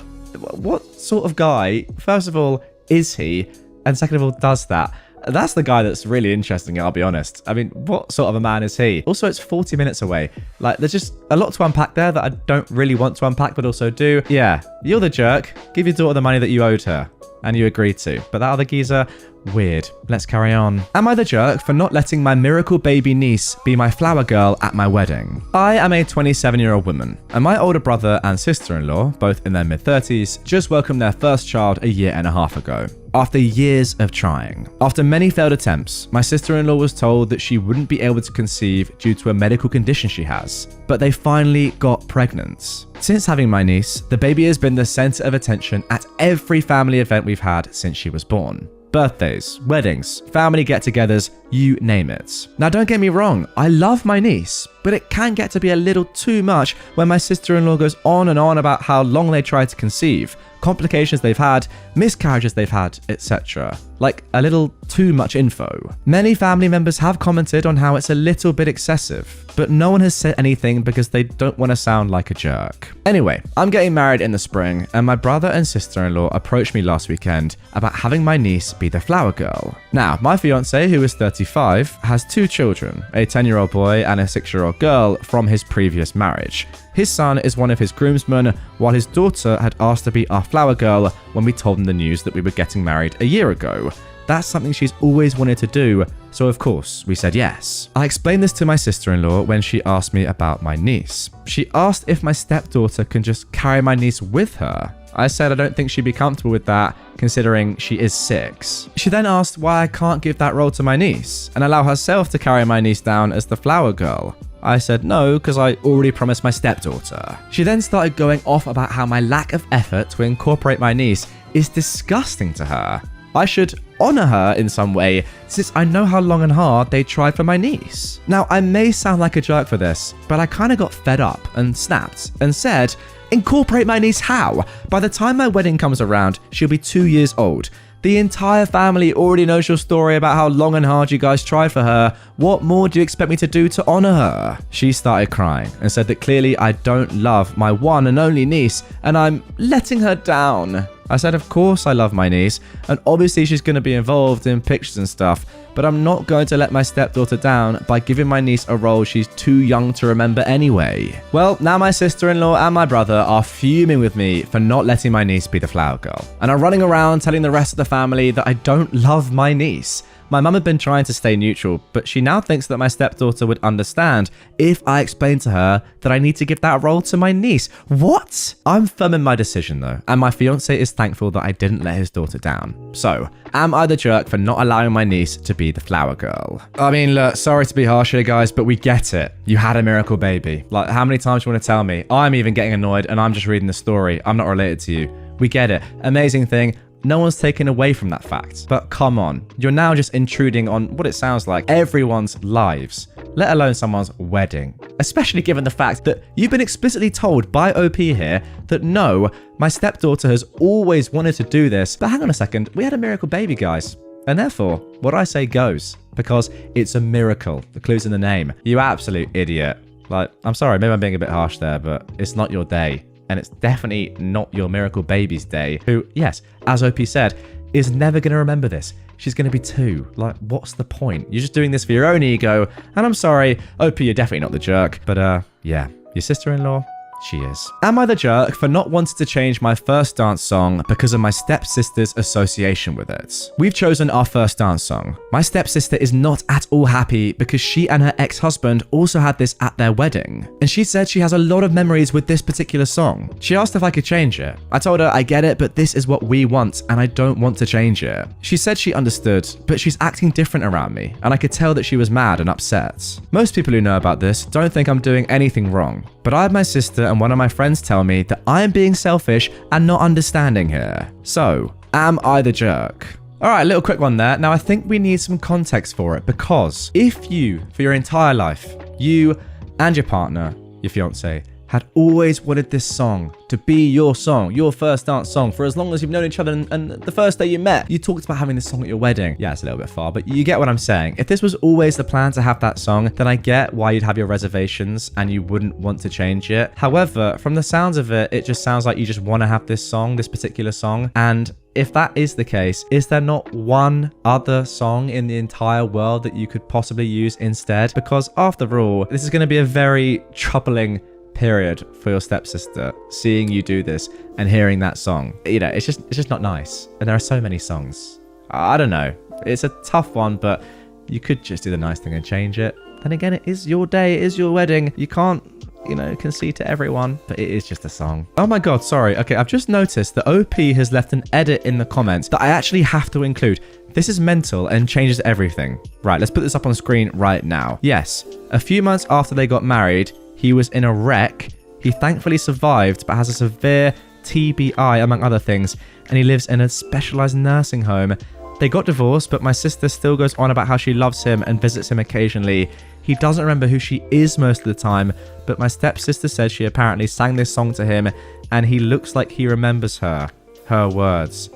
what sort of guy, first of all, is he? And second of all, does that? That's the guy that's really interesting, I'll be honest. I mean, what sort of a man is he? Also, it's 40 minutes away. Like, there's just a lot to unpack there that I don't really want to unpack, but also do. Yeah, you're the jerk. Give your daughter the money that you owed her. And you agreed to. But that other geezer, weird. Let's carry on. Am I the jerk for not letting my miracle baby niece be my flower girl at my wedding? I am a 27-year-old woman, and my older brother and sister-in-law, both in their mid-30s, just welcomed their first child a year and a half ago. After years of trying. After many failed attempts, my sister-in-law was told that she wouldn't be able to conceive due to a medical condition she has, but they finally got pregnant. Since having my niece, the baby has been the center of attention at every family event we've had since she was born. Birthdays, weddings, family get-togethers, you name it. Now don't get me wrong, I love my niece, but it can get to be a little too much when my sister-in-law goes on and on about how long they tried to conceive, complications they've had, miscarriages they've had, etc. Like a little too much info. Many family members have commented on how it's a little bit excessive, but no one has said anything because they don't want to sound like a jerk. Anyway, I'm getting married in the spring, and my brother and sister-in-law approached me last weekend about having my niece be the flower girl. Now, my fiance, who is 35, has 2 children, a 10-year-old boy and a 6-year-old girl from his previous marriage. His son is one of his groomsmen, while his daughter had asked to be our flower girl when we told him the news that we were getting married a year ago. That's something she's always wanted to do, so of course we said yes. I explained this to my sister-in-law when she asked me about my niece. She asked if my stepdaughter can just carry my niece with her. I said I don't think she'd be comfortable with that, considering she is 6. She then asked why I can't give that role to my niece and allow herself to carry my niece down as the flower girl. I said no, because I already promised my stepdaughter. She then started going off about how my lack of effort to incorporate my niece is disgusting to her. I should honor her in some way, since I know how long and hard they tried for my niece. Now, I may sound like a jerk for this, but I kind of got fed up and snapped and said, incorporate my niece how? By the time my wedding comes around, she'll be 2 years old. The entire family already knows your story about how long and hard you guys tried for her. What more do you expect me to do to honor her? She started crying and said that clearly I don't love my one and only niece and I'm letting her down. I said, of course I love my niece, and obviously she's going to be involved in pictures and stuff, but I'm not going to let my stepdaughter down by giving my niece a role she's too young to remember anyway. Well, now my sister-in-law and my brother are fuming with me for not letting my niece be the flower girl, and are running around telling the rest of the family that I don't love my niece. My mum had been trying to stay neutral, but she now thinks that my stepdaughter would understand if I explained to her that I need to give that role to my niece. What? I'm firm in my decision though, and my fiance is thankful that I didn't let his daughter down. So, am I the jerk for not allowing my niece to be the flower girl? I mean, look, sorry to be harsh here guys, but we get it. You had a miracle baby. Like, how many times do you want to tell me? I'm even getting annoyed and I'm just reading the story. I'm not related to you. We get it. Amazing thing. No one's taken away from that fact. But come on, you're now just intruding on what it sounds like everyone's lives, let alone someone's wedding. Especially given the fact that you've been explicitly told by OP here that no, my stepdaughter has always wanted to do this. But hang on a second, we had a miracle baby, guys. And therefore, what I say goes, because it's a miracle. The clue's in the name. You absolute idiot. Like, I'm sorry, maybe I'm being a bit harsh there, but it's not your day. And it's definitely not your miracle baby's day, who, yes, as OP said, is never going to remember this. She's going to be 2. Like, what's the point? You're just doing this for your own ego. And I'm sorry, OP, you're definitely not the jerk. But, yeah, your sister-in-law, she is. Am I the jerk for not wanting to change my first dance song because of my stepsister's association with it? We've chosen our first dance song. My stepsister is not at all happy because she and her ex-husband also had this at their wedding. And she said she has a lot of memories with this particular song. She asked if I could change it. I told her I get it, but this is what we want and I don't want to change it. She said she understood, but she's acting different around me and I could tell that she was mad and upset. Most people who know about this don't think I'm doing anything wrong, but I had my sister and one of my friends tell me that I am being selfish and not understanding here. So, am I the jerk? Alright, little quick one there. Now, I think we need some context for it because if you, for your entire life, you and your partner, your fiance, had always wanted this song to be your song, your first dance song, for as long as you've known each other and the first day you met, you talked about having this song at your wedding. Yeah, it's a little bit far, but you get what I'm saying. If this was always the plan to have that song, then I get why you'd have your reservations and you wouldn't want to change it. However, from the sounds of it, it just sounds like you just want to have this song, this particular song. And if that is the case, is there not one other song in the entire world that you could possibly use instead? Because after all, this is going to be a very troubling period for your stepsister, seeing you do this and hearing that song. You know, it's just not nice. And there are so many songs. I don't know. It's a tough one, but you could just do the nice thing and change it. Then again, it is your day, it is your wedding. You can't, you know, concede to everyone, but it is just a song. Oh my god, sorry. Okay, I've just noticed that OP has left an edit in the comments that I actually have to include. This is mental and changes everything. Right, let's put this up on screen right now. Yes, a few months after they got married, he was in a wreck. He thankfully survived, but has a severe TBI, among other things, and he lives in a specialized nursing home. They got divorced, but my sister still goes on about how she loves him and visits him occasionally. He doesn't remember who she is most of the time, but my stepsister says she apparently sang this song to him, and he looks like he remembers her. Her words.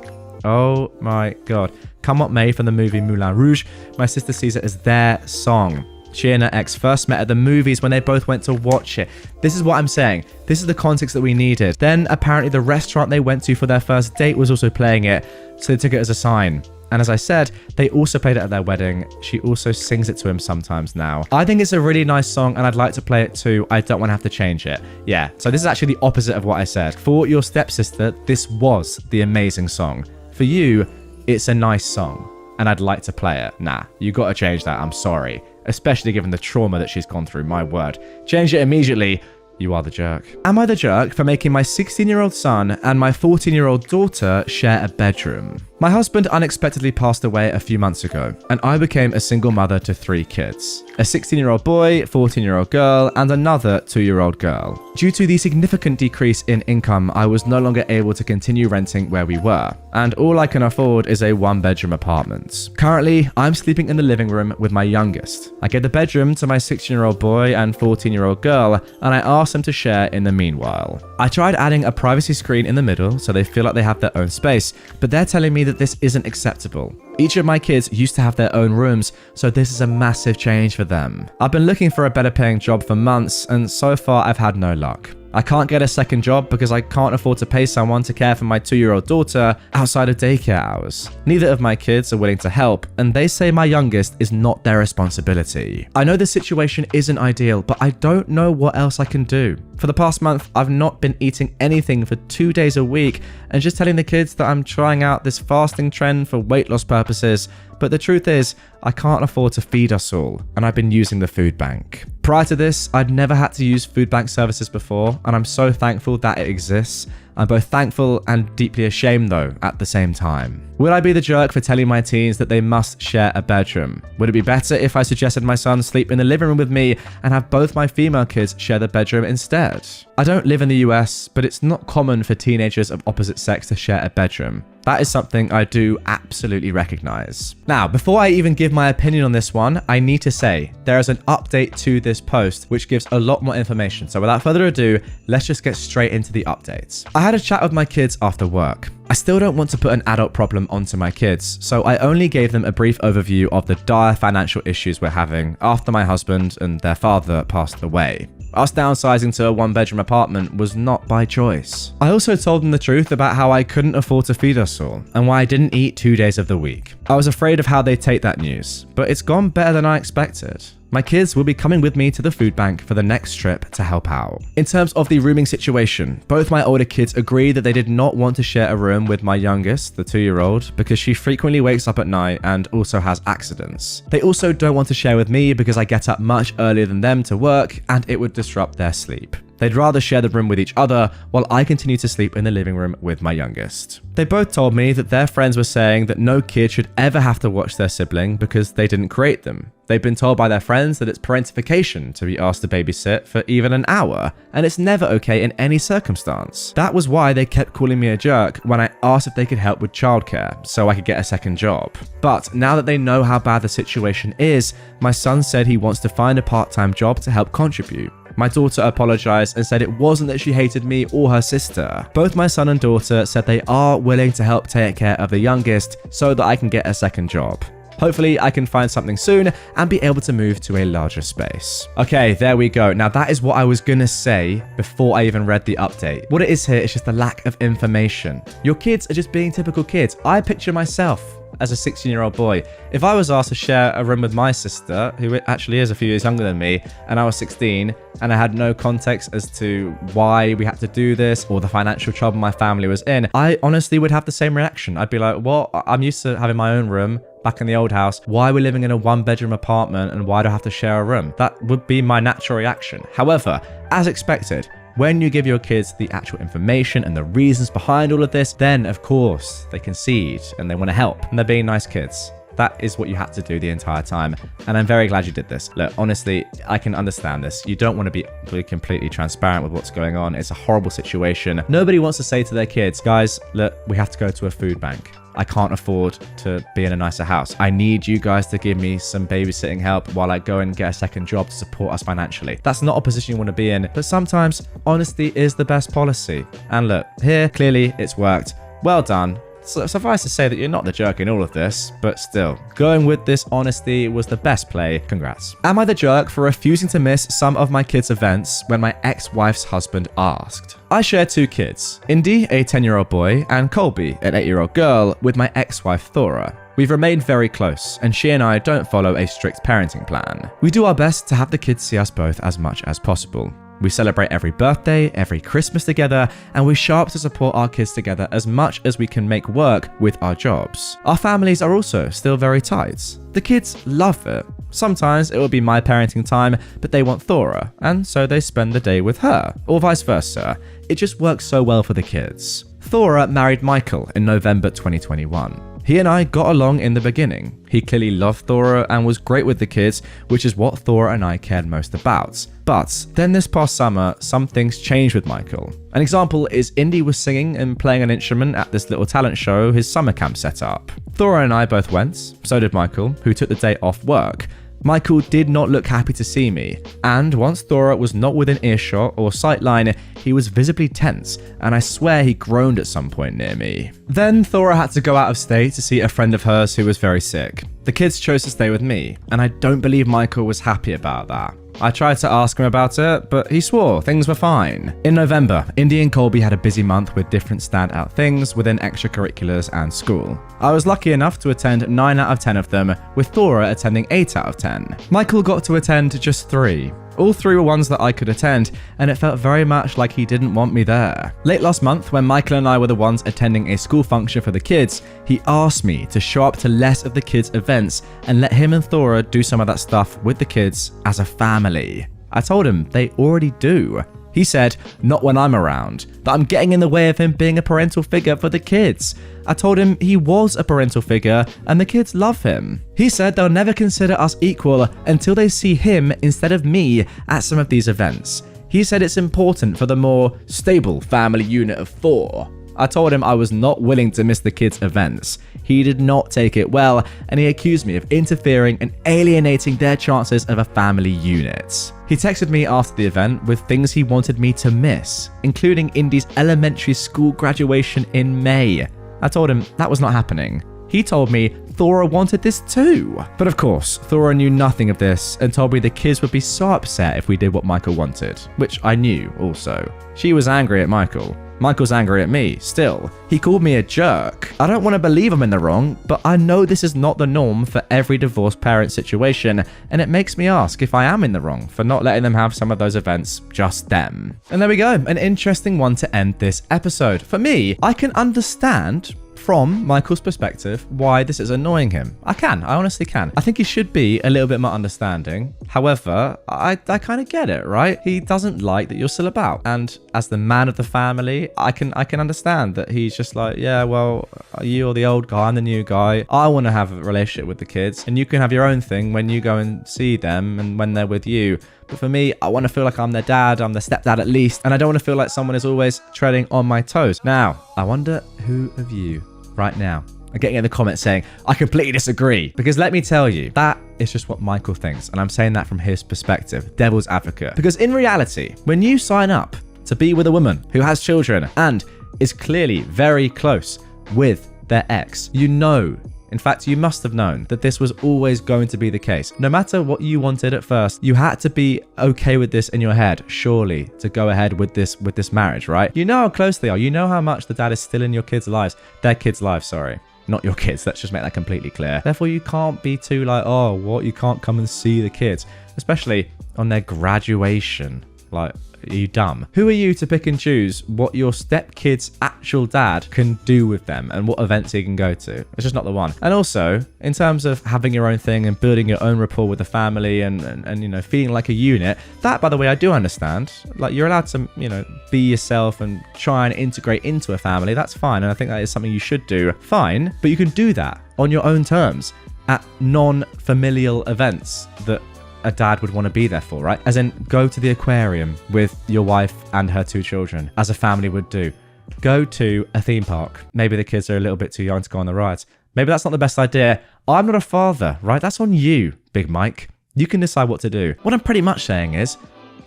Oh my god. Come What May from the movie Moulin Rouge, my sister sees it as their song. She and her ex first met at the movies when they both went to watch it. This is what I'm saying. This is the context that we needed. Then apparently the restaurant they went to for their first date was also playing it, so they took it as a sign. And as I said, they also played it at their wedding. She also sings it to him sometimes now. I think it's a really nice song and I'd like to play it too. I don't want to have to change it. Yeah, so this is actually the opposite of what I said. For your stepsister, this was the amazing song. For you, it's a nice song and I'd like to play it. Nah, you got to change that. I'm sorry. Especially given the trauma that she's gone through, my word. Change it immediately You are the jerk. Am I the jerk for making my 16-year-old son and my 14-year-old daughter share a bedroom? My husband unexpectedly passed away a few months ago, and I became a single mother to 3 kids. A 16-year-old boy, 14-year-old girl, and another 2-year-old girl. Due to the significant decrease in income, I was no longer able to continue renting where we were, and all I can afford is a 1-bedroom apartment. Currently, I'm sleeping in the living room with my youngest. I gave the bedroom to my 16-year-old boy and 14-year-old girl, and I asked them to share in the meanwhile. I tried adding a privacy screen in the middle so they feel like they have their own space, but they're telling me that this isn't acceptable. Each of my kids used to have their own rooms, so this is a massive change for them. I've been looking for a better paying job for months, and so far I've had no luck. I can't get a second job because I can't afford to pay someone to care for my 2-year-old daughter outside of daycare hours. Neither of my kids are willing to help, and they say my youngest is not their responsibility. I know the situation isn't ideal, but I don't know what else I can do. For the past month, I've not been eating anything for 2 days a week and just telling the kids that I'm trying out this fasting trend for weight loss purposes, but the truth is, I can't afford to feed us all, and I've been using the food bank. Prior to this, I'd never had to use food bank services before, and I'm so thankful that it exists. I'm both thankful and deeply ashamed though at the same time. Would I be the jerk for telling my teens that they must share a bedroom? Would it be better if I suggested my son sleep in the living room with me and have both my female kids share the bedroom instead? I don't live in the US, but it's not common for teenagers of opposite sex to share a bedroom. That is something I do absolutely recognize. Now, before I even give my opinion on this one, I need to say there is an update to this post which gives a lot more information. So without further ado, let's just get straight into the updates. I had a chat with my kids after work. I still don't want to put an adult problem onto my kids, so I only gave them a brief overview of the dire financial issues we're having after my husband and their father passed away. Us downsizing to a 1-bedroom apartment was not by choice. I also told them the truth about how I couldn't afford to feed us all, and why I didn't eat 2 days of the week. I was afraid of how they'd take that news, but it's gone better than I expected. My kids will be coming with me to the food bank for the next trip to help out. In terms of the rooming situation, both my older kids agreed that they did not want to share a room with my youngest, the 2-year-old, because she frequently wakes up at night and also has accidents. They also don't want to share with me because I get up much earlier than them to work and it would disrupt their sleep. They'd rather share the room with each other while I continue to sleep in the living room with my youngest. They both told me that their friends were saying that no kid should ever have to watch their sibling because they didn't create them. They've been told by their friends that it's parentification to be asked to babysit for even an hour, and it's never okay in any circumstance. That was why they kept calling me a jerk when I asked if they could help with childcare so I could get a second job. But now that they know how bad the situation is, my son said he wants to find a part-time job to help contribute. My daughter apologized and said it wasn't that she hated me or her sister. Both my son and daughter said they are willing to help take care of the youngest so that I can get a second job. Hopefully I can find something soon and be able to move to a larger space. Okay, there we go. Now that is what I was gonna say before I even read the update. What it is here is just a lack of information. Your kids are just being typical kids. I picture myself as a 16-year-old boy. If I was asked to share a room with my sister, who actually is a few years younger than me, and I was 16, and I had no context as to why we had to do this or the financial trouble my family was in, I honestly would have the same reaction. I'd be like, well, I'm used to having my own room back in the old house. Why are we living in a 1-bedroom apartment and why do I have to share a room? That would be my natural reaction. However, as expected, when you give your kids the actual information and the reasons behind all of this, then of course they concede and they want to help and they're being nice kids. That is what you had to do the entire time. And I'm very glad you did this. Look, honestly, I can understand this. You don't want to be completely transparent with what's going on. It's a horrible situation. Nobody wants to say to their kids, guys, look, we have to go to a food bank. I can't afford to be in a nicer house. I need you guys to give me some babysitting help while I go and get a second job to support us financially. That's not a position you want to be in, but sometimes honesty is the best policy. And look, here, clearly it's worked. Well done. So suffice to say that you're not the jerk in all of this, but still, going with this honesty was the best play. Congrats. Am I the jerk for refusing to miss some of my kids' events when my ex-wife's husband asked? I share 2 kids, Indy, a 10-year-old boy, and Colby, an 8-year-old girl, with my ex-wife Thora. We've remained very close, and she and I don't follow a strict parenting plan. We do our best to have the kids see us both as much as possible. We celebrate every birthday, every Christmas together, and we show up to support our kids together as much as we can make work with our jobs. Our families are also still very tight. The kids love it. Sometimes it will be my parenting time, but they want Thora, and so they spend the day with her, or vice versa. It just works so well for the kids. Thora married Michael in November 2021. He and I got along in the beginning. He clearly loved Thora and was great with the kids, which is what Thora and I cared most about. But then this past summer, some things changed with Michael. An example is Indy was singing and playing an instrument at this little talent show his summer camp set up. Thora and I both went, so did Michael, who took the day off work. Michael did not look happy to see me, and once Thora was not within earshot or sightline, he was visibly tense, and I swear he groaned at some point near me. Then Thora had to go out of state to see a friend of hers who was very sick. The kids chose to stay with me, and I don't believe Michael was happy about that. I tried to ask him about it, but he swore things were fine. In November, Indy and Colby had a busy month with different standout things within extracurriculars and school. I was lucky enough to attend 9 out of 10 of them, with Thora attending 8 out of 10. Michael got to attend just 3. All 3 were ones that I could attend, and it felt very much like he didn't want me there. Late last month, when Michael and I were the ones attending a school function for the kids, he asked me to show up to less of the kids' events and let him and Thora do some of that stuff with the kids as a family. I told him they already do. He said, not when I'm around, that I'm getting in the way of him being a parental figure for the kids. I told him he was a parental figure and the kids love him. He said they'll never consider us equal until they see him instead of me at some of these events. He said it's important for the more stable family unit of 4. I told him I was not willing to miss the kids' events. He did not take it well, and he accused me of interfering and alienating their chances of a family unit. He texted me after the event with things he wanted me to miss, including Indy's elementary school graduation in May. I told him that was not happening. He told me Thora wanted this too. But of course, Thora knew nothing of this and told me the kids would be so upset if we did what Michael wanted, which I knew also. She was angry at Michael. Michael's angry at me, still. He called me a jerk. I don't want to believe I'm in the wrong, but I know this is not the norm for every divorced parent situation, and it makes me ask if I am in the wrong for not letting them have some of those events, just them. And there we go, an interesting one to end this episode. For me, I can understand from Michael's perspective why this is annoying him. I honestly can. I think he should be a little bit more understanding. However, I kind of get it, right? He doesn't like that you're still about. And as the man of the family, I can understand that he's just like, yeah, well, you're the old guy, I'm the new guy. I want to have a relationship with the kids, and you can have your own thing when you go and see them and when they're with you. But for me, I want to feel like I'm their dad, I'm their stepdad at least, and I don't want to feel like someone is always treading on my toes. Now, I wonder who of you right now are getting in the comments saying, I completely disagree. Because let me tell you, that is just what Michael thinks. And I'm saying that from his perspective, devil's advocate. Because in reality, when you sign up to be with a woman who has children and is clearly very close with their ex, you know, in fact, you must have known that this was always going to be the case. No matter what you wanted at first, you had to be okay with this in your head, surely, to go ahead with this marriage, right? You know how close they are. You know how much the dad is still in your kids' lives. Their kids' lives, sorry. Not your kids. Let's just make that completely clear. Therefore, you can't be too like, oh, what? You can't come and see the kids, especially on their graduation. Like, are you dumb? Who are you to pick and choose what your stepkid's actual dad can do with them and what events he can go to? It's just not the one. And also, in terms of having your own thing and building your own rapport with the family and you know, feeling like a unit, that, by the way, I do understand. Like, you're allowed to, you know, be yourself and try and integrate into a family. That's fine. And I think that is something you should do. Fine. But you can do that on your own terms at non-familial events that a dad would want to be there for, right? As in, go to the aquarium with your wife and her 2 children, as a family would do. Go to a theme park. Maybe the kids are a little bit too young to go on the rides. Maybe that's not the best idea. I'm not a father, right? That's on you, Big Mike. You can decide what to do. What I'm pretty much saying is,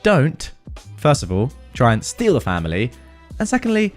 don't, first of all, try and steal the family. And secondly,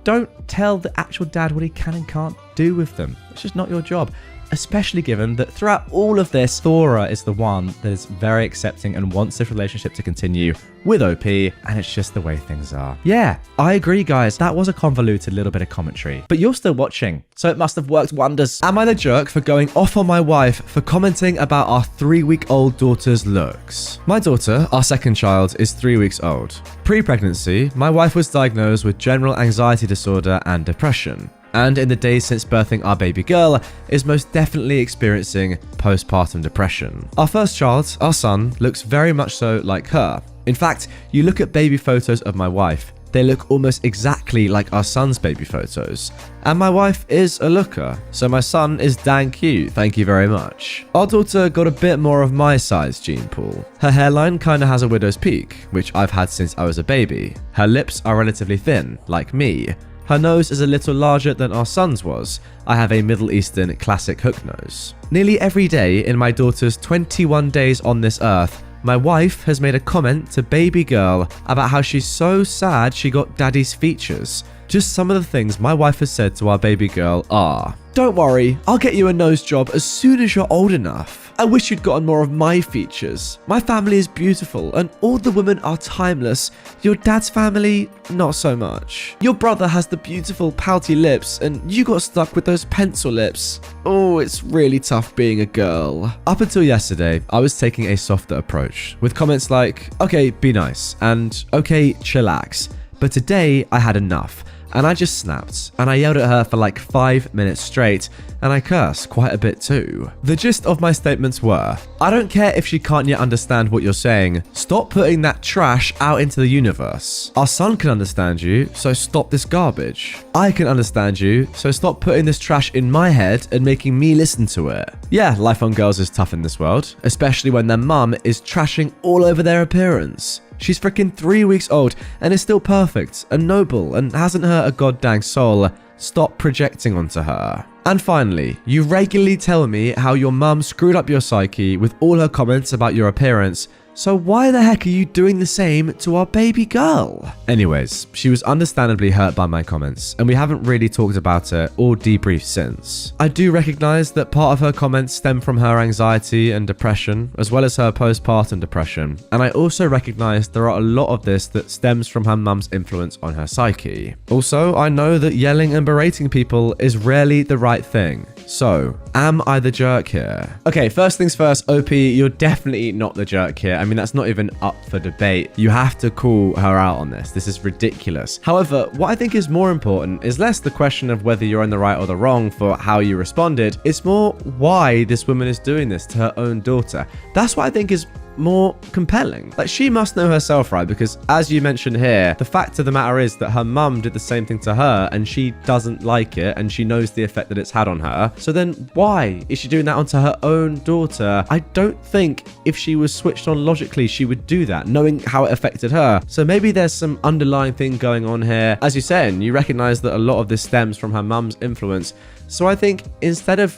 don't tell the actual dad what he can and can't do with them. It's just not your job. Especially given that throughout all of this, Thora is the one that is very accepting and wants this relationship to continue with OP, and it's just the way things are. Yeah, I agree, guys. That was a convoluted little bit of commentary, but you're still watching, so it must have worked wonders. Am I the jerk for going off on my wife for commenting about our 3-week-old daughter's looks? My daughter, our second child, is 3 weeks old. Pre-pregnancy, my wife was diagnosed with general anxiety disorder and depression. and in the days since birthing our baby girl, is most definitely experiencing postpartum depression. Our first child, our son, looks very much so like her. In fact, you look at baby photos of my wife, they look almost exactly like our son's baby photos. And my wife is a looker, so my son is dang cute, thank you very much. Our daughter got a bit more of my size gene pool. Her hairline kinda has a widow's peak, which I've had since I was a baby. Her lips are relatively thin, like me. Her nose is a little larger than our son's was. I have a Middle Eastern classic hook nose. Nearly every day in my daughter's 21 days on this earth, my wife has made a comment to baby girl about how she's so sad she got daddy's features. Just some of the things my wife has said to our baby girl are, "Don't worry, I'll get you a nose job as soon as you're old enough. I wish you'd gotten more of my features. My family is beautiful and all the women are timeless. Your dad's family, not so much. Your brother has the beautiful pouty lips and you got stuck with those pencil lips. Oh, it's really tough being a girl." Up until yesterday, I was taking a softer approach with comments like, "Okay, be nice," and "Okay, chillax." But today I had enough. And I just snapped, and I yelled at her for like 5 minutes straight, and I cursed quite a bit too. The gist of my statements were, I don't care if she can't yet understand what you're saying, stop putting that trash out into the universe. Our son can understand you, so stop this garbage. I can understand you, so stop putting this trash in my head and making me listen to it. Yeah, life on girls is tough in this world, especially when their mum is trashing all over their appearance. She's freaking 3 weeks old and is still perfect and noble and hasn't hurt a goddamn soul. Stop projecting onto her. And finally, you regularly tell me how your mum screwed up your psyche with all her comments about your appearance. So why the heck are you doing the same to our baby girl? Anyways, she was understandably hurt by my comments, and we haven't really talked about it or debriefed since. I do recognize that part of her comments stem from her anxiety and depression, as well as her postpartum depression, and I also recognize there are a lot of this that stems from her mum's influence on her psyche. Also, I know that yelling and berating people is rarely the right thing. So, am I the jerk here? Okay, first things first, OP, you're definitely not the jerk here. I mean, that's not even up for debate. You have to call her out on this. This is ridiculous. However, what I think is more important is less the question of whether you're in the right or the wrong for how you responded. It's more why this woman is doing this to her own daughter. That's what I think is more compelling. Like, she must know herself, right? Because as you mentioned here, the fact of the matter is that her mum did the same thing to her and she doesn't like it and she knows the effect that it's had on her. So then why is she doing that onto her own daughter? I don't think if she was switched on logically, she would do that, knowing how it affected her. So maybe there's some underlying thing going on here. As you said, you recognize that a lot of this stems from her mum's influence. So I think instead of,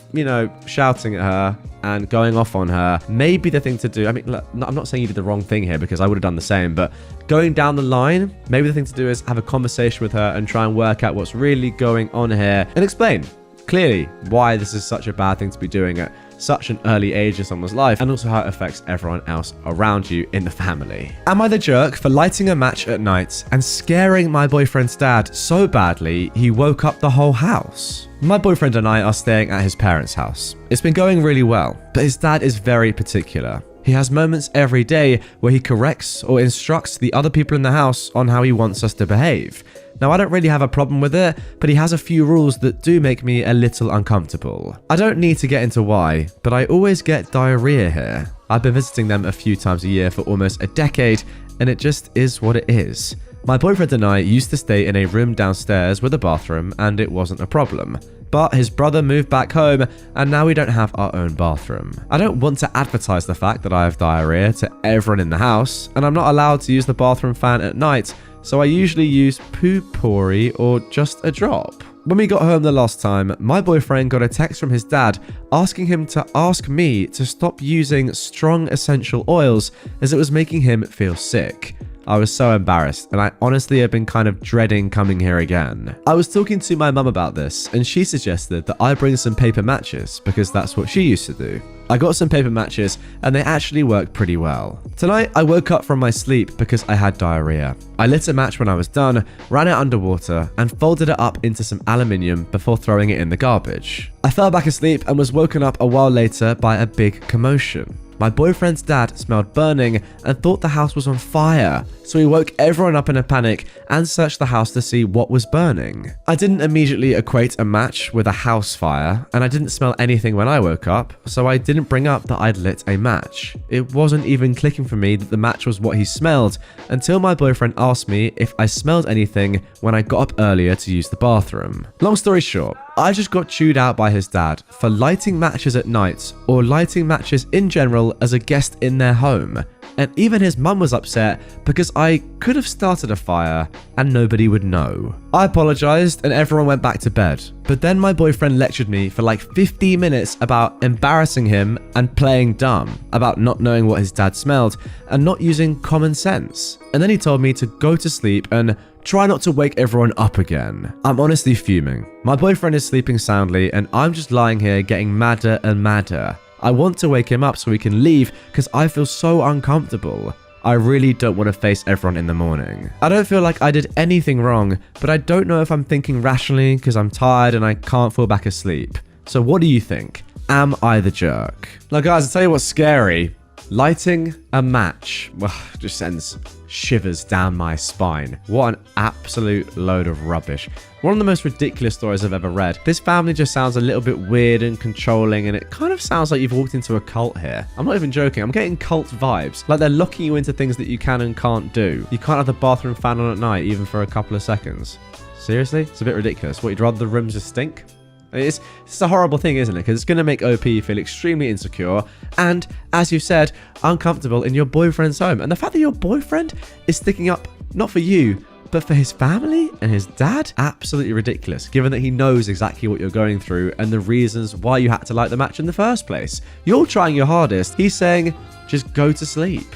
shouting at her and going off on her, maybe the thing to do, I mean, look, I'm not saying you did the wrong thing here because I would have done the same, but going down the line, maybe the thing to do is have a conversation with her and try and work out what's really going on here and explain clearly why this is such a bad thing to be doing at such an early age in someone's life, and also how it affects everyone else around you in the family. Am I the jerk for lighting a match at night and scaring my boyfriend's dad so badly he woke up the whole house? My boyfriend and I are staying at his parents' house. It's been going really well, but his dad is very particular. He has moments every day where he corrects or instructs the other people in the house on how he wants us to behave. Now, I don't really have a problem with it, but he has a few rules that do make me a little uncomfortable. I don't need to get into why, but I always get diarrhea here. I've been visiting them a few times a year for almost a decade, and it just is what it is. My boyfriend and I used to stay in a room downstairs with a bathroom, and it wasn't a problem. But his brother moved back home, and now we don't have our own bathroom. I don't want to advertise the fact that I have diarrhea to everyone in the house, and I'm not allowed to use the bathroom fan at night, so I usually use poo-pourri or just a drop. When we got home the last time, my boyfriend got a text from his dad asking him to ask me to stop using strong essential oils as it was making him feel sick. I was so embarrassed, and I honestly have been kind of dreading coming here again. I was talking to my mum about this, and she suggested that I bring some paper matches because that's what she used to do. I got some paper matches, and they actually worked pretty well. Tonight, I woke up from my sleep because I had diarrhea. I lit a match when I was done, ran it underwater, and folded it up into some aluminium before throwing it in the garbage. I fell back asleep and was woken up a while later by a big commotion. My boyfriend's dad smelled burning and thought the house was on fire, so he woke everyone up in a panic and searched the house to see what was burning. I didn't immediately equate a match with a house fire, and I didn't smell anything when I woke up, so I didn't bring up that I'd lit a match. It wasn't even clicking for me that the match was what he smelled until my boyfriend asked me if I smelled anything when I got up earlier to use the bathroom. Long story short, I just got chewed out by his dad for lighting matches at night or lighting matches in general as a guest in their home. And even his mum was upset because I could have started a fire and nobody would know. I apologized and everyone went back to bed. But then my boyfriend lectured me for like 50 minutes about embarrassing him and playing dumb, about not knowing what his dad smelled and not using common sense. And then he told me to go to sleep and try not to wake everyone up again. I'm honestly fuming. My boyfriend is sleeping soundly and I'm just lying here getting madder and madder. I want to wake him up so we can leave because I feel so uncomfortable. I really don't want to face everyone in the morning. I don't feel like I did anything wrong, but I don't know if I'm thinking rationally because I'm tired and I can't fall back asleep. So what do you think? Am I the jerk? Now guys, I'll tell you what's scary. Lighting a match just sends shivers down my spine. What an absolute load of rubbish. One of the most ridiculous stories I've ever read. This family just sounds a little bit weird and controlling, and it kind of sounds like you've walked into a cult here. I'm not even joking. I'm getting cult vibes. Like they're locking you into things that you can and can't do. You can't have the bathroom fan on at night, even for a couple of seconds. Seriously? It's a bit ridiculous. What, you'd rather the rooms just stink? It's a horrible thing, isn't it? Because it's going to make OP feel extremely insecure and, as you said, uncomfortable in your boyfriend's home. And the fact that your boyfriend is sticking up not for you, but for his family and his dad? Absolutely ridiculous, given that he knows exactly what you're going through and the reasons why you had to light the match in the first place. You're trying your hardest. He's saying, just go to sleep.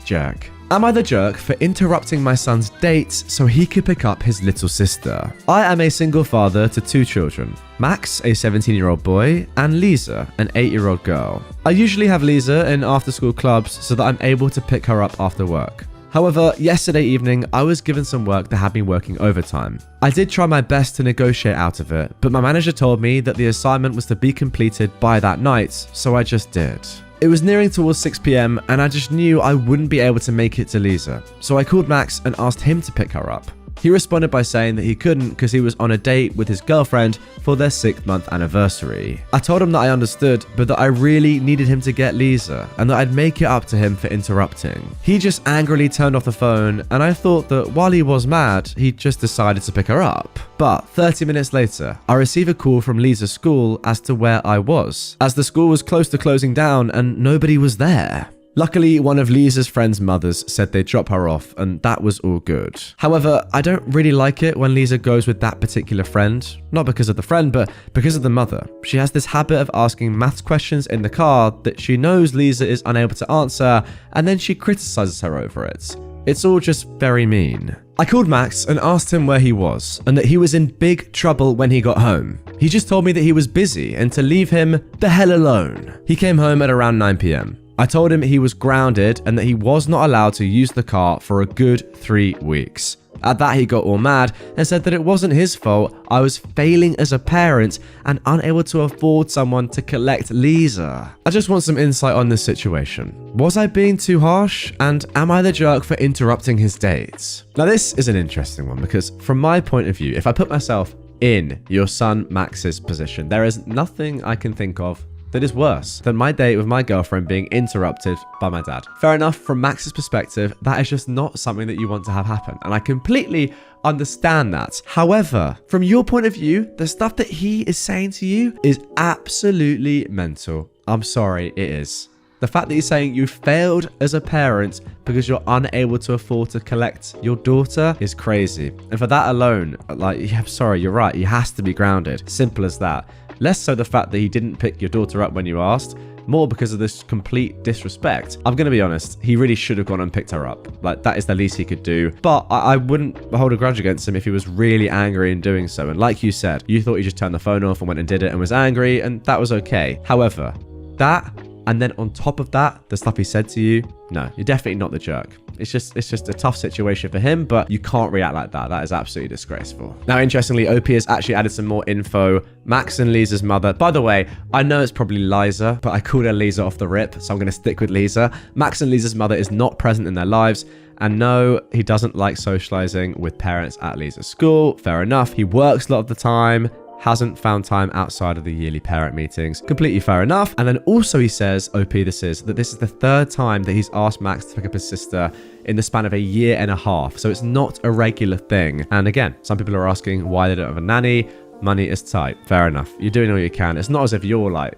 Jerk. Am I the jerk for interrupting my son's dates so he could pick up his little sister? I am a single father to 2 children. Max, a 17-year-old boy, and Lisa, an 8-year-old girl. I usually have Lisa in after-school clubs so that I'm able to pick her up after work. However, yesterday evening, I was given some work that had me working overtime. I did try my best to negotiate out of it, but my manager told me that the assignment was to be completed by that night, so I just did. It was nearing towards 6 p.m. and I just knew I wouldn't be able to make it to Lisa, so I called Max and asked him to pick her up. He responded by saying that he couldn't because he was on a date with his girlfriend for their 6th-month anniversary. I told him that I understood, but that I really needed him to get Lisa and that I'd make it up to him for interrupting. He just angrily turned off the phone, and I thought that while he was mad, he just decided to pick her up. But 30 minutes later, I received a call from Lisa's school as to where I was, as the school was close to closing down and nobody was there. Luckily, one of Lisa's friends' mothers said they'd drop her off, and that was all good. However, I don't really like it when Lisa goes with that particular friend. Not because of the friend, but because of the mother. She has this habit of asking maths questions in the car that she knows Lisa is unable to answer, and then she criticizes her over it. It's all just very mean. I called Max and asked him where he was, and that he was in big trouble when he got home. He just told me that he was busy and to leave him the hell alone. He came home at around 9 p.m. I told him he was grounded and that he was not allowed to use the car for a good 3 weeks. At that, he got all mad and said that it wasn't his fault. I was failing as a parent and unable to afford someone to collect Lisa. I just want some insight on this situation. Was I being too harsh? And am I the jerk for interrupting his dates? Now, this is an interesting one because from my point of view, if I put myself in your son Max's position, there is nothing I can think of that is worse than my date with my girlfriend being interrupted by my dad. Fair enough, from Max's perspective, that is just not something that you want to have happen. And I completely understand that. However, from your point of view, the stuff that he is saying to you is absolutely mental. I'm sorry, it is. The fact that he's saying you failed as a parent because you're unable to afford to collect your daughter is crazy. And for that alone, I'm sorry, you're right. He has to be grounded. Simple as that. Less so the fact that he didn't pick your daughter up when you asked, more because of this complete disrespect. I'm going to be honest, he really should have gone and picked her up. That is the least he could do. But I wouldn't hold a grudge against him if he was really angry in doing so. And like you said, you thought he just turned the phone off and went and did it and was angry, and that was okay. However, that, and then on top of that, the stuff he said to you, no, you're definitely not the jerk. It's just a tough situation for him, but you can't react like that. That is absolutely disgraceful. Now, interestingly, OP has actually added some more info. Max and Lisa's mother, by the way, I know it's probably Liza, but I called her Lisa off the rip, so I'm going to stick with Lisa. Max and Lisa's mother is not present in their lives. And no, he doesn't like socializing with parents at Lisa's school. Fair enough. He works a lot of the time. Hasn't found time outside of the yearly parent meetings. Completely fair enough. And then also he says, OP this is the 3rd time that he's asked Max to pick up his sister in the span of a year and a half. So it's not a regular thing. And again, some people are asking why they don't have a nanny. Money is tight. Fair enough. You're doing all you can. It's not as if you're like,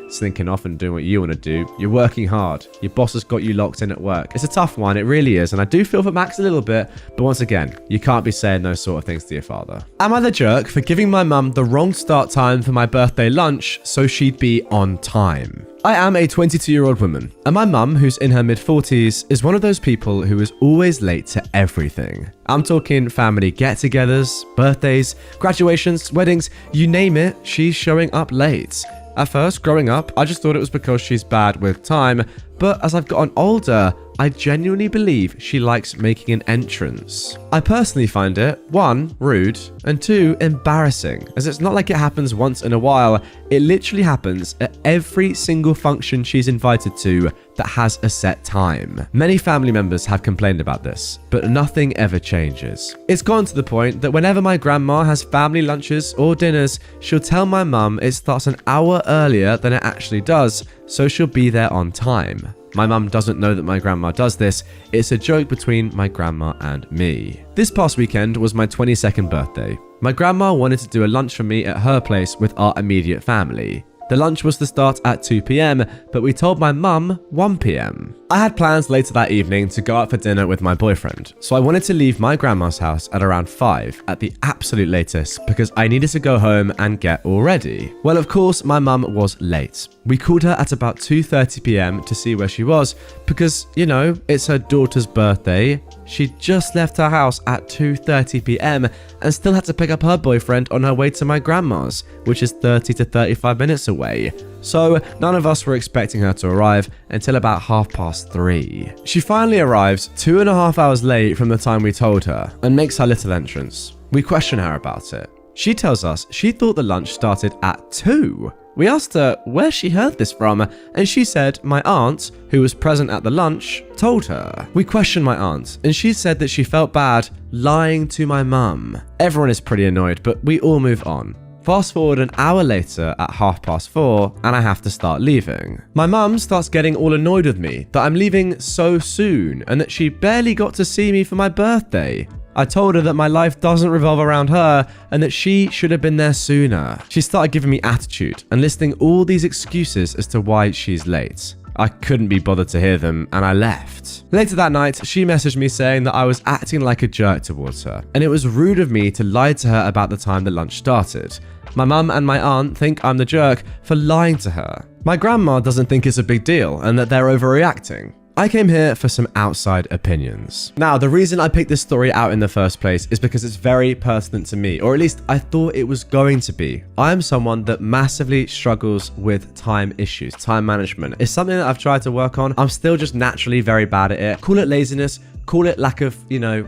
slinking off and doing what you want to do. You're working hard. Your boss has got you locked in at work. It's a tough one. It really is. And I do feel for Max a little bit. But once again, you can't be saying those sort of things to your father. Am I the jerk for giving my mum the wrong start time for my birthday lunch so she'd be on time? I am a 22-year-old woman, and my mum, who's in her mid-40s, is one of those people who is always late to everything. I'm talking family get-togethers, birthdays, graduations, weddings, you name it, she's showing up late. At first, growing up, I just thought it was because she's bad with time, but as I've gotten older, I genuinely believe she likes making an entrance. I personally find it, 1, rude, and 2, embarrassing, as it's not like it happens once in a while, it literally happens at every single function she's invited to that has a set time. Many family members have complained about this, but nothing ever changes. It's gone to the point that whenever my grandma has family lunches or dinners, she'll tell my mum it starts an hour earlier than it actually does, so she'll be there on time. My mum doesn't know that my grandma does this. It's a joke between my grandma and me. This past weekend was my 22nd birthday. My grandma wanted to do a lunch for me at her place with our immediate family. The lunch was to start at 2 p.m, but we told my mum 1 p.m. I had plans later that evening to go out for dinner with my boyfriend, so I wanted to leave my grandma's house at around 5 at the absolute latest because I needed to go home and get all ready. Well, of course, my mum was late. We called her at about 2:30 p.m. to see where she was because, it's her daughter's birthday. She just left her house at 2:30 p.m. and still had to pick up her boyfriend on her way to my grandma's, which is 30 to 35 minutes away. So none of us were expecting her to arrive until about 3:30. She finally arrives 2.5 hours late from the time we told her and makes her little entrance. We question her about it. She tells us she thought the lunch started at 2. We asked her where she heard this from, and she said my aunt, who was present at the lunch, told her. We questioned my aunt, and she said that she felt bad lying to my mum. Everyone is pretty annoyed, but we all move on. Fast forward an hour later at 4:30, and I have to start leaving. My mum starts getting all annoyed with me that I'm leaving so soon, and that she barely got to see me for my birthday. I told her that my life doesn't revolve around her and that she should have been there sooner. She started giving me attitude and listing all these excuses as to why she's late. I couldn't be bothered to hear them and I left. Later that night, she messaged me saying that I was acting like a jerk towards her and it was rude of me to lie to her about the time the lunch started. My mum and my aunt think I'm the jerk for lying to her. My grandma doesn't think it's a big deal and that they're overreacting. I came here for some outside opinions. Now, the reason I picked this story out in the first place is because it's very pertinent to me, or at least I thought it was going to be. I am someone that massively struggles with time issues. Time management is something that I've tried to work on. I'm still just naturally very bad at it. Call it laziness, call it lack of,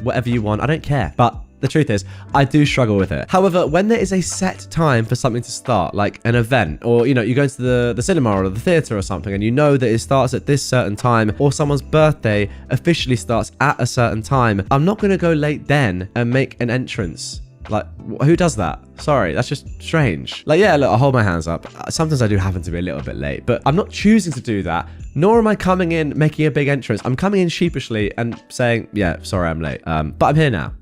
whatever you want. I don't care. But the truth is, I do struggle with it. However, when there is a set time for something to start, like an event, or, you go to the cinema or the theater or something, and you know that it starts at this certain time, or someone's birthday officially starts at a certain time, I'm not going to go late then and make an entrance. Like, who does that? Sorry, that's just strange. Like, yeah, look, I'll hold my hands up. Sometimes I do happen to be a little bit late, but I'm not choosing to do that, nor am I coming in making a big entrance. I'm coming in sheepishly and saying, yeah, sorry, I'm late. But I'm here now.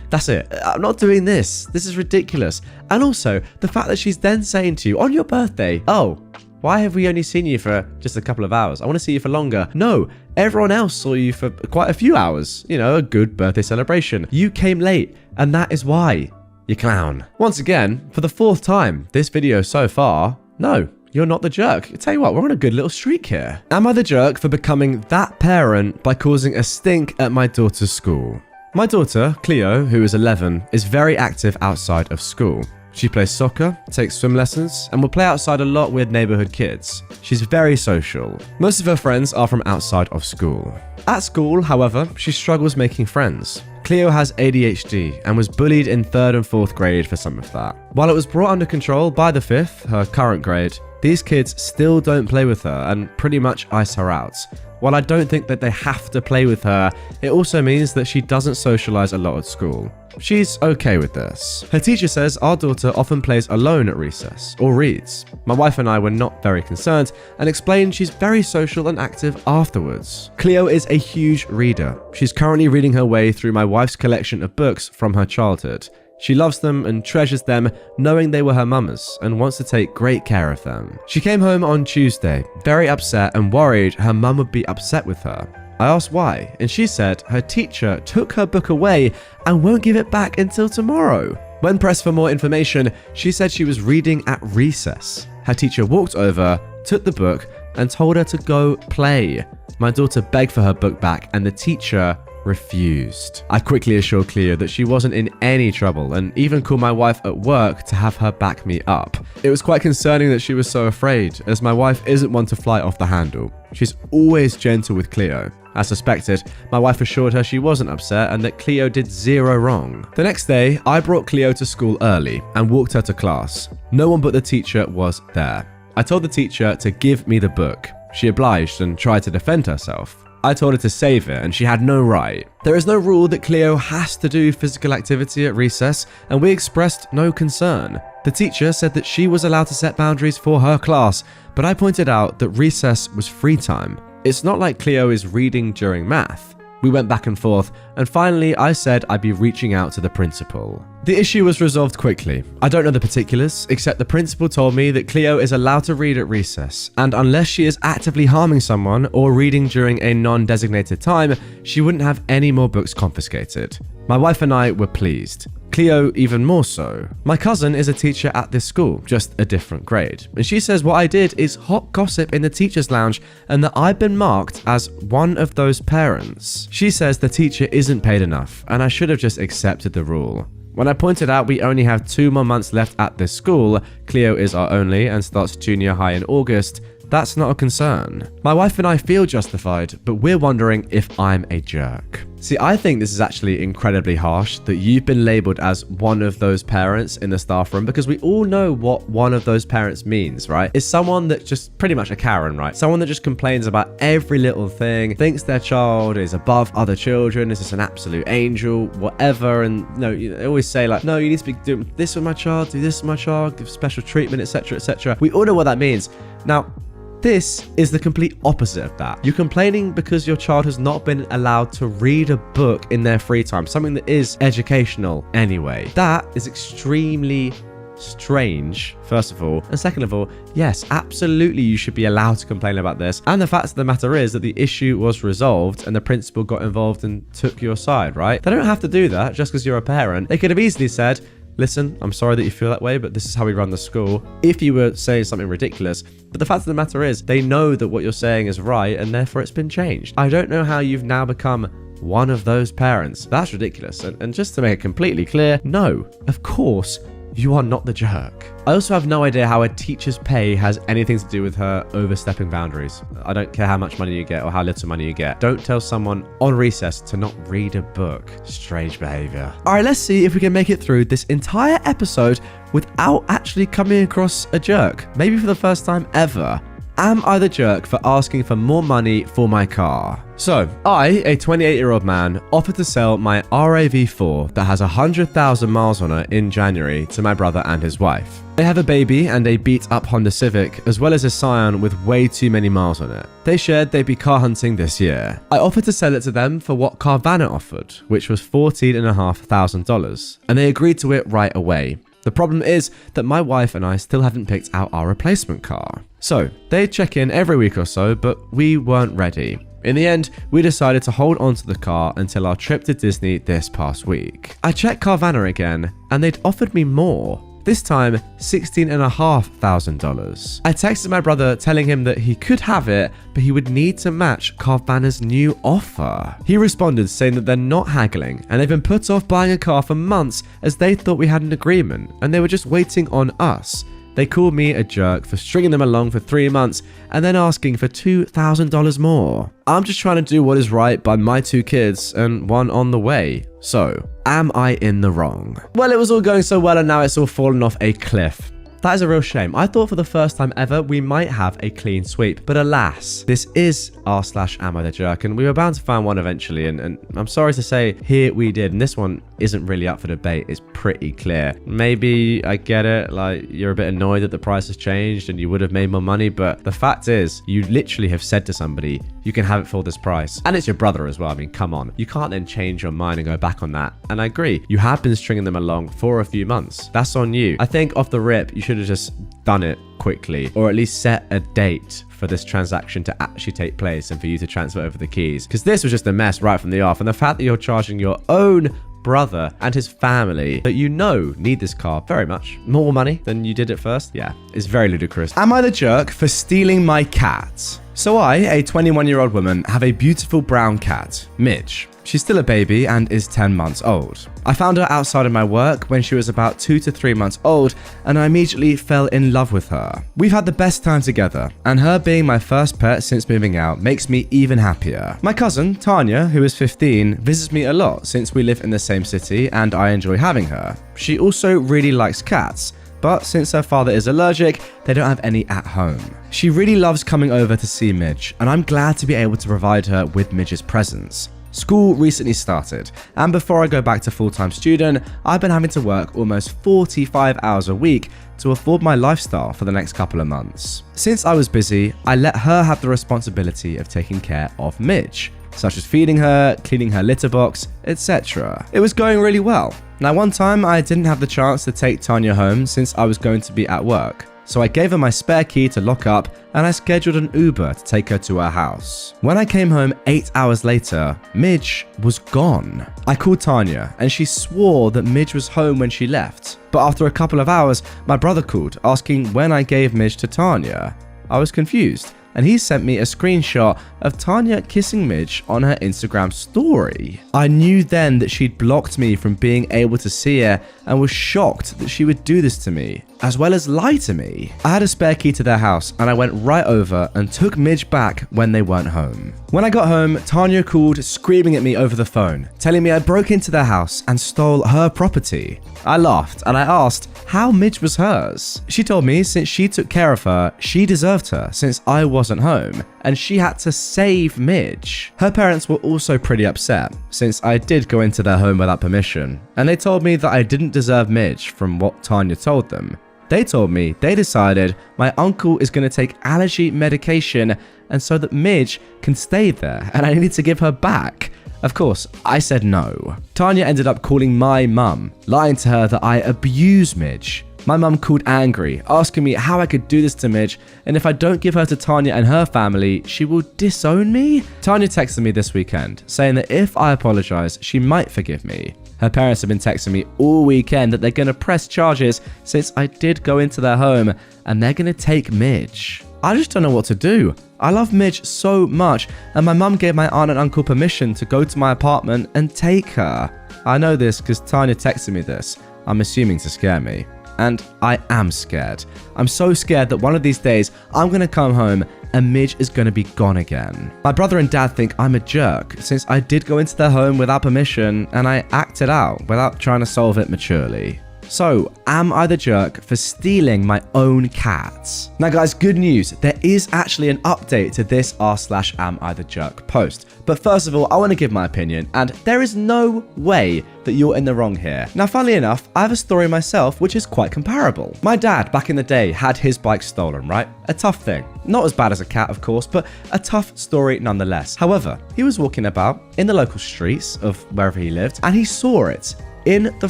That's it. I'm not doing this. This is ridiculous. And also, the fact that she's then saying to you on your birthday, oh, why have we only seen you for just a couple of hours? I want to see you for longer. No, everyone else saw you for quite a few hours. A good birthday celebration. You came late, and that is why. You clown. Once again, for the 4th time this video so far, no, you're not the jerk. I tell you what, we're on a good little streak here. Am I the jerk for becoming that parent by causing a stink at my daughter's school? My daughter, Cleo, who is 11, is very active outside of school. She plays soccer, takes swim lessons, and will play outside a lot with neighborhood kids. She's very social. Most of her friends are from outside of school. At school, however, she struggles making friends. Cleo has ADHD and was bullied in 3rd and 4th grade for some of that. While it was brought under control by the 5th, her current grade, these kids still don't play with her and pretty much ice her out. While I don't think that they have to play with her, it also means that she doesn't socialize a lot at school. She's okay with this. Her teacher says our daughter often plays alone at recess or reads. My wife and I were not very concerned and explained she's very social and active afterwards. Cleo is a huge reader. She's currently reading her way through my wife's collection of books from her childhood. She loves them and treasures them, knowing they were her mama's, and wants to take great care of them. She came home on Tuesday, very upset and worried her mum would be upset with her. I asked why, and she said her teacher took her book away and won't give it back until tomorrow. When pressed for more information, she said she was reading at recess. Her teacher walked over, took the book, and told her to go play. My daughter begged for her book back, and the teacher refused. I quickly assured Cleo that she wasn't in any trouble and even called my wife at work to have her back me up. It was quite concerning that she was so afraid, as my wife isn't one to fly off the handle. She's always gentle with Cleo. As suspected, my wife assured her she wasn't upset and that Cleo did zero wrong. The next day, I brought Cleo to school early and walked her to class. No one but the teacher was there. I told the teacher to give me the book. She obliged and tried to defend herself. I told her to save it and she had no right. There is no rule that Cleo has to do physical activity at recess, and we expressed no concern. The teacher said that she was allowed to set boundaries for her class, but I pointed out that recess was free time. It's not like Cleo is reading during math. We went back and forth, and finally I said I'd be reaching out to the principal. The issue was resolved quickly. I don't know the particulars, except the principal told me that Cleo is allowed to read at recess, and unless she is actively harming someone or reading during a non-designated time, she wouldn't have any more books confiscated. My wife and I were pleased. Cleo even more so. My cousin is a teacher at this school, just a different grade, and she says what I did is hot gossip in the teacher's lounge and that I've been marked as one of those parents. She says the teacher isn't paid enough and I should have just accepted the rule. When I pointed out we only have 2 more months left at this school, Cleo is our only and starts junior high in August, that's not a concern. My wife and I feel justified, but we're wondering if I'm a jerk. See, I think this is actually incredibly harsh that you've been labeled as one of those parents in the staff room, because we all know what one of those parents means, right? It's someone that's just pretty much a Karen, right? Someone that just complains about every little thing, thinks their child is above other children, is just an absolute angel, whatever. And they always say like, no, you need to be doing this with my child, do this with my child, give special treatment, etc., etc. We all know what that means. Now, this is the complete opposite of that. You're complaining because your child has not been allowed to read a book in their free time, something that is educational anyway. That is extremely strange, first of all. And second of all, yes, absolutely you should be allowed to complain about this. And the fact of the matter is that the issue was resolved and the principal got involved and took your side, right? They don't have to do that just because you're a parent. They could have easily said, listen, I'm sorry that you feel that way, but this is how we run the school, if you were saying something ridiculous. But the fact of the matter is, they know that what you're saying is right, and therefore it's been changed. I don't know how you've now become one of those parents. That's ridiculous. And just to make it completely clear, no, of course, you are not the jerk. I also have no idea how a teacher's pay has anything to do with her overstepping boundaries. I don't care how much money you get or how little money you get. Don't tell someone on recess to not read a book. Strange behavior. All right, let's see if we can make it through this entire episode without actually coming across a jerk. Maybe for the first time ever. Am I the jerk for asking for more money for my car? So, I, a 28-year-old man, offered to sell my RAV4 that has 100,000 miles on it in January to my brother and his wife. They have a baby and a beat-up Honda Civic, as well as a Scion with way too many miles on it. They shared they'd be car hunting this year. I offered to sell it to them for what Carvana offered, which was $14,500, and they agreed to it right away. The problem is that my wife and I still haven't picked out our replacement car. So, they check in every week or so, but we weren't ready. In the end, we decided to hold on to the car until our trip to Disney this past week. I checked Carvana again, and they'd offered me more. This time, $16,500. I texted my brother telling him that he could have it, but he would need to match Carvana's new offer. He responded saying that they're not haggling, and they've been put off buying a car for months as they thought we had an agreement, and they were just waiting on us. They called me a jerk for stringing them along for 3 months and then asking for $2,000 more. I'm just trying to do what is right by my 2 kids and one on the way. So, am I in the wrong? Well, it was all going so well and now it's all fallen off a cliff. That is a real shame. I thought for the first time ever we might have a clean sweep, but alas, this is r/am I the jerk, and we were bound to find one eventually, and I'm sorry to say, here we did, and this one isn't really up for debate. It's pretty clear. Maybe I get it, like you're a bit annoyed that the price has changed and you would have made more money, but the fact is, you literally have said to somebody, you can have it for this price, and it's your brother as well. I mean, come on. You can't then change your mind and go back on that, and I agree. You have been stringing them along for a few months. That's on you. I think off the rip, you should have just done it quickly, or at least set a date for this transaction to actually take place and for you to transfer over the keys, because this was just a mess right from the off. And the fact that you're charging your own brother and his family that you know need this car very much more money than you did at first, yeah, it's very ludicrous. Am I the jerk for stealing my cat? So I, a 21-year-old woman, have a beautiful brown cat, Midge. She's still a baby and is 10 months old. I found her outside of my work when she was about 2 to 3 months old, and I immediately fell in love with her. We've had the best time together, and her being my first pet since moving out makes me even happier. My cousin, Tanya, who is 15, visits me a lot since we live in the same city and I enjoy having her. She also really likes cats, but since her father is allergic, they don't have any at home. She really loves coming over to see Midge, and I'm glad to be able to provide her with Midge's presence. School recently started, and before I go back to full-time student, I've been having to work almost 45 hours a week to afford my lifestyle for the next couple of months. Since I was busy, I let her have the responsibility of taking care of Midge, such as feeding her, cleaning her litter box, etc. It was going really well. Now, one time I didn't have the chance to take Tanya home since I was going to be at work. So I gave her my spare key to lock up and I scheduled an Uber to take her to her house. When I came home 8 hours later, Midge was gone. I called Tanya and she swore that Midge was home when she left. But after a couple of hours, my brother called asking when I gave Midge to Tanya. I was confused, and he sent me a screenshot of Tanya kissing Midge on her Instagram story. I knew then that she'd blocked me from being able to see her and was shocked that she would do this to me, as well as lie to me. I had a spare key to their house and I went right over and took Midge back when they weren't home. When I got home, Tanya called screaming at me over the phone, telling me I broke into their house and stole her property. I laughed and I asked how Midge was hers. She told me since she took care of her, she deserved her since I wasn't home, and she had to save Midge. Her parents were also pretty upset since I did go into their home without permission, and they told me that I didn't deserve Midge from what Tanya told them. They told me they decided my uncle is going to take allergy medication and so that Midge can stay there and I needed to give her back. Of course, I said no. Tanya ended up calling my mum, lying to her that I abuse Midge. My mum called angry, asking me how I could do this to Midge, and if I don't give her to Tanya and her family, she will disown me? Tanya texted me this weekend, saying that if I apologize, she might forgive me. Her parents have been texting me all weekend that they're going to press charges since I did go into their home, and they're going to take Midge. I just don't know what to do. I love Midge so much, and my mum gave my aunt and uncle permission to go to my apartment and take her. I know this because Tanya texted me this. I'm assuming to scare me. And I am scared. I'm so scared that one of these days I'm going to come home and Midge is going to be gone again. My brother and dad think I'm a jerk since I did go into their home without permission and I acted out without trying to solve it maturely. So, am I the jerk for stealing my own cat? Now guys, good news. There is actually an update to this r/am I the jerk post. But first of all, I want to give my opinion, and there is no way that you're in the wrong here. Now, funnily enough, I have a story myself which is quite comparable. My dad, back in the day, had his bike stolen, right? A tough thing. Not as bad as a cat, of course, but a tough story nonetheless. However, he was walking about in the local streets of wherever he lived, and he saw it in the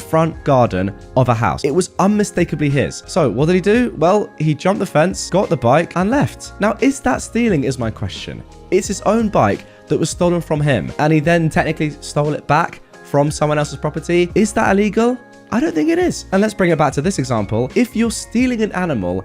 front garden of a house. It was unmistakably his. So what did he do? Well, he jumped the fence, got the bike, and left. Now, is that stealing is my question. It's his own bike that was stolen from him, and he then technically stole it back from someone else's property. Is that illegal? I don't think it is. And let's bring it back to this example. If you're stealing an animal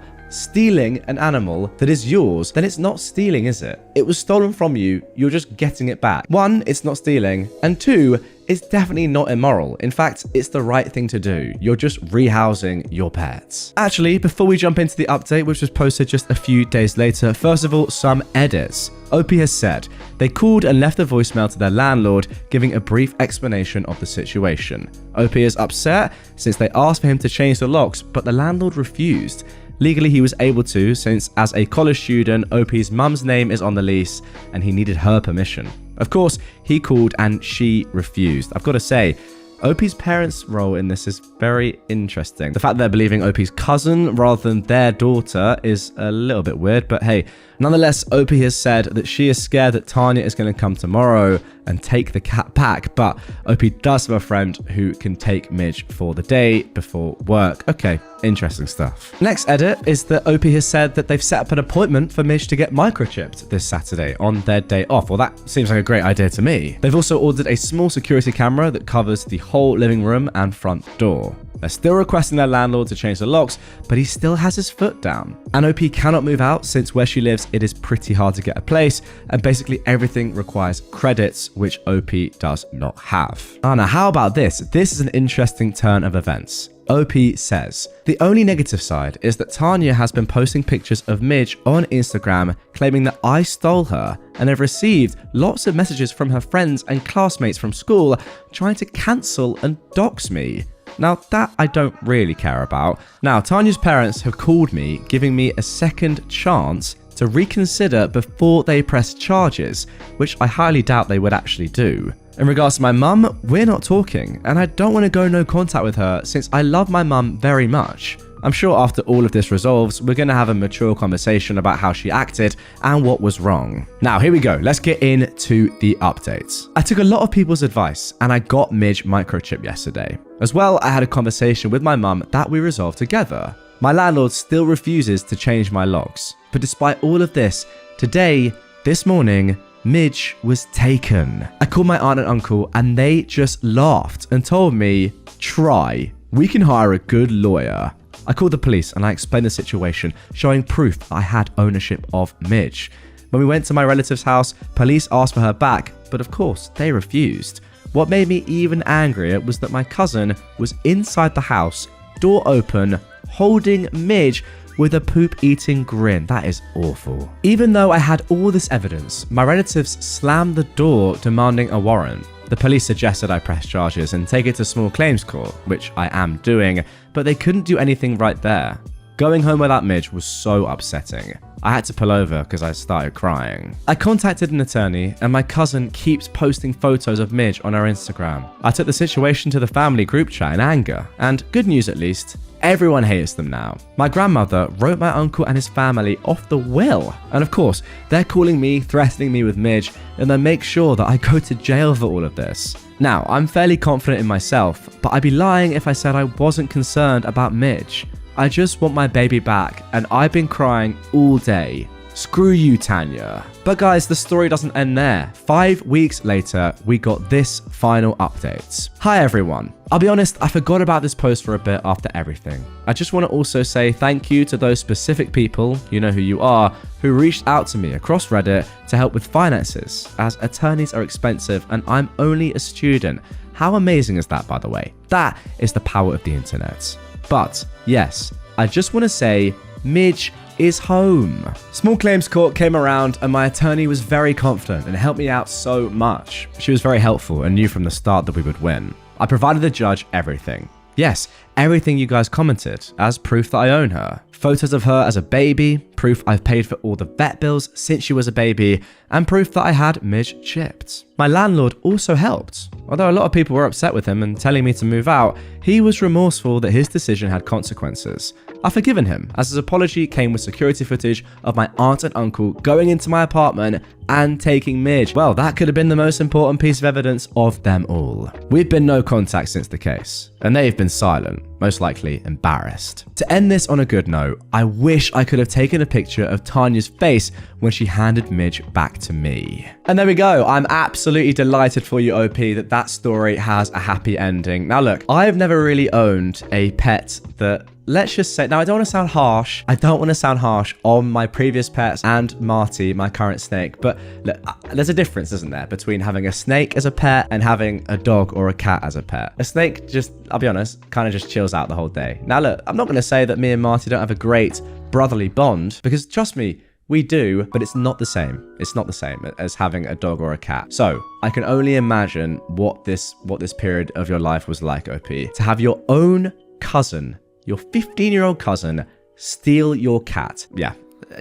that is yours, then it's not stealing, is it? It was stolen from you, you're just getting it back. One, it's not stealing, and two, it's definitely not immoral. In fact, it's the right thing to do. You're just rehousing your pets. Actually, before we jump into the update, which was posted just a few days later, first of all, some edits. OP has said, they called and left a voicemail to their landlord, giving a brief explanation of the situation. OP is upset since they asked for him to change the locks, but the landlord refused. Legally, he was able to, since as a college student, OP's mum's name is on the lease and he needed her permission. Of course, he called and she refused. I've got to say, OP's parents' role in this is very interesting. The fact that they're believing OP's cousin rather than their daughter is a little bit weird, but hey, nonetheless, OP has said that she is scared that Tanya is going to come tomorrow and take the cat back, but OP does have a friend who can take Midge for the day before work. Okay, interesting stuff. Next edit is that OP has said that they've set up an appointment for Midge to get microchipped this Saturday on their day off. Well, that seems like a great idea to me. They've also ordered a small security camera that covers the whole living room and front door. They're still requesting their landlord to change the locks, but he still has his foot down. And OP cannot move out since where she lives, it is pretty hard to get a place, and basically everything requires credits, which OP does not have. Oh, now how about this? This is an interesting turn of events. OP says, the only negative side is that Tanya has been posting pictures of Midge on Instagram claiming that I stole her, and have received lots of messages from her friends and classmates from school trying to cancel and dox me. Now, that I don't really care about. Now, Tanya's parents have called me, giving me a second chance to reconsider before they press charges, which I highly doubt they would actually do. In regards to my mum, we're not talking, and I don't want to go no contact with her since I love my mum very much. I'm sure after all of this resolves, we're going to have a mature conversation about how she acted and what was wrong. Now, here we go. Let's get into the updates. I took a lot of people's advice and I got Midge microchip yesterday. As well, I had a conversation with my mum that we resolved together. My landlord still refuses to change my locks. But despite all of this, today, this morning, Midge was taken. I called my aunt and uncle and they just laughed and told me, try. We can hire a good lawyer. I called the police and I explained the situation, showing proof that I had ownership of Midge. When we went to my relative's house, police asked for her back, but of course, they refused. What made me even angrier was that my cousin was inside the house, door open, holding Midge with a poop-eating grin. That is awful. Even though I had all this evidence, my relatives slammed the door demanding a warrant. The police suggested I press charges and take it to small claims court, which I am doing, but they couldn't do anything right there. Going home without Midge was so upsetting. I had to pull over because I started crying. I contacted an attorney and my cousin keeps posting photos of Midge on her Instagram. I took the situation to the family group chat in anger, and good news at least, everyone hates them now. My grandmother wrote my uncle and his family off the will, and of course, they're calling me, threatening me with Midge, and they make sure that I go to jail for all of this. Now, I'm fairly confident in myself, but I'd be lying if I said I wasn't concerned about Midge. I just want my baby back, and I've been crying all day. Screw you, Tanya. But guys, the story doesn't end there. 5 weeks later, we got this final update. Hi everyone. I'll be honest, I forgot about this post for a bit after everything. I just want to also say thank you to those specific people, you know who you are, who reached out to me across Reddit to help with finances, as attorneys are expensive and I'm only a student. How amazing is that, by the way? That is the power of the internet. But yes, I just want to say Midge is home. Small claims court came around and my attorney was very confident and helped me out so much. She was very helpful and knew from the start that we would win. I provided the judge everything. Yes, everything you guys commented as proof that I own her. Photos of her as a baby, proof I've paid for all the vet bills since she was a baby, and proof that I had Midge chipped. My landlord also helped. Although a lot of people were upset with him and telling me to move out, he was remorseful that his decision had consequences. I've forgiven him, as his apology came with security footage of my aunt and uncle going into my apartment and taking Midge. Well, that could have been the most important piece of evidence of them all. We've been no contact since the case, and they've been silent, most likely embarrassed. To end this on a good note, I wish I could have taken a picture of Tanya's face when she handed Midge back to me. And there we go, I'm absolutely absolutely delighted for you, OP, that story has a happy ending. Now look, I've never really owned a pet that, let's just say, now I don't want to sound harsh. I don't want to sound harsh on my previous pets and Marty, my current snake. But look, there's a difference, isn't there, between having a snake as a pet and having a dog or a cat as a pet. A snake just, I'll be honest, kind of just chills out the whole day. Now look, I'm not going to say that me and Marty don't have a great brotherly bond, because trust me, we do, but it's not the same. It's not the same as having a dog or a cat. So I can only imagine what this period of your life was like, OP. To have your own cousin, your 15-year-old cousin, steal your cat. Yeah.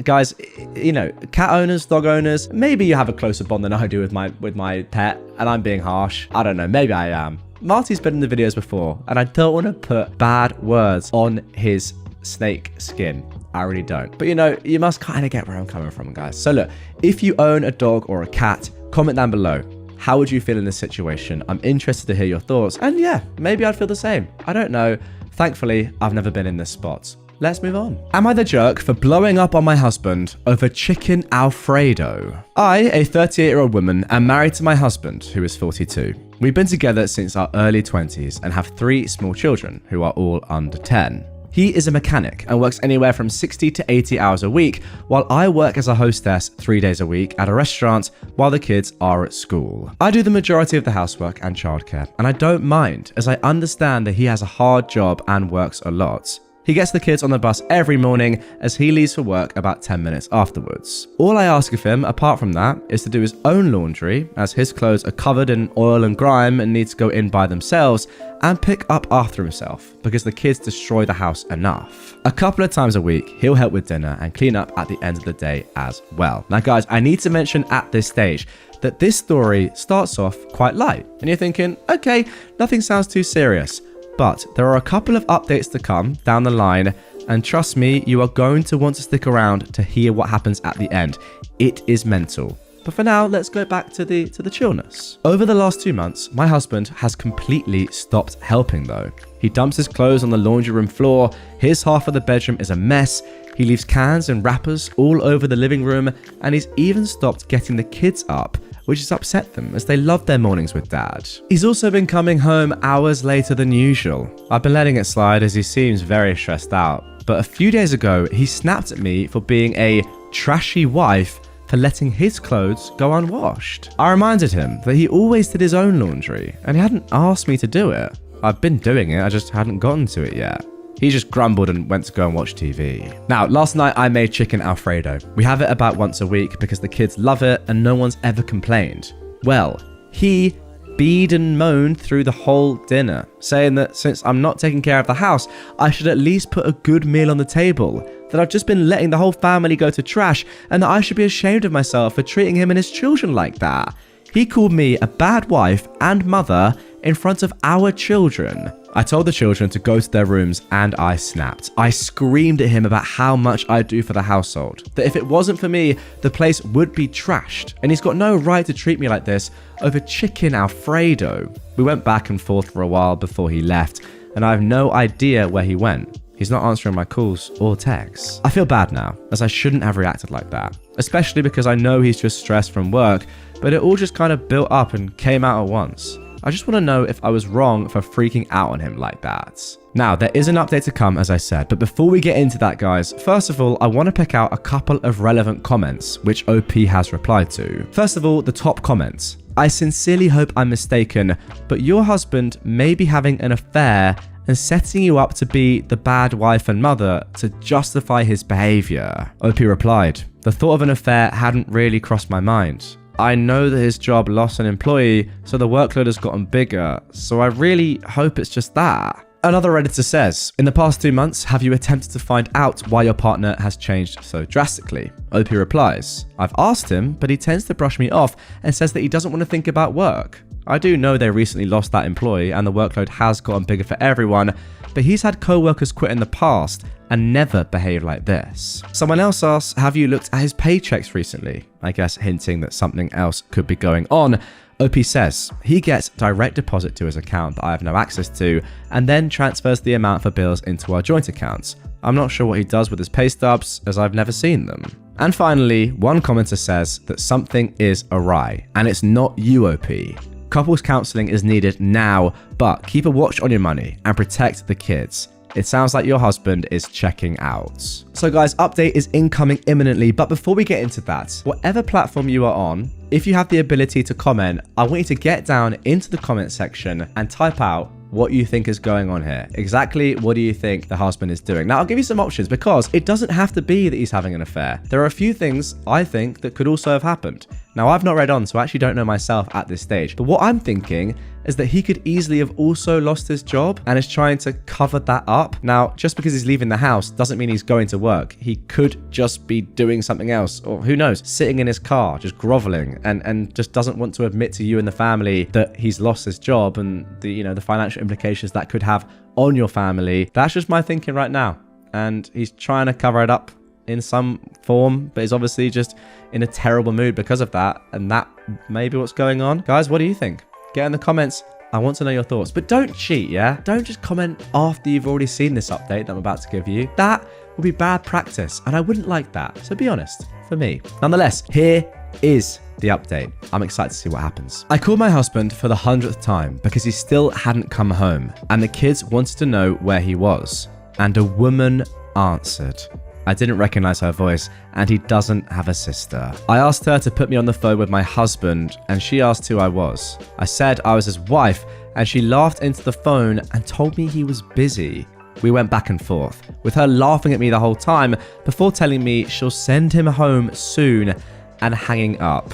Guys, you know, cat owners, dog owners, maybe you have a closer bond than I do with my pet, and I'm being harsh. I don't know, maybe I am. Marty's been in the videos before, and I don't want to put bad words on his snake skin. I really don't. But you know, you must kind of get where I'm coming from, guys. So look, if you own a dog or a cat, comment down below. How would you feel in this situation? I'm interested to hear your thoughts. And yeah, maybe I'd feel the same. I don't know. Thankfully, I've never been in this spot. Let's move on. Am I the jerk for blowing up on my husband over chicken alfredo? I, a 38-year-old woman, am married to my husband, who is 42. We've been together since our early 20s and have 3 small children, who are all under 10. He is a mechanic and works anywhere from 60 to 80 hours a week, while I work as a hostess 3 days a week at a restaurant while the kids are at school. I do the majority of the housework and childcare, and I don't mind, as I understand that he has a hard job and works a lot. He gets the kids on the bus every morning as he leaves for work about 10 minutes afterwards. All I ask of him, apart from that, is to do his own laundry, as his clothes are covered in oil and grime and need to go in by themselves, and pick up after himself, because the kids destroy the house enough. A couple of times a week, he'll help with dinner and clean up at the end of the day as well. Now guys, I need to mention at this stage that this story starts off quite light, and you're thinking, okay, nothing sounds too serious. But there are a couple of updates to come down the line, and trust me, you are going to want to stick around to hear what happens at the end. It is mental. But for now, let's go back to the chillness. Over the last 2 months, my husband has completely stopped helping though. He dumps his clothes on the laundry room floor, his half of the bedroom is a mess, he leaves cans and wrappers all over the living room, and he's even stopped getting the kids up, which has upset them as they love their mornings with dad. He's also been coming home hours later than usual. I've been letting it slide as he seems very stressed out, but a few days ago he snapped at me for being a trashy wife for letting his clothes go unwashed. I reminded him that he always did his own laundry and he hadn't asked me to do it. I've been doing it, I just hadn't gotten to it yet. He just grumbled and went to go and watch TV. Now, last night I made chicken alfredo. We have it about once a week because the kids love it and no one's ever complained. Well, he beed and moaned through the whole dinner, saying that since I'm not taking care of the house, I should at least put a good meal on the table, that I've just been letting the whole family go to trash, and that I should be ashamed of myself for treating him and his children like that. He called me a bad wife and mother in front of our children. I told the children to go to their rooms and I snapped. I screamed at him about how much I do for the household, that if it wasn't for me, the place would be trashed, and he's got no right to treat me like this over chicken alfredo. We went back and forth for a while before he left, and I have no idea where he went. He's not answering my calls or texts. I feel bad now, as I shouldn't have reacted like that, especially because I know he's just stressed from work, but it all just kind of built up and came out at once. I just want to know if I was wrong for freaking out on him like that. Now, there is an update to come, as I said, but before we get into that, guys, first of all, I want to pick out a couple of relevant comments which OP has replied to. First of all, the top comments. I sincerely hope I'm mistaken, but your husband may be having an affair and setting you up to be the bad wife and mother to justify his behavior. OP replied, the thought of an affair hadn't really crossed my mind. I know that his job lost an employee, so the workload has gotten bigger, so I really hope it's just that. Another Redditor says, in the past 2 months, have you attempted to find out why your partner has changed so drastically? OP replies, I've asked him, but he tends to brush me off and says that he doesn't want to think about work. I do know they recently lost that employee and the workload has gotten bigger for everyone, but he's had co-workers quit in the past and never behaved like this. Someone else asks, have you looked at his paychecks recently? I guess hinting that something else could be going on. OP says, he gets direct deposit to his account that I have no access to and then transfers the amount for bills into our joint accounts. I'm not sure what he does with his pay stubs, as I've never seen them. And finally, one commenter says that something is awry, and it's not UOP. Couples counseling is needed now, but keep a watch on your money and protect the kids. It sounds like your husband is checking out. So guys, update is incoming imminently, but before we get into that, whatever platform you are on, if you have the ability to comment, I want you to get down into the comment section and type out what you think is going on here. Exactly what do you think the husband is doing? Now, I'll give you some options because it doesn't have to be that he's having an affair. There are a few things I think that could also have happened. Now, I've not read on, so I actually don't know myself at this stage. But what I'm thinking is that he could easily have also lost his job and is trying to cover that up. Now, just because he's leaving the house doesn't mean he's going to work. He could just be doing something else, or who knows, sitting in his car, just groveling and just doesn't want to admit to you and the family that he's lost his job and the financial implications that could have on your family. That's just my thinking right now. And he's trying to cover it up in some form, but he's obviously just in a terrible mood because of that. And that may be what's going on. Guys, what do you think? Get in the comments. I want to know your thoughts. But don't cheat, yeah? Don't just comment after you've already seen this update that I'm about to give you. That would be bad practice, and I wouldn't like that. So be honest, for me. Nonetheless, here is the update. I'm excited to see what happens. I called my husband for the 100th time because he still hadn't come home, and the kids wanted to know where he was. And a woman answered. I didn't recognize her voice, and he doesn't have a sister. I asked her to put me on the phone with my husband, and she asked who I was. I said I was his wife, and she laughed into the phone and told me he was busy. We went back and forth, with her laughing at me the whole time before telling me she'll send him home soon and hanging up.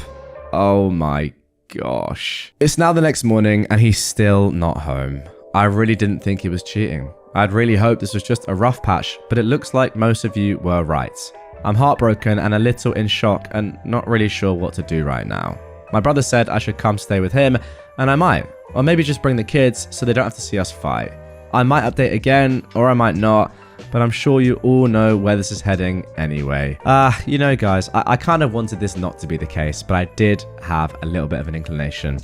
Oh my gosh. It's now the next morning, and he's still not home. I really didn't think he was cheating. I'd really hoped this was just a rough patch, but it looks like most of you were right. I'm heartbroken and a little in shock and not really sure what to do right now. My brother said I should come stay with him, and I might. Or maybe just bring the kids so they don't have to see us fight. I might update again, or I might not, but I'm sure you all know where this is heading anyway. Guys, I kind of wanted this not to be the case, but I did have a little bit of an inclination.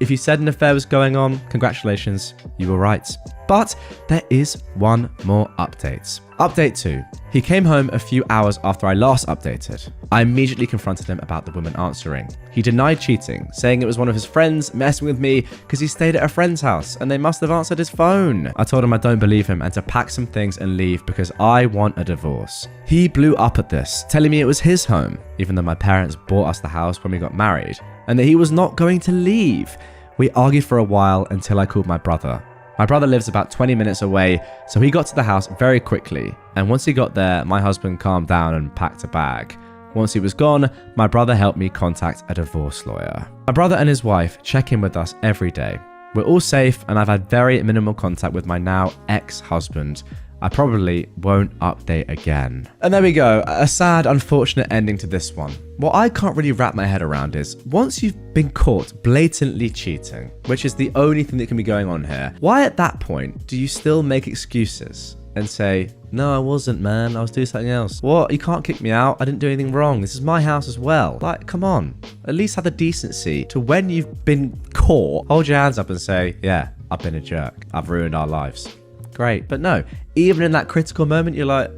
If you said an affair was going on, congratulations, you were right. But there is one more update. Update 2. He came home a few hours after I last updated. I immediately confronted him about the woman answering. He denied cheating, saying it was one of his friends messing with me because he stayed at a friend's house and they must have answered his phone. I told him I don't believe him and to pack some things and leave because I want a divorce. He blew up at this, telling me it was his home, even though my parents bought us the house when we got married, and that he was not going to leave. We argued for a while until I called my brother. My brother lives about 20 minutes away, so he got to the house very quickly. And once he got there, my husband calmed down and packed a bag. Once he was gone, my brother helped me contact a divorce lawyer. My brother and his wife check in with us every day. We're all safe, and I've had very minimal contact with my now ex-husband. I probably won't update again. And there we go, a sad, unfortunate ending to this one. What I can't really wrap my head around is, once you've been caught blatantly cheating, which is the only thing that can be going on here, why at that point do you still make excuses and say, no, I wasn't, man, I was doing something else? What, you can't kick me out, I didn't do anything wrong, this is my house as well. Like, come on, at least have the decency to, when you've been caught, hold your hands up and say, yeah, I've been a jerk, I've ruined our lives. Great. But no, even in that critical moment, you're like,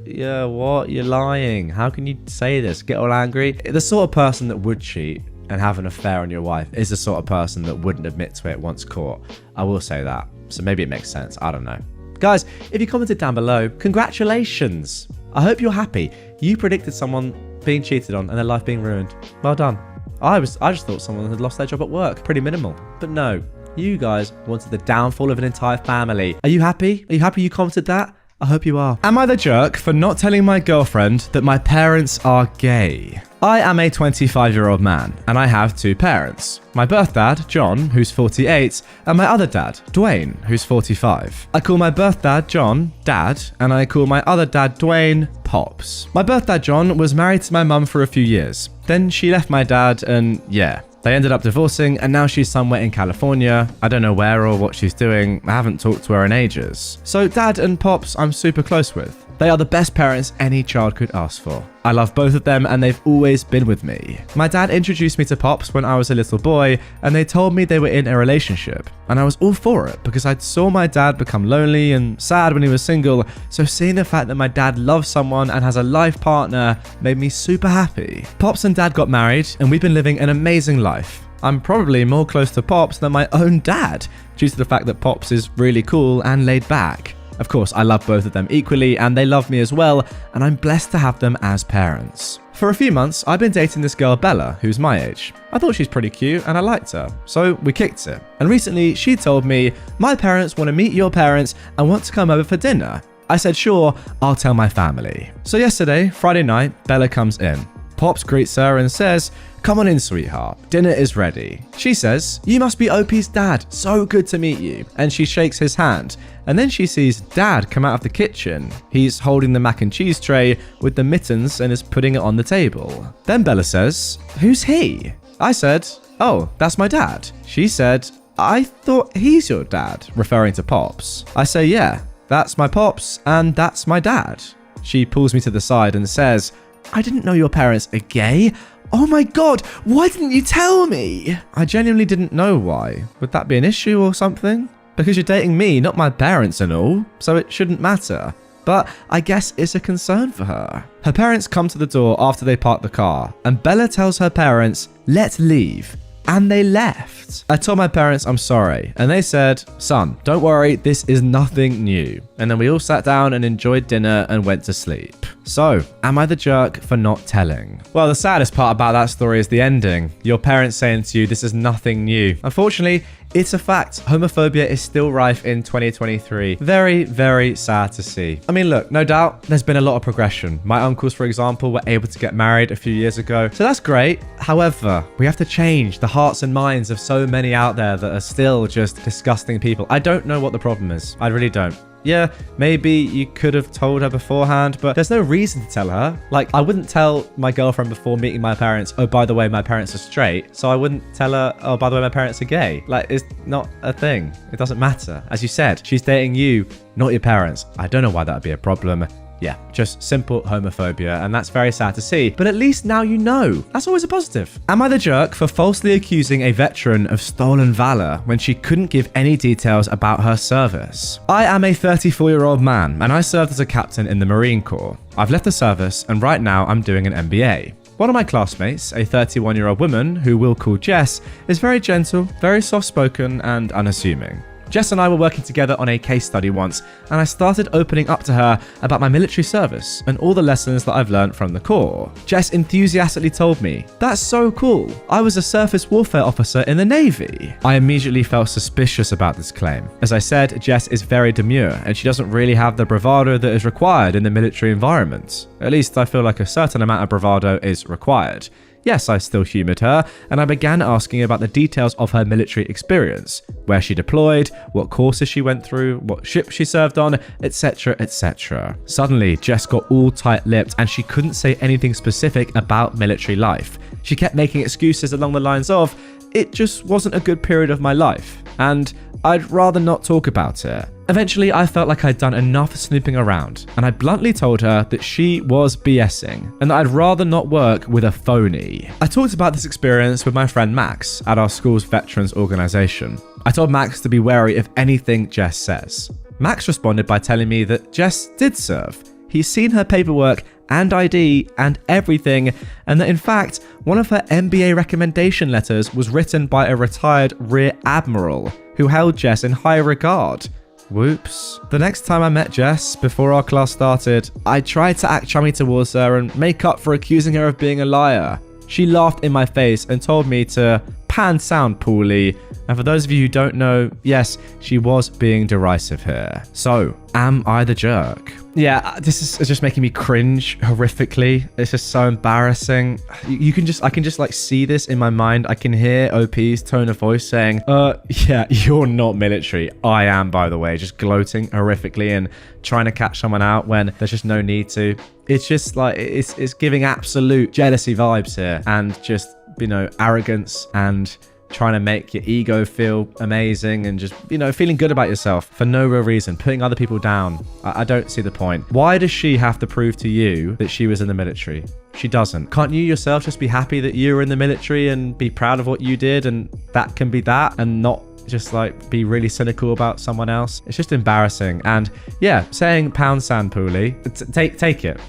yeah, what? You're lying. How can you say this? Get all angry. The sort of person that would cheat and have an affair on your wife is the sort of person that wouldn't admit to it once caught. I will say that. So maybe it makes sense. I don't know. Guys, if you commented down below, congratulations. I hope you're happy. You predicted someone being cheated on and their life being ruined. Well done. I just thought someone had lost their job at work. Pretty minimal. But no. You guys wanted the downfall of an entire family. Are you happy? Are you happy you commented that? I hope you are. Am I the jerk for not telling my girlfriend that my parents are gay? I am a 25-year-old man, and I have two parents. My birth dad, John, who's 48, and my other dad, Dwayne, who's 45. I call my birth dad, John, Dad, and I call my other dad, Dwayne, Pops. My birth dad, John, was married to my mum for a few years. Then she left my dad, and yeah. They ended up divorcing, and now she's somewhere in California. I don't know where or what she's doing. I haven't talked to her in ages. So Dad and Pops I'm super close with. They are the best parents any child could ask for. I love both of them and they've always been with me. My dad introduced me to Pops when I was a little boy and they told me they were in a relationship. And I was all for it because I saw my dad become lonely and sad when he was single, so seeing the fact that my dad loves someone and has a life partner made me super happy. Pops and Dad got married and we've been living an amazing life. I'm probably more close to Pops than my own dad, due to the fact that Pops is really cool and laid back. Of course, I love both of them equally and they love me as well, and I'm blessed to have them as parents. For a few months, I've been dating this girl Bella, who's my age. I thought she's pretty cute and I liked her, so we kicked it. And recently, she told me, my parents want to meet your parents and want to come over for dinner. I said, sure, I'll tell my family. So yesterday, Friday night, Bella comes in. Pops greets her and says, come on in, sweetheart. Dinner is ready. She says, you must be OP's dad. So good to meet you. And she shakes his hand. And then she sees Dad come out of the kitchen. He's holding the mac and cheese tray with the mittens and is putting it on the table. Then Bella says, who's he? I said, oh, that's my dad. She said, I thought he's your dad, referring to Pops. I say, yeah, that's my Pops and that's my dad. She pulls me to the side and says, I didn't know your parents are gay. Oh my god, why didn't you tell me? I genuinely didn't know why. Would that be an issue or something? Because you're dating me, not my parents and all, so it shouldn't matter. But I guess it's a concern for her. Her parents come to the door after they park the car, and Bella tells her parents, let's leave. And they left. I told my parents I'm sorry, and they said, son, don't worry, this is nothing new. And then we all sat down and enjoyed dinner and went to sleep. So, am I the jerk for not telling? Well, the saddest part about that story is the ending. Your parents saying to you, this is nothing new. Unfortunately, it's a fact. Homophobia is still rife in 2023. Very, very sad to see. I mean, look, no doubt there's been a lot of progression. My uncles, for example, were able to get married a few years ago. So that's great. However, we have to change the hearts and minds of so many out there that are still just disgusting people. I don't know what the problem is. I really don't. Yeah, maybe you could have told her beforehand, but there's no reason to tell her. Like, I wouldn't tell my girlfriend before meeting my parents, oh, by the way, my parents are straight. So I wouldn't tell her, oh, by the way, my parents are gay. Like, it's not a thing. It doesn't matter. As you said, she's dating you, not your parents. I don't know why that would be a problem. Yeah, just simple homophobia, and that's very sad to see, but at least now you know. That's always a positive. Am I the jerk for falsely accusing a veteran of stolen valor when she couldn't give any details about her service? I am a 34-year-old man, and I served as a captain in the Marine Corps. I've left the service, and right now I'm doing an MBA. One of my classmates, a 31-year-old woman who we'll call Jess, is very gentle, very soft-spoken, and unassuming. Jess and I were working together on a case study once, and I started opening up to her about my military service and all the lessons that I've learned from the Corps. Jess enthusiastically told me, that's so cool. I was a surface warfare officer in the Navy. I immediately felt suspicious about this claim. As I said, Jess is very demure, and she doesn't really have the bravado that is required in the military environment. At least I feel like a certain amount of bravado is required. Yes, I still humoured her, and I began asking about the details of her military experience, where she deployed, what courses she went through, what ship she served on, etc, etc. Suddenly, Jess got all tight-lipped and she couldn't say anything specific about military life. She kept making excuses along the lines of, it just wasn't a good period of my life, and I'd rather not talk about it. Eventually, I felt like I'd done enough snooping around, and I bluntly told her that she was BSing, and that I'd rather not work with a phony. I talked about this experience with my friend Max at our school's veterans organization. I told Max to be wary of anything Jess says. Max responded by telling me that Jess did serve. He's seen her paperwork and ID and everything, and that in fact, one of her MBA recommendation letters was written by a retired Rear Admiral who held Jess in high regard. Whoops. The next time I met Jess, before our class started, I tried to act chummy towards her and make up for accusing her of being a liar. She laughed in my face and told me to pan sound poorly. And for those of you who don't know, yes, she was being derisive here. So, am I the jerk? Yeah, this is just making me cringe horrifically. It's just so embarrassing. I can just like see this in my mind. I can hear OP's tone of voice saying, yeah, you're not military. I am, by the way, just gloating horrifically and trying to catch someone out when there's just no need to. It's just like, it's giving absolute jealousy vibes here and just, you know, arrogance and trying to make your ego feel amazing and just, feeling good about yourself for no real reason, putting other people down. I don't see the point. Why does she have to prove to you that she was in the military? She doesn't. Can't you yourself just be happy that you were in the military and be proud of what you did, and that can be that, and not just be really cynical about someone else? It's just embarrassing. And yeah, saying pound sand Pooley, take it,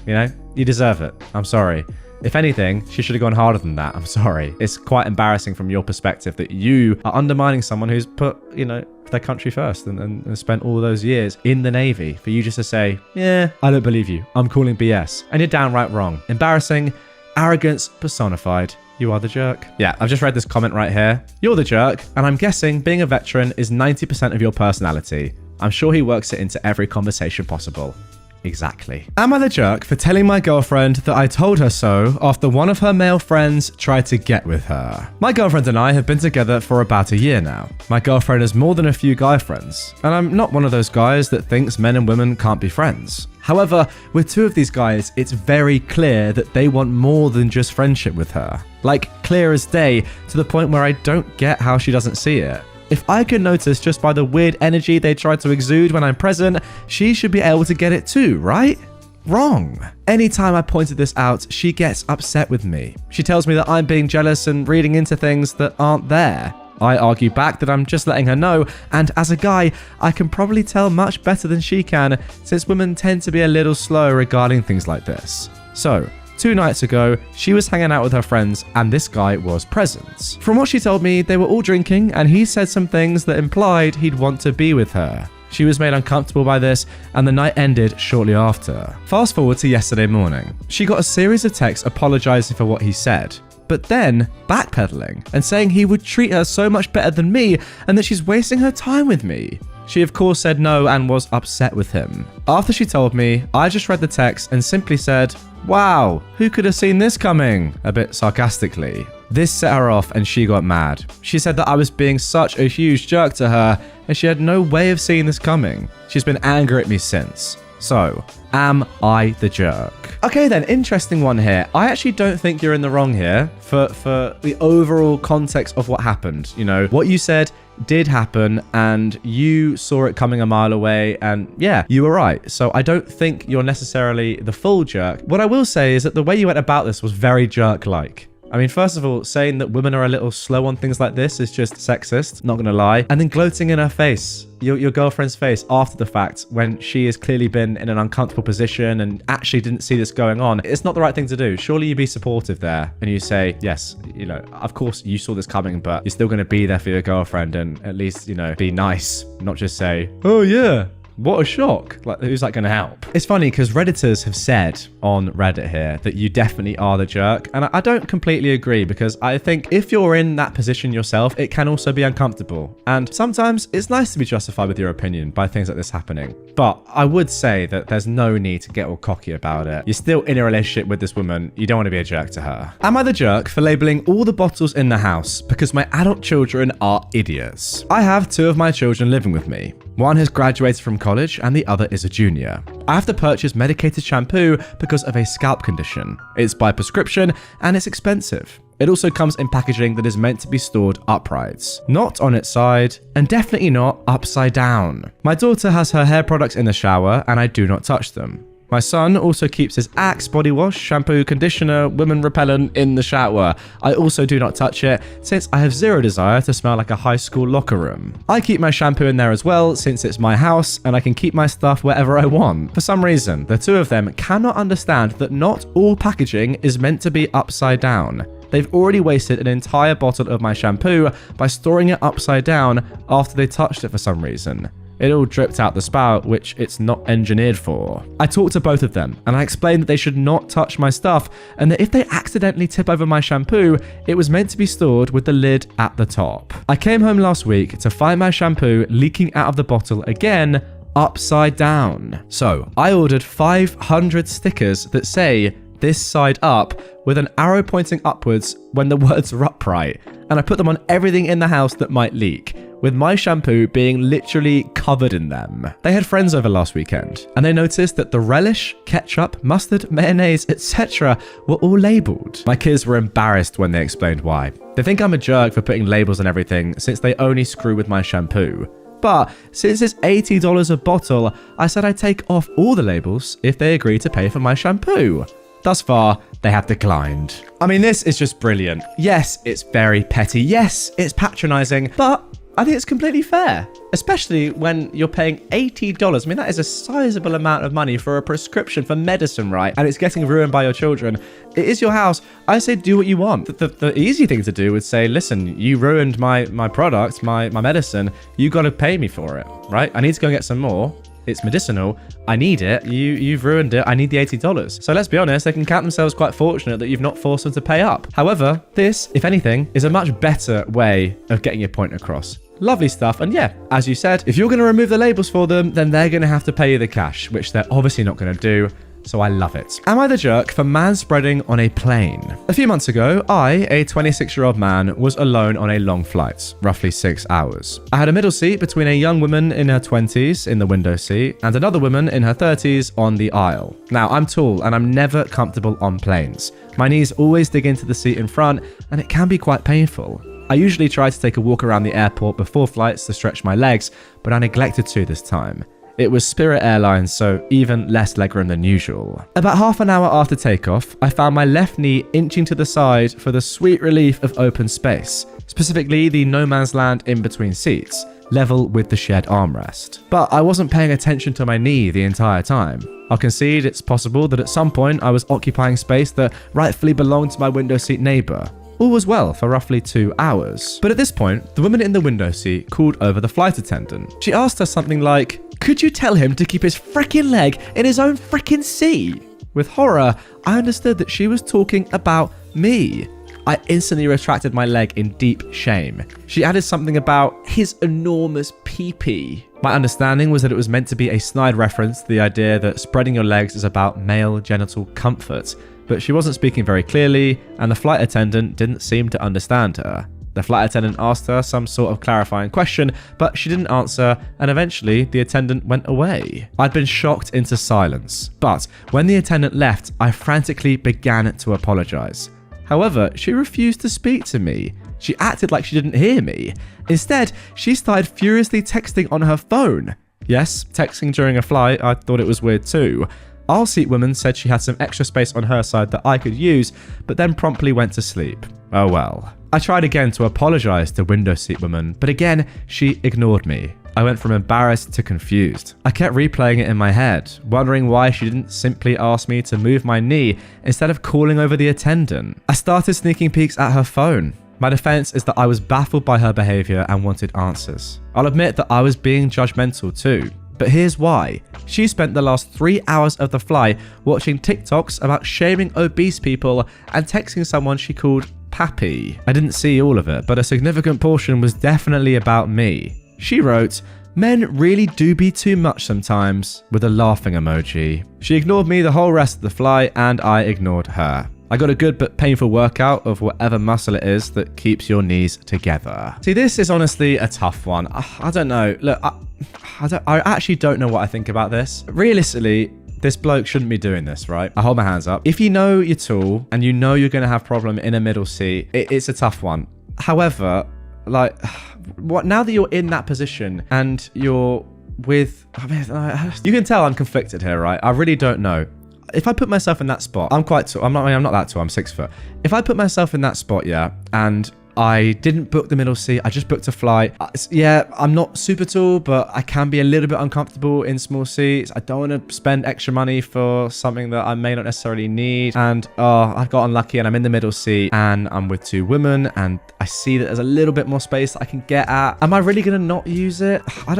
you deserve it. I'm sorry. If anything, she should have gone harder than that. I'm sorry. It's quite embarrassing from your perspective that you are undermining someone who's put, their country first and spent all those years in the Navy, for you just to say, yeah, I don't believe you. I'm calling BS. And you're downright wrong. Embarrassing, arrogance personified. You are the jerk. Yeah, I've just read this comment right here. You're the jerk, and I'm guessing being a veteran is 90% of your personality. I'm sure he works it into every conversation possible. Exactly. Am I the jerk for telling my girlfriend that I told her so after one of her male friends tried to get with her? My girlfriend and I have been together for about a year now. My girlfriend has more than a few guy friends, and I'm not one of those guys that thinks men and women can't be friends. However, with two of these guys, it's very clear that they want more than just friendship with her. Clear as day, to the point where I don't get how she doesn't see it. If I can notice just by the weird energy they try to exude when I'm present, she should be able to get it too, right? Wrong. Anytime I pointed this out, she gets upset with me. She tells me that I'm being jealous and reading into things that aren't there. I argue back that I'm just letting her know, and as a guy, I can probably tell much better than she can, since women tend to be a little slow regarding things like this. So, 2 nights ago, she was hanging out with her friends and this guy was present. From what she told me, they were all drinking and he said some things that implied he'd want to be with her. She was made uncomfortable by this and the night ended shortly after. Fast forward to yesterday morning. She got a series of texts apologizing for what he said, but then backpedaling and saying he would treat her so much better than me and that she's wasting her time with me. She of course said no and was upset with him. After she told me, I just read the text and simply said, "Wow, who could have seen this coming?" a bit sarcastically. This set her off and she got mad. She said that I was being such a huge jerk to her and she had no way of seeing this coming. She's been angry at me since. So, am I the jerk? Okay then, interesting one here. I actually don't think you're in the wrong here for the overall context of what happened. What you said did happen and you saw it coming a mile away, and yeah, you were right. So I don't think you're necessarily the full jerk. What I will say is that the way you went about this was very jerk-like. I mean, first of all, saying that women are a little slow on things like this is just sexist, not gonna lie. And then gloating in her face, your girlfriend's face after the fact, when she has clearly been in an uncomfortable position and actually didn't see this going on. It's not the right thing to do. Surely you be supportive there and you say, yes, of course you saw this coming, but you're still gonna be there for your girlfriend and at least, be nice, not just say, oh yeah, what a shock. Who's that going to help? It's funny because Redditors have said on Reddit here that you definitely are the jerk. And I don't completely agree, because I think if you're in that position yourself, it can also be uncomfortable. And sometimes it's nice to be justified with your opinion by things like this happening. But I would say that there's no need to get all cocky about it. You're still in a relationship with this woman. You don't want to be a jerk to her. Am I the jerk for labeling all the bottles in the house because my adult children are idiots? I have 2 of my children living with me. One has graduated from college and the other is a junior. I have to purchase medicated shampoo because of a scalp condition. It's by prescription and it's expensive. It also comes in packaging that is meant to be stored upright, not on its side, and definitely not upside down. My daughter has her hair products in the shower and I do not touch them. My son also keeps his Axe body wash, shampoo, conditioner, women repellent in the shower. I also do not touch it, since I have zero desire to smell like a high school locker room. I keep my shampoo in there as well, since it's my house and I can keep my stuff wherever I want. For some reason, the 2 of them cannot understand that not all packaging is meant to be upside down. They've already wasted an entire bottle of my shampoo by storing it upside down after they touched it for some reason. It all dripped out the spout, which it's not engineered for. I talked to both of them and I explained that they should not touch my stuff and that if they accidentally tip over my shampoo, it was meant to be stored with the lid at the top. I came home last week to find my shampoo leaking out of the bottle again, upside down. So I ordered 500 stickers that say, this side up with an arrow pointing upwards when the words are upright, and I put them on everything in the house that might leak, with my shampoo being literally covered in them. They had friends over last weekend, and they noticed that the relish, ketchup, mustard, mayonnaise, etc. were all labelled. My kids were embarrassed when they explained why. They think I'm a jerk for putting labels on everything since they only screw with my shampoo. But since it's $80 a bottle, I said I'd take off all the labels if they agree to pay for my shampoo. Thus far, they have declined. I mean, this is just brilliant. Yes, it's very petty. Yes, it's patronizing, but I think it's completely fair, especially when you're paying $80. I mean, that is a sizable amount of money for a prescription for medicine, right? And it's getting ruined by your children. It is your house. I say do what you want. The easy thing to do would say, listen, you ruined my product, my medicine. You got to pay me for it, right? I need to go and get some more. It's medicinal. I need it. You've ruined it. I need the $80. So let's be honest, they can count themselves quite fortunate that you've not forced them to pay up. However, this, if anything, is a much better way of getting your point across. Lovely stuff. And yeah, as you said, if you're going to remove the labels for them, then they're going to have to pay you the cash, which they're obviously not going to do. So I love it. Am I the jerk for manspreading on a plane? A few months ago, I, a 26-year-old man, was alone on a long flight, roughly 6 hours. I had a middle seat between a young woman in her 20s in the window seat and another woman in her 30s on the aisle. Now, I'm tall and I'm never comfortable on planes. My knees always dig into the seat in front and it can be quite painful. I usually try to take a walk around the airport before flights to stretch my legs, but I neglected to this time. It was Spirit Airlines, so even less legroom than usual. About half an hour after takeoff, I found my left knee inching to the side for the sweet relief of open space, specifically the no man's land in between seats, level with the shared armrest. But I wasn't paying attention to my knee the entire time. I'll concede it's possible that at some point I was occupying space that rightfully belonged to my window seat neighbour. All was well for roughly 2 hours. But at this point, the woman in the window seat called over the flight attendant. She asked her something like, "Could you tell him to keep his frickin' leg in his own frickin' seat?" With horror, I understood that she was talking about me. I instantly retracted my leg in deep shame. She added something about his enormous pee-pee. My understanding was that it was meant to be a snide reference to the idea that spreading your legs is about male genital comfort, but she wasn't speaking very clearly, and the flight attendant didn't seem to understand her. The flight attendant asked her some sort of clarifying question, but she didn't answer, and eventually the attendant went away. I'd been shocked into silence, but when the attendant left, I frantically began to apologize. However, she refused to speak to me. She acted like she didn't hear me. Instead, she started furiously texting on her phone. Yes, texting during a flight, I thought it was weird too. Our seat woman said she had some extra space on her side that I could use, but then promptly went to sleep. Oh well. I tried again to apologize to window seat woman, but again, she ignored me. I went from embarrassed to confused. I kept replaying it in my head, wondering why she didn't simply ask me to move my knee instead of calling over the attendant. I started sneaking peeks at her phone. My defense is that I was baffled by her behavior and wanted answers. I'll admit that I was being judgmental too. But here's why. She spent the last 3 hours of the flight watching TikToks about shaming obese people and texting someone she called Pappy. I didn't see all of it, but a significant portion was definitely about me. She wrote, "Men really do be too much sometimes," with a laughing emoji. She ignored me the whole rest of the flight, and I ignored her. I got a good but painful workout of whatever muscle it is that keeps your knees together. See, this is honestly a tough one. I don't know. Look, I actually don't know what I think about this. Realistically, this bloke shouldn't be doing this, right? I hold my hands up. If you know you're tall and you know you're going to have problem in a middle seat, it's a tough one. However, like, now that you're in that position and you're with, you can tell I'm conflicted here, right? I really don't know. If I put myself in that spot, I'm quite tall. I'm not that tall. I'm 6 foot. If I put myself in that spot, yeah, and I didn't book the middle seat, I just booked a flight. Yeah, I'm not super tall, but I can be a little bit uncomfortable in small seats. I don't want to spend extra money for something that I may not necessarily need. And I've got unlucky and I'm in the middle seat and I'm with 2 women and I see that there's a little bit more space that I can get at. Am I really going to not use it? I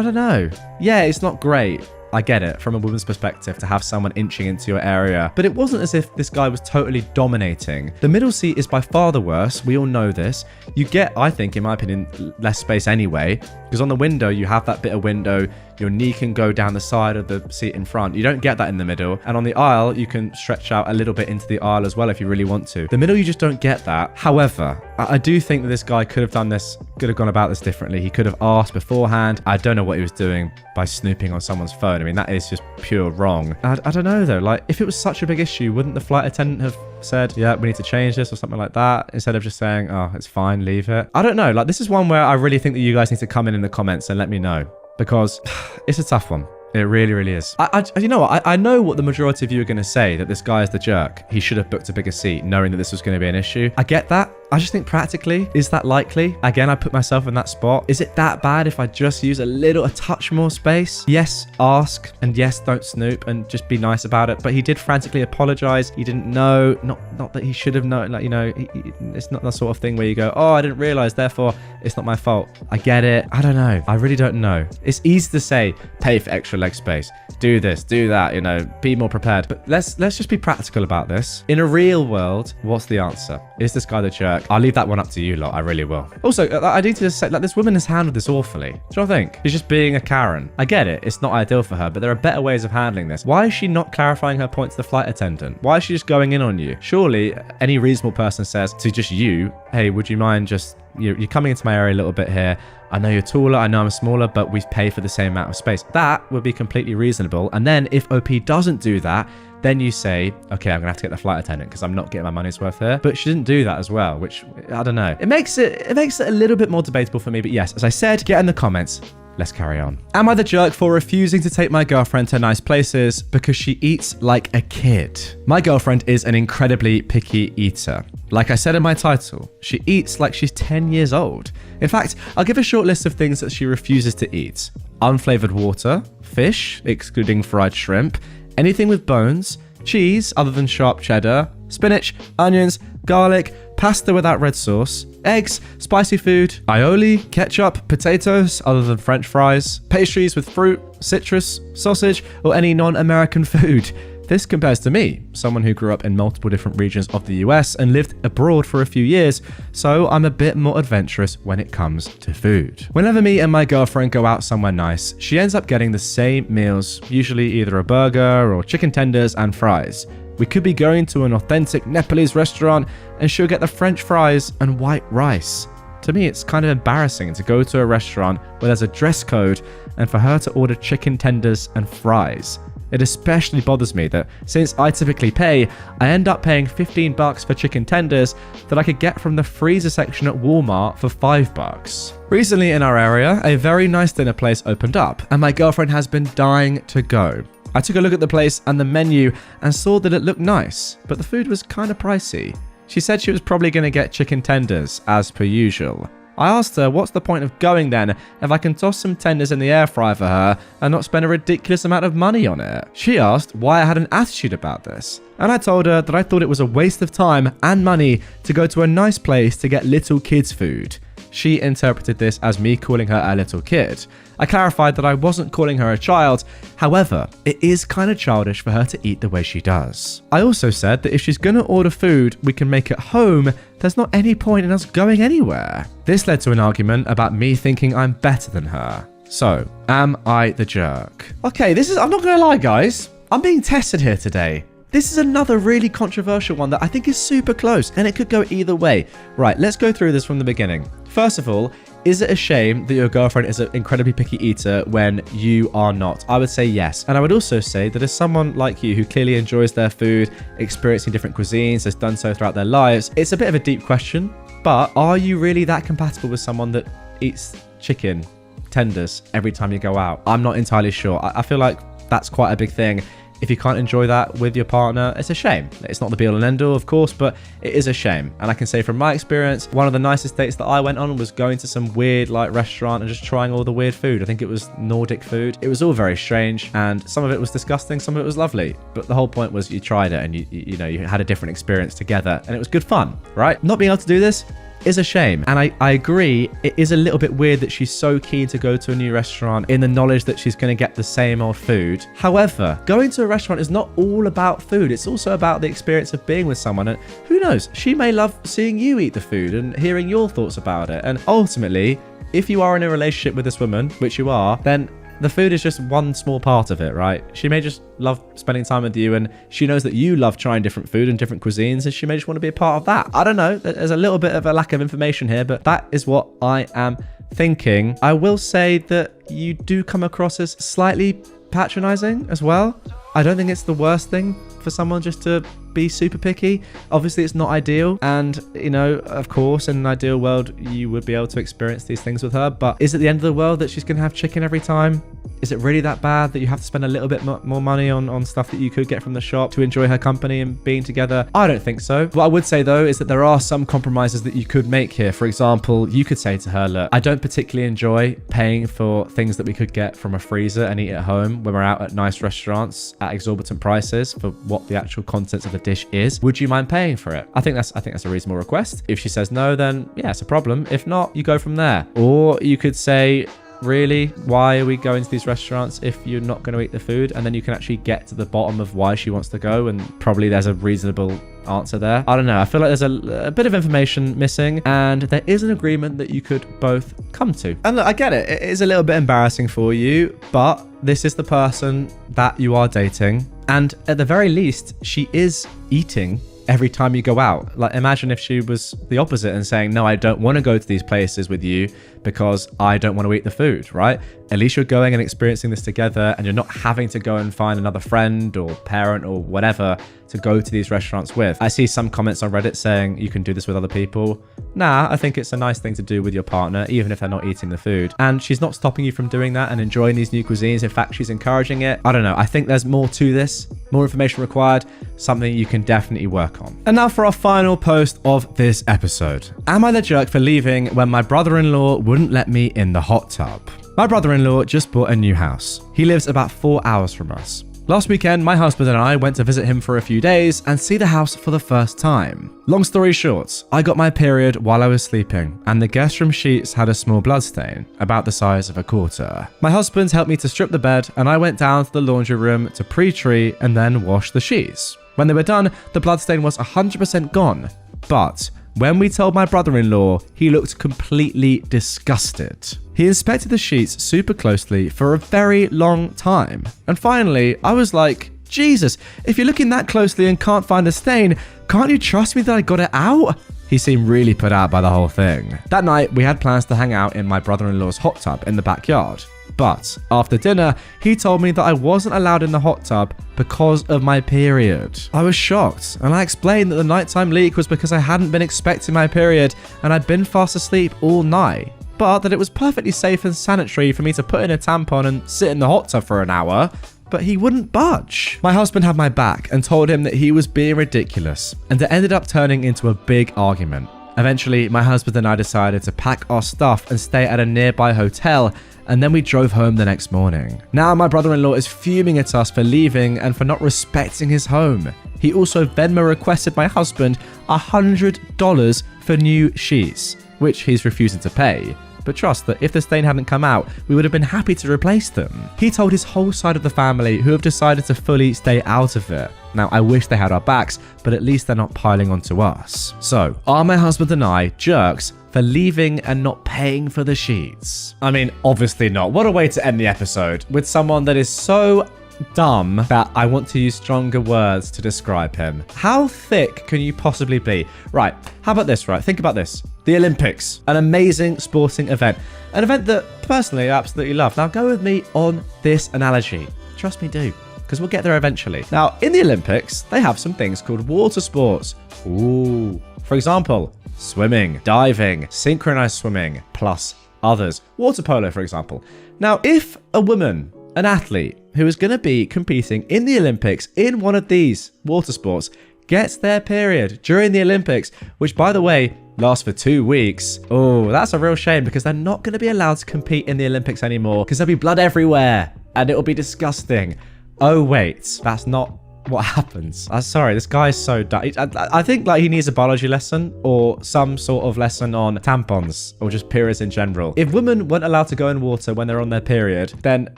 don't know. Yeah, it's not great. I get it from a woman's perspective to have someone inching into your area, but it wasn't as if this guy was totally dominating. The middle seat is by far the worst. We all know this. You get, I think, in my opinion, less space anyway, because on the window, you have that bit of window. your knee can go down the side of the seat in front. You don't get that in the middle. And on the aisle, you can stretch out a little bit into the aisle as well if you really want to. The middle, you just don't get that. However, I do think that this guy could have done this, could have gone about this differently. He could have asked beforehand. I don't know what he was doing by snooping on someone's phone. I mean, that is just pure wrong. I don't know though. Like, if it was such a big issue, wouldn't the flight attendant have said, yeah, we need to change this or something like that, instead of just saying, oh, it's fine, leave it? I don't know. Like, this is one where I really think that you guys need to come in the comments and let me know, because it's a tough one. It really, really is. You know what? I know what the majority of you are going to say, that this guy is the jerk. He should have booked a bigger seat, knowing that this was going to be an issue. I get that. I just think practically, is that likely? Again, I put myself in that spot. Is it that bad if I just use a touch more space? Yes, ask, and yes, don't snoop, and just be nice about it. But he did frantically apologize. He didn't know, not that he should have known. Like, you know, it's not the sort of thing where you go, oh, I didn't realize, therefore it's not my fault. I get it. I don't know. I really don't know. It's easy to say, pay for extra leg space, do this, do that, you know, be more prepared. But let's just be practical about this. In a real world, what's the answer? Is this guy the jerk? I'll leave that one up to you lot. I really will. Also, I need to just say, like, this woman has handled this awfully. Do you know what I think? She's just being a Karen. I get it. It's not ideal for her, but there are better ways of handling this. Why is she not clarifying her point to the flight attendant? Why is she just going in on you? Surely any reasonable person says to just you, hey, would you mind just, you're coming into my area a little bit here. I know you're taller, I know I'm smaller, but we pay for the same amount of space. That would be completely reasonable. And then if OP doesn't do that, then you say, okay, I'm gonna have to get the flight attendant because I'm not getting my money's worth here. But she didn't do that as well, which, I don't know. It makes it a little bit more debatable for me. But yes, as I said, get in the comments. Let's carry on. Am I the jerk for refusing to take my girlfriend to nice places because she eats like a kid? My girlfriend is an incredibly picky eater. Like I said in my title, she eats like she's 10 years old. In fact, I'll give a short list of things that she refuses to eat. Unflavored water, fish, excluding fried shrimp, anything with bones, cheese other than sharp cheddar, spinach, onions, garlic, pasta without red sauce, eggs, spicy food, aioli, ketchup, potatoes other than French fries, pastries with fruit, citrus, sausage, or any non-American food. This compares to me, someone who grew up in multiple different regions of the US and lived abroad for a few years, so I'm a bit more adventurous when it comes to food. Whenever me and my girlfriend go out somewhere nice, she ends up getting the same meals, usually either a burger or chicken tenders and fries. We could be going to an authentic Nepalese restaurant and she'll get the French fries and white rice. To me, it's kind of embarrassing to go to a restaurant where there's a dress code and for her to order chicken tenders and fries. It especially bothers me that since I typically pay, I end up paying $15 for chicken tenders that I could get from the freezer section at Walmart for $5. Recently in our area, a very nice dinner place opened up and my girlfriend has been dying to go. I took a look at the place and the menu and saw that it looked nice, but the food was kind of pricey. She said she was probably going to get chicken tenders as per usual. I asked her what's the point of going then if I can toss some tenders in the air fryer for her and not spend a ridiculous amount of money on it. She asked why I had an attitude about this, and I told her that I thought it was a waste of time and money to go to a nice place to get little kids food. She interpreted this as me calling her a little kid. I clarified that I wasn't calling her a child, however, it is kind of childish for her to eat the way she does. I also said that if she's gonna order food we can make at home, there's not any point in us going anywhere. This led to an argument about me thinking I'm better than her. So, am I the jerk? Okay, I'm not gonna lie guys, I'm being tested here today. This is another really controversial one that I think is super close and it could go either way. Right, let's go through this from the beginning. First of all, is it a shame that your girlfriend is an incredibly picky eater when you are not? I would say yes. And I would also say that as someone like you who clearly enjoys their food, experiencing different cuisines, has done so throughout their lives, it's a bit of a deep question, but are you really that compatible with someone that eats chicken tenders every time you go out? I'm not entirely sure. I feel like that's quite a big thing. If you can't enjoy that with your partner, it's a shame. It's not the be all and end all, of course, but it is a shame. And I can say from my experience, one of the nicest dates that I went on was going to some weird restaurant and just trying all the weird food. I think it was Nordic food. It was all very strange and some of it was disgusting, some of it was lovely. But the whole point was you tried it and you had a different experience together and it was good fun, right? Not being able to do this is a shame. And I agree, it is a little bit weird that she's so keen to go to a new restaurant in the knowledge that she's going to get the same old food. However, going to a restaurant is not all about food. It's also about the experience of being with someone. And who knows, she may love seeing you eat the food and hearing your thoughts about it. And ultimately, if you are in a relationship with this woman, which you are, then the food is just one small part of it, right? She may just love spending time with you, and she knows that you love trying different food and different cuisines, and she may just want to be a part of that. I don't know. There's a little bit of a lack of information here, but that is what I am thinking. I will say that you do come across as slightly patronizing as well. I don't think it's the worst thing for someone just to be super picky. Obviously, it's not ideal. And, you know, of course, in an ideal world, you would be able to experience these things with her. But is it the end of the world that she's going to have chicken every time? Is it really that bad that you have to spend a little bit more money on stuff that you could get from the shop to enjoy her company and being together? I don't think so. What I would say, though, is that there are some compromises that you could make here. For example, you could say to her, look, I don't particularly enjoy paying for things that we could get from a freezer and eat at home when we're out at nice restaurants at exorbitant prices for what the actual contents of the dish is. Would you mind paying for it? I think that's a reasonable request. If she says no, then yeah, it's a problem. If not, you go from there. Or you could say, really, why are we going to these restaurants if you're not going to eat the food? And then you can actually get to the bottom of why she wants to go, and probably there's a reasonable answer there. I don't know. I feel like there's a bit of information missing, and there is an agreement that you could both come to. And look, I get it. It is a little bit embarrassing for you, but this is the person that you are dating. And at the very least, she is eating every time you go out. Like, imagine if she was the opposite and saying, no, I don't want to go to these places with you because I don't want to eat the food, right? At least you're going and experiencing this together, and you're not having to go and find another friend or parent or whatever to go to these restaurants with. I see some comments on Reddit saying you can do this with other people. Nah, I think it's a nice thing to do with your partner, even if they're not eating the food. And she's not stopping you from doing that and enjoying these new cuisines. In fact, she's encouraging it. I don't know. I think there's more to this, more information required, something you can definitely work on. And now for our final post of this episode. Am I the jerk for leaving when my brother-in-law wouldn't let me in the hot tub? My brother-in-law just bought a new house. He lives about 4 hours from us. Last weekend, my husband and I went to visit him for a few days and see the house for the first time. Long story short, I got my period while I was sleeping, and the guest room sheets had a small bloodstain, about the size of a quarter. My husband helped me to strip the bed, and I went down to the laundry room to pre-tree and then wash the sheets. When they were done, the bloodstain was 100% gone, but when we told my brother-in-law, he looked completely disgusted. He inspected the sheets super closely for a very long time. And finally, I was like, Jesus, if you're looking that closely and can't find the stain, can't you trust me that I got it out? He seemed really put out by the whole thing. That night, we had plans to hang out in my brother-in-law's hot tub in the backyard. But after dinner, he told me that I wasn't allowed in the hot tub because of my period. I was shocked, and I explained that the nighttime leak was because I hadn't been expecting my period and I'd been fast asleep all night, but that it was perfectly safe and sanitary for me to put in a tampon and sit in the hot tub for an hour. But he wouldn't budge. My husband had my back and told him that he was being ridiculous, and it ended up turning into a big argument. Eventually, my husband and I decided to pack our stuff and stay at a nearby hotel, and then we drove home the next morning. Now my brother-in-law is fuming at us for leaving and for not respecting his home. He also Venmo requested my husband $100 for new sheets, which he's refusing to pay. But trust that if the stain hadn't come out, we would have been happy to replace them. He told his whole side of the family, who have decided to fully stay out of it. Now, I wish they had our backs, but at least they're not piling onto us. So, are my husband and I jerks for leaving and not paying for the sheets? I mean, obviously not. What a way to end the episode, with someone that is so dumb that I want to use stronger words to describe him. How thick can you possibly be? Right, how about this, right? Think about this. The Olympics, an amazing sporting event. An event that, personally, I absolutely love. Now, go with me on this analogy. Trust me, do. Because we'll get there eventually. Now, in the Olympics, they have some things called water sports. Ooh. For example, swimming, diving, synchronized swimming, plus others. Water polo, for example. Now, if a woman, an athlete, who is going to be competing in the Olympics in one of these water sports, gets their period during the Olympics, which, by the way, lasts for 2 weeks. Oh, that's a real shame, because they're not going to be allowed to compete in the Olympics anymore, because there'll be blood everywhere, and it'll be disgusting. Oh, wait, that's not what happens. I'm sorry, this guy is so dumb. I think like he needs a biology lesson or some sort of lesson on tampons or just periods in general. If women weren't allowed to go in water when they're on their period, then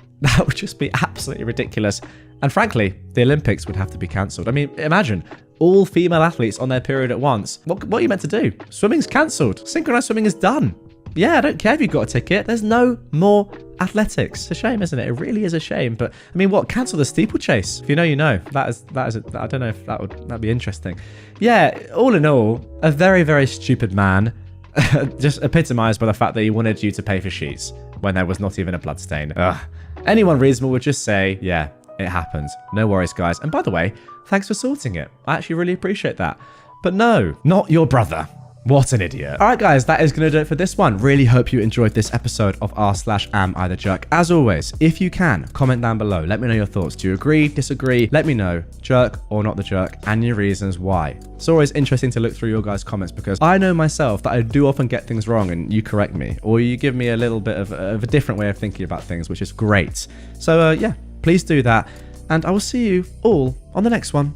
that would just be absolutely ridiculous. And frankly, the Olympics would have to be cancelled. I mean, imagine all female athletes on their period at once. What are you meant to do? Swimming's cancelled. Synchronized swimming is done. yeah, I don't care if you've got a ticket. There's no more athletics. It's a shame, isn't it? It really is a shame. But I mean, what? Cancel the steeplechase. If you know, you know. That is. I don't know if that'd be interesting. Yeah. All in all, a very, very stupid man. Just epitomized by the fact that he wanted you to pay for sheets when there was not even a bloodstain. Ugh. Anyone reasonable would just say, yeah, it happens. No worries, guys. And by the way, thanks for sorting it. I actually really appreciate that. But no, not your brother. What an idiot. All right, guys, that is going to do it for this one. Really hope you enjoyed this episode of r/am I the jerk. As always, if you can, comment down below. Let me know your thoughts. Do you agree, disagree? Let me know, jerk or not the jerk, and your reasons why. It's always interesting to look through your guys' comments because I know myself that I do often get things wrong and you correct me, or you give me a little bit of a different way of thinking about things, which is great. So yeah, please do that. And I will see you all on the next one.